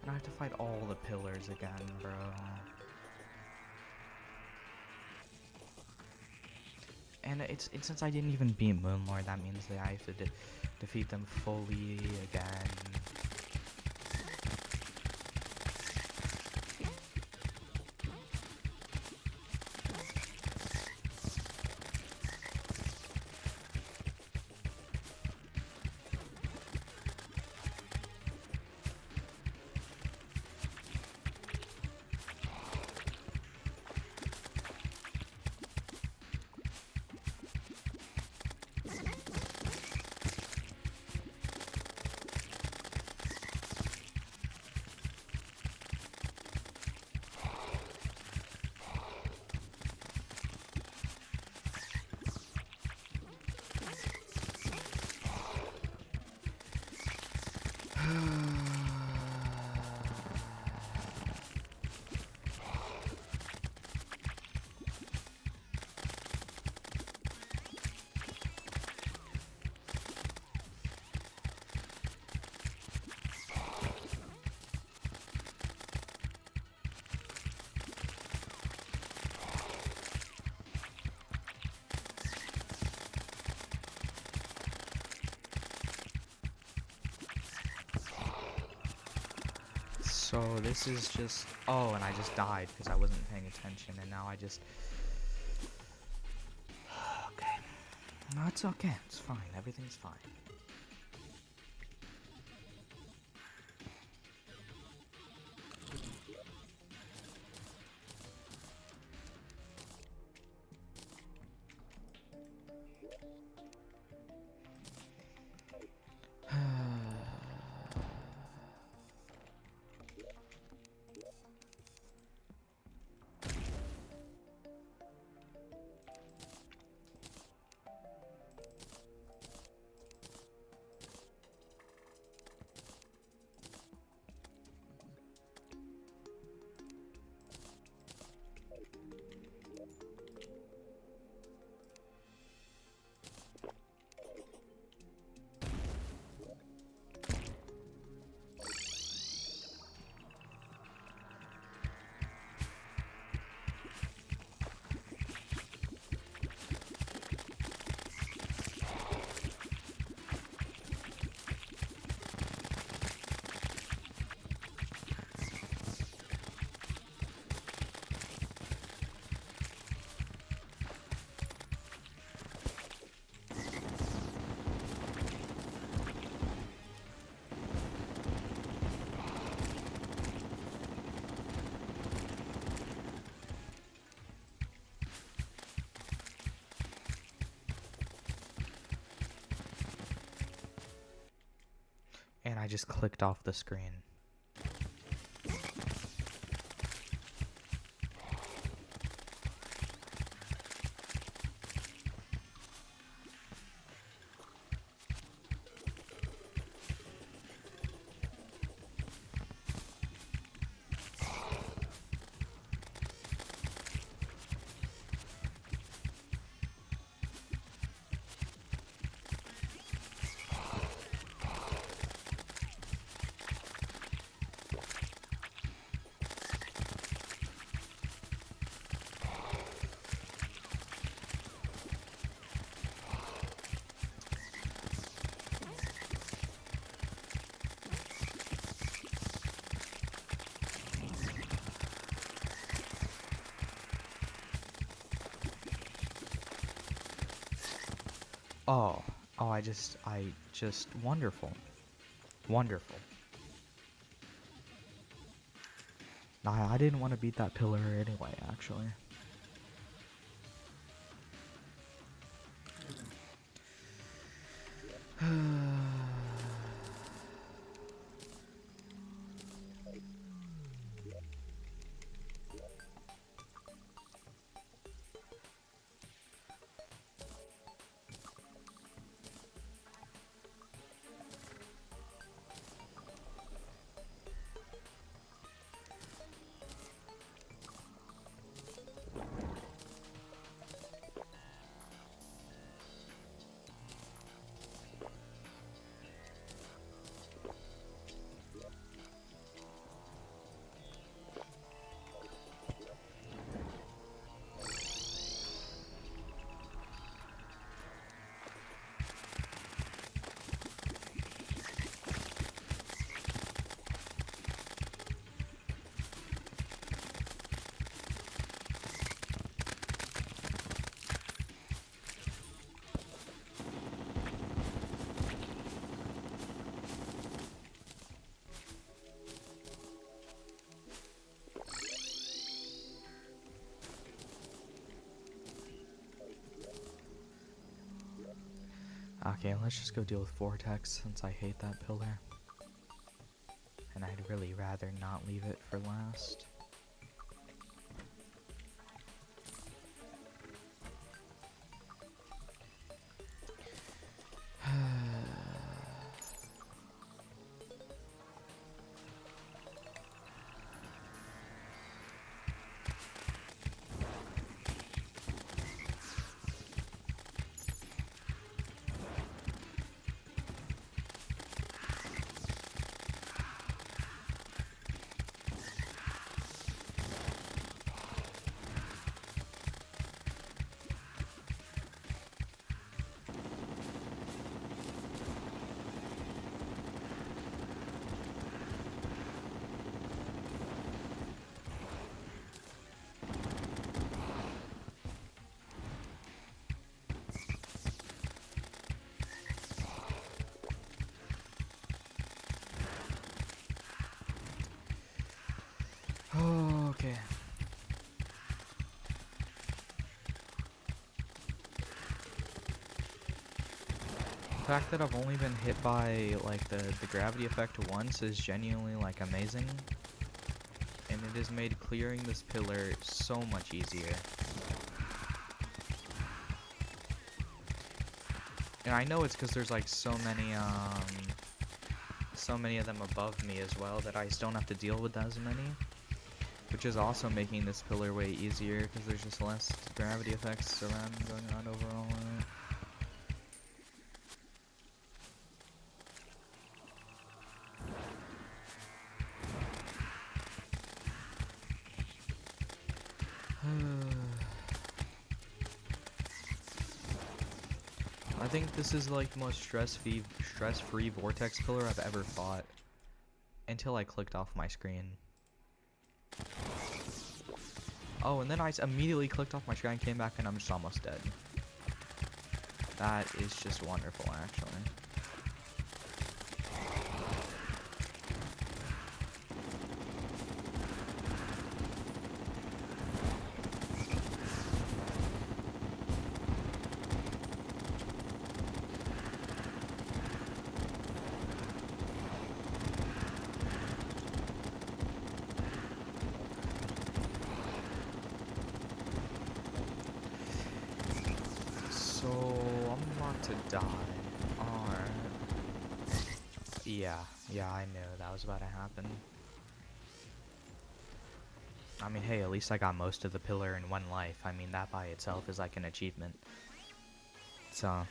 And I have to fight all the pillars again, bro. And it's since I didn't even beat Moonlord, that means that I have to defeat them fully again. So this is just... Oh, and I just died because I wasn't paying attention, and now I just... Okay. No, it's okay. It's fine. Everything's fine. I just clicked off the screen. I just, wonderful. Wonderful. Nah, I didn't want to beat that pillar anyway, actually. Okay, let's just go deal with Vortex since I hate that pillar. And I'd really rather not leave it for last. Okay. The fact that I've only been hit by like the gravity effect once is genuinely like amazing. And it has made clearing this pillar so much easier. And I know it's because there's like so many of them above me as well that I just don't have to deal with as many. Which is also making this pillar way easier because there's just less gravity effects around going on overall. I think this is like the most stress-free Vortex pillar I've ever fought. Until I clicked off my screen. Oh, and then I immediately clicked off my screen, came back, and I'm just almost dead. That is just wonderful, actually. So, I'm about to die. Alright. Yeah, I knew that was about to happen. I mean, hey, at least I got most of the pillar in one life. I mean, that by itself is like an achievement. So...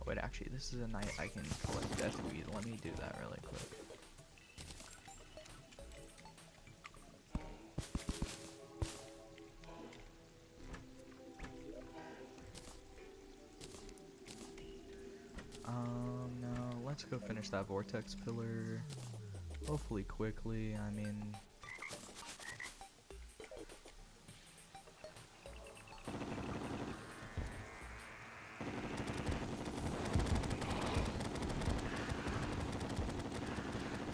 Wait, actually, this is a night I can collect death weed. Let me do that really quick. No, let's go finish that vortex pillar. Hopefully quickly, I mean...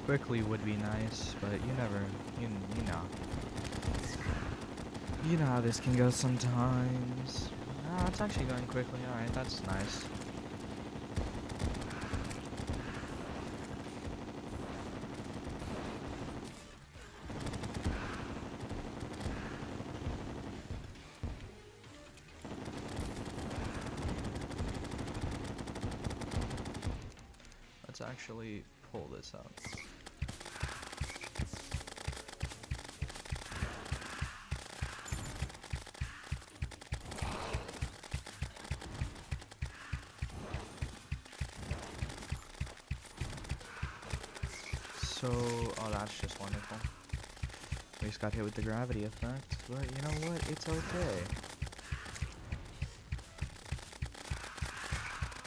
Quickly would be nice, but you never, you know. You know how this can go sometimes. Ah, it's actually going quickly, alright, that's nice. Let's actually pull this up. So, oh, that's just wonderful. We just got hit with the gravity effect, but you know what? It's okay.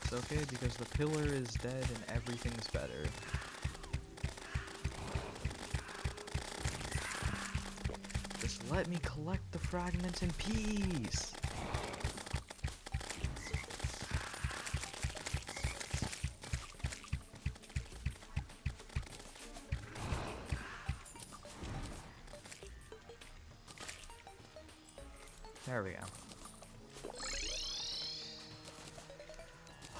It's okay because the pillar is dead and everything's better. Just let me collect the fragments in peace. There we go.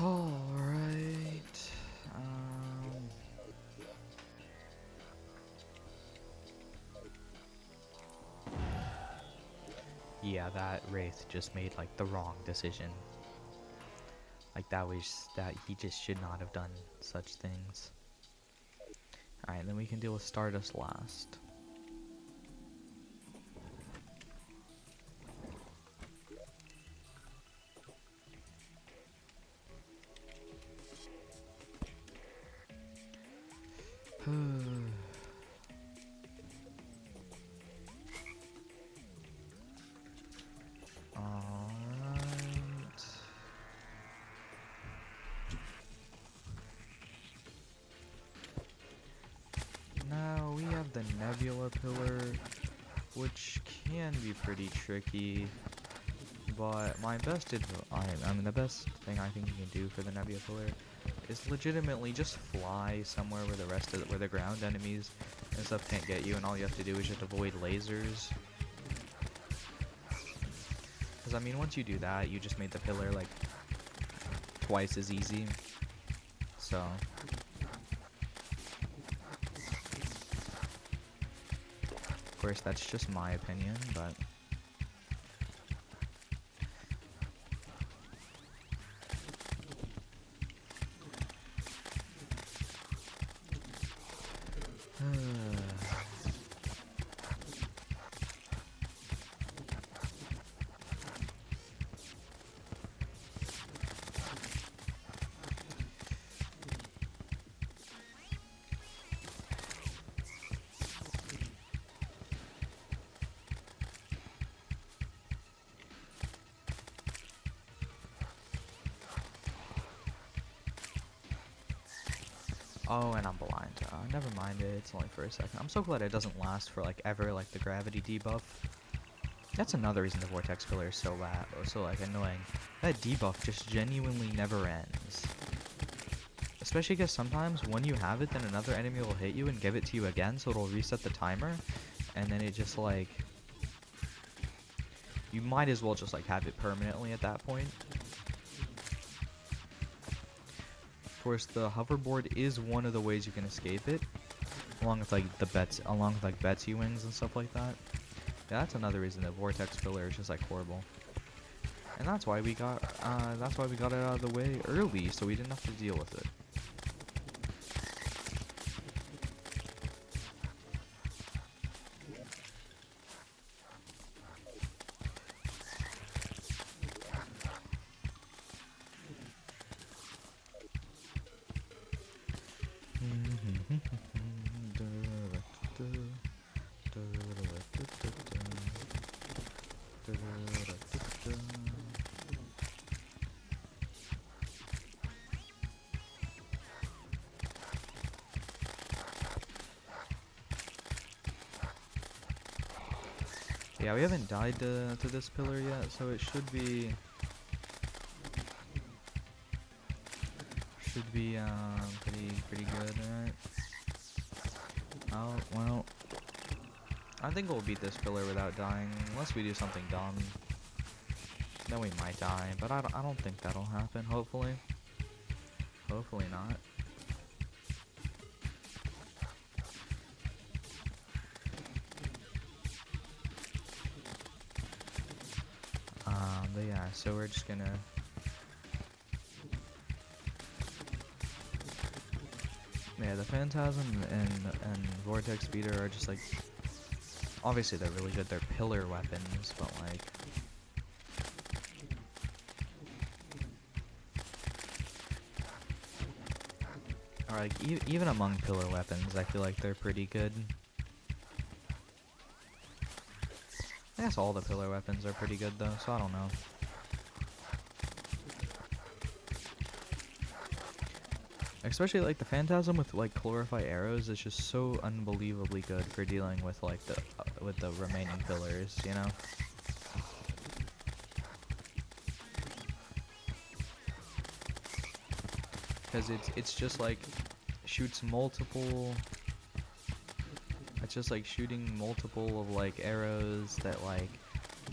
Alright. Yeah, that Wraith just made like the wrong decision. Like that he just should not have done such things. Alright, then we can deal with Stardust last. Now we have the Nebula Pillar, which can be pretty tricky, but my best I mean the best thing I think you can do for the Nebula Pillar is legitimately just fly somewhere where where the ground enemies and stuff can't get you, and all you have to do is just avoid lasers. Because I mean, once you do that, you just made the pillar like twice as easy. So. Of course, that's just my opinion, but... Oh, and I'm blind. Never mind it. It's only for a second. I'm so glad it doesn't last for like ever, like the gravity debuff. That's another reason the vortex pillar is so bad, or so like annoying. That debuff just genuinely never ends. Especially because sometimes when you have it, then another enemy will hit you and give it to you again, so it'll reset the timer, and then it just like you might as well just like have it permanently at that point. Of course, the hoverboard is one of the ways you can escape it, along with like Betsy wings and stuff like that. Yeah, that's another reason that vortex pillar is just like horrible, and that's why we got it out of the way early, so we didn't have to deal with it. Yeah, we haven't died to this pillar yet, so it should be pretty good, right? Oh well, I think we'll beat this pillar without dying, unless we do something dumb. Then we might die, but I don't think that'll happen. Hopefully not. But yeah, so we're just gonna yeah, the Phantasm and Vortex Speeder are just like, obviously they're really good, they're pillar weapons, but like or like even among pillar weapons, I feel like they're pretty good. I guess all the pillar weapons are pretty good though, so I don't know. Especially like the Phantasm with like Chlorophy arrows is just so unbelievably good for dealing with like the remaining pillars, you know? Because it's just like shoots multiple. It's just like shooting multiple of like arrows that like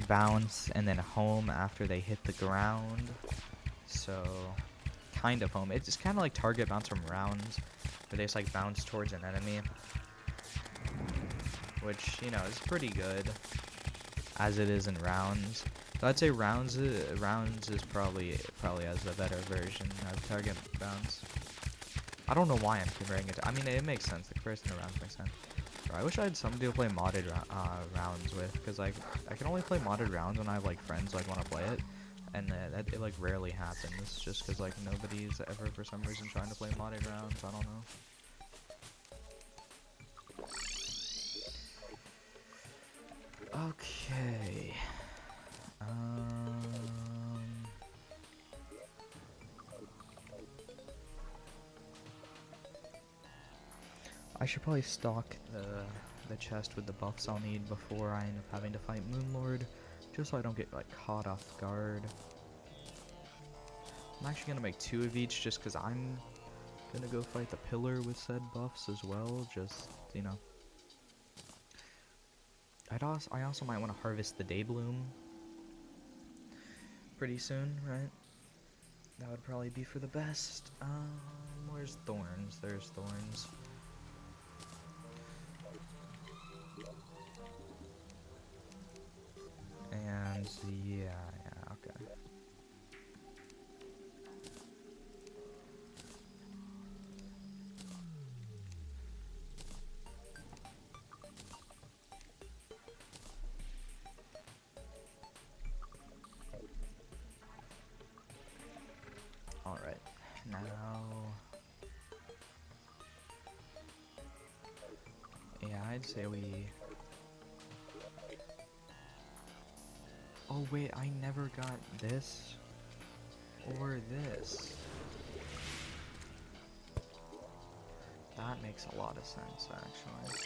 bounce and then home after they hit the ground. So kind of home. It's just kind of like target bounce from rounds, where they just like bounce towards an enemy, which, you know, is pretty good as it is in rounds. So I'd say rounds is probably has a better version of target bounce. I don't know why I'm comparing it to, I mean, it makes sense. The comparison to rounds makes sense. I wish I had somebody to play modded rounds with, because like I can only play modded rounds when I have like friends like want to play it, and that it like rarely happens, just because like nobody's ever for some reason trying to play modded rounds. I don't know. Okay. I should probably stock the chest with the buffs I'll need before I end up having to fight Moonlord, just so I don't get like caught off guard. I'm actually gonna make 2 of each, just because I'm gonna go fight the pillar with said buffs as well. Just, you know. I also might want to harvest the Daybloom pretty soon, right? That would probably be for the best. Where's Thorns? There's Thorns. And yeah, okay. Alright, now... yeah, I'd say we... Oh wait, I never got this or this. That makes a lot of sense, actually.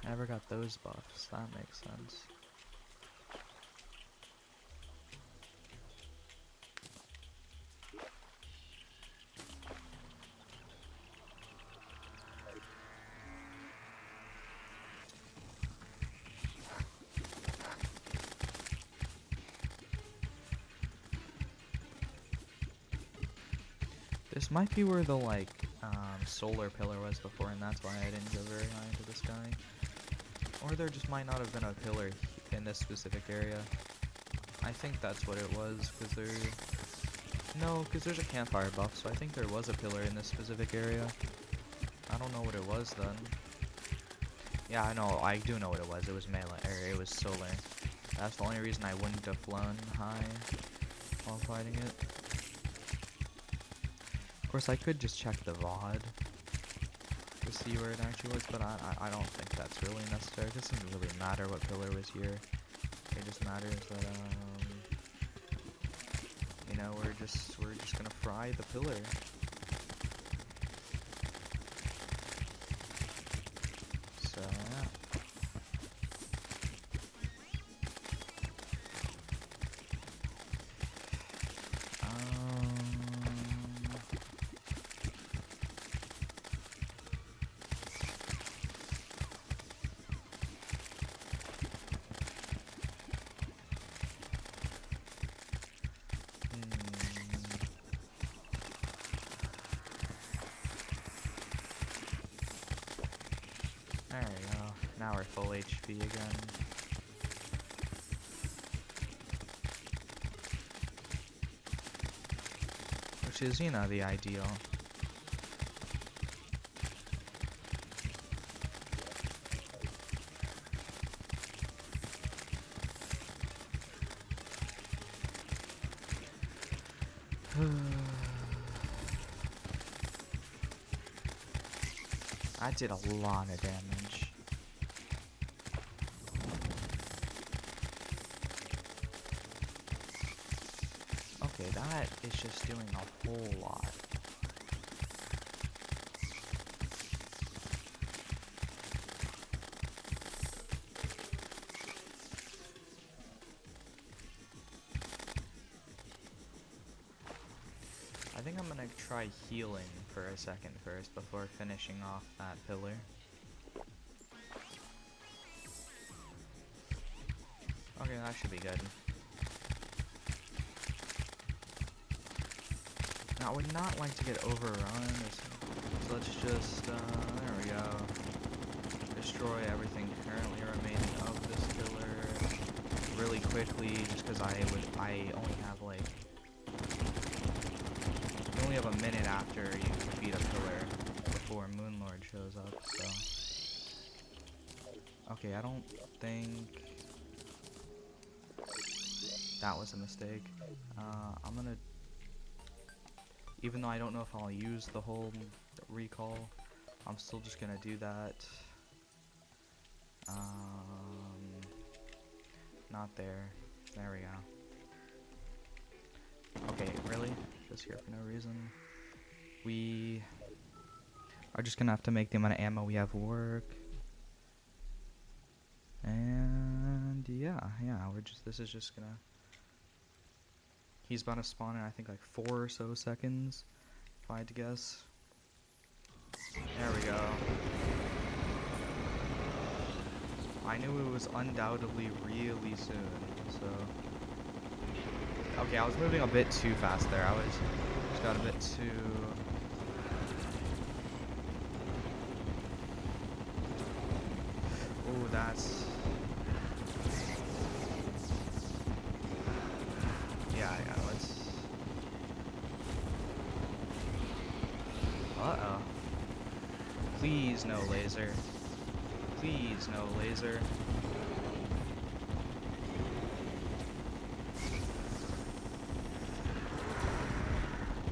I never got those buffs. That makes sense. This might be where the, like, solar pillar was before, and that's why I didn't go very high into the sky. Or there just might not have been a pillar in this specific area. I think that's what it was, because there... No, because there's a campfire buff, so I think there was a pillar in this specific area. I don't know what it was then. Yeah, I know, I do know what it was. It was melee, or it was solar. That's the only reason I wouldn't have flown high while fighting it. Of course, I could just check the VOD to see where it actually was, but I don't think that's really necessary. It doesn't really matter what pillar was here. It just matters that, you know, we're just gonna fry the pillar. So, yeah. There we go. Now we're full HP again. Which is, you know, the ideal. I did a lot of damage. Okay, that is just doing a whole lot. I think I'm gonna try healing for a second first before finishing off that pillar. Okay, that should be good. Now, I would not like to get overrun, so let's just, there we go. Destroy everything currently remaining of this pillar really quickly, just because I only have like, you only have a minute after you defeat a pillar before Moonlord shows up, so. Okay, I don't think that was a mistake. I'm gonna, even though I don't know if I'll use the whole recall, I'm still just gonna do that. Not there. There we go. Okay, really? Just here for no reason. We are just gonna have to make the amount of ammo we have work. And yeah, we're just, this is just gonna, he's about to spawn in, I think, like 4 or so seconds, if I had to guess. There we go. I knew it was undoubtedly really soon, so. Okay, I was moving a bit too fast there. Just got a bit too. Oh, that's. Yeah, let's. Uh-oh. Please no laser. Please no laser.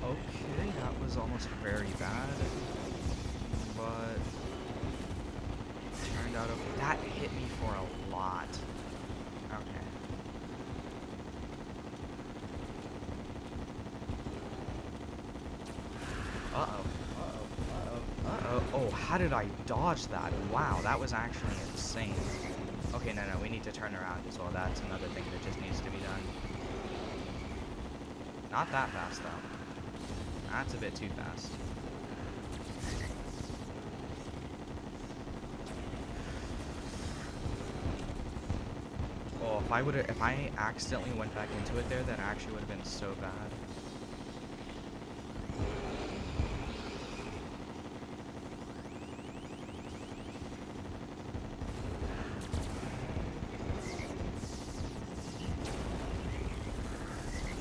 Okay, that was almost very bad. But turned out okay. That hit me for a lot. Okay. Uh-oh. Uh-oh. Uh-oh. Oh, how did I dodge that? Wow, that was actually insane. Okay, no, we need to turn around as well. That's another thing that just needs to be done. Not that fast, though. That's a bit too fast. Oh, if I accidentally went back into it there, that actually would have been so bad.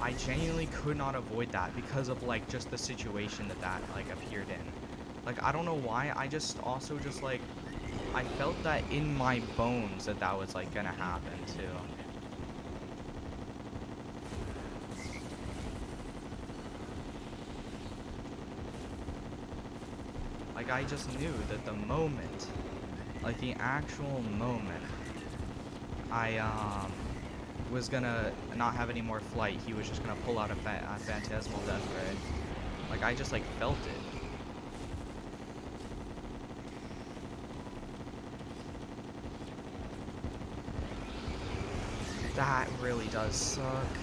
I genuinely could not avoid that because of like just the situation that like appeared in. Like I don't know why, I just also just like I felt that in my bones that was like gonna happen too. Like I just knew that the moment, like the actual moment I was gonna not have any more flight, he was just gonna pull out a phantasmal death ray. Like I just like felt it. That really does suck.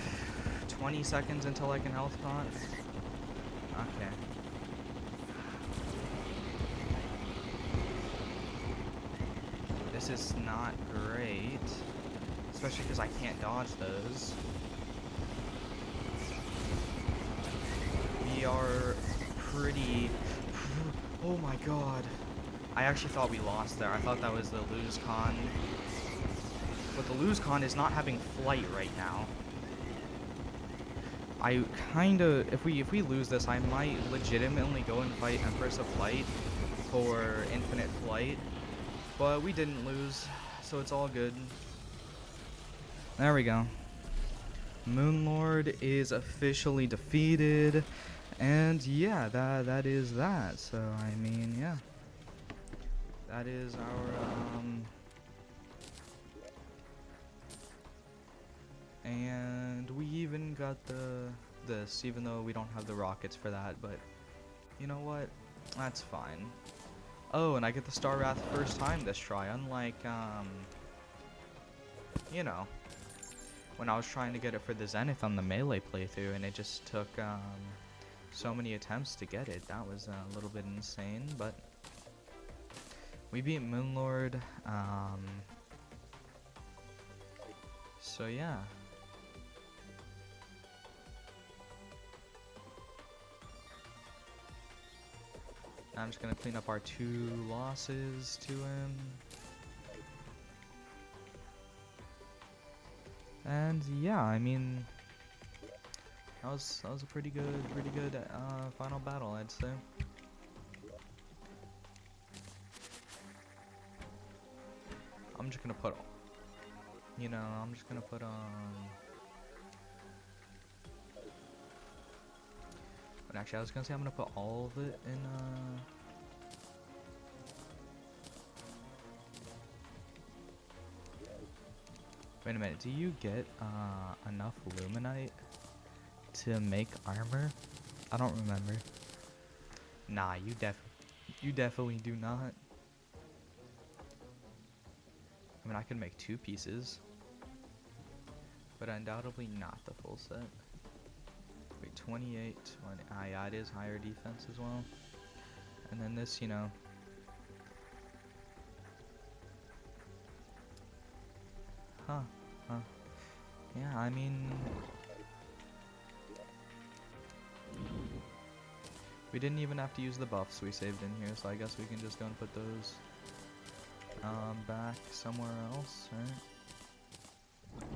20 seconds until I can health pot. Okay. This is not great. Especially because I can't dodge those. We are pretty... Oh my god. I actually thought we lost there. I thought that was the lose con. But the lose con is not having flight right now. I kinda... If we lose this, I might legitimately go and fight Empress of Flight for infinite flight. But we didn't lose, so it's all good. There we go. Moonlord is officially defeated, and yeah, that is that. So I mean, yeah, that is our and we even got this, even though we don't have the rockets for that. But you know what? That's fine. Oh, and I get the Star Wrath first time this try, unlike you know, when I was trying to get it for the Zenith on the melee playthrough, and it just took so many attempts to get it. That was a little bit insane, but we beat Moonlord. So yeah. I'm just gonna clean up our 2 losses to him. And yeah, I mean, that was a pretty good final battle, I'd say. I'm just gonna put, you know, I'm just gonna put but actually, I was gonna say I'm gonna put all of it in Wait a minute, do you get enough Luminite to make armor? I don't remember. Nah, you definitely do not. I mean, I could make 2 pieces, but undoubtedly not the full set. Wait, 28, 20. Ah, yeah, it is higher defense as well. And then this, you know. Huh. Yeah, I mean, we didn't even have to use the buffs we saved in here, so I guess we can just go and put those back somewhere else, right?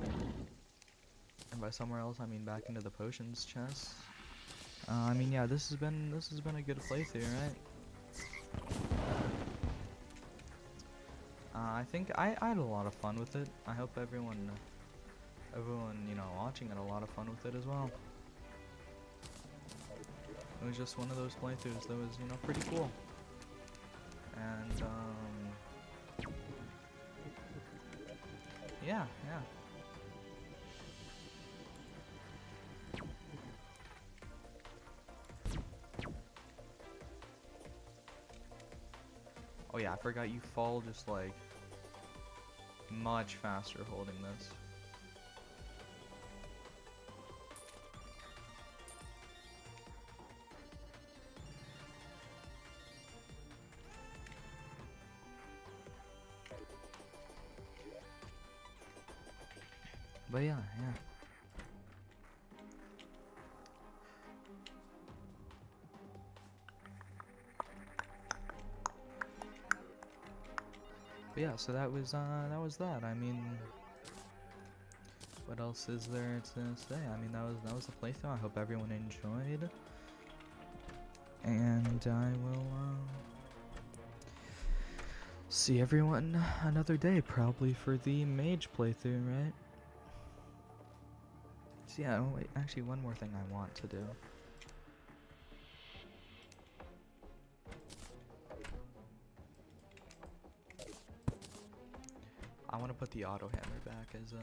And by somewhere else, I mean back into the potions chest. I mean, yeah, this has been a good playthrough, right? I think I had a lot of fun with it. I hope everyone, you know, watching had a lot of fun with it as well. It was just one of those playthroughs that was, you know, pretty cool. And yeah. Oh yeah, I forgot you fall just like much faster holding this. But yeah. But yeah, so that was that. I mean, what else is there to say? I mean, that was the playthrough. I hope everyone enjoyed, and I will see everyone another day, probably for the mage playthrough, right? So yeah, oh wait, actually one more thing I want to do. I want to put the auto hammer back as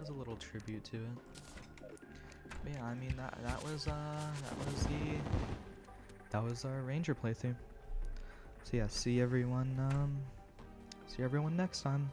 a little tribute to it. But yeah, I mean that was our ranger playthrough. So yeah, see everyone next time.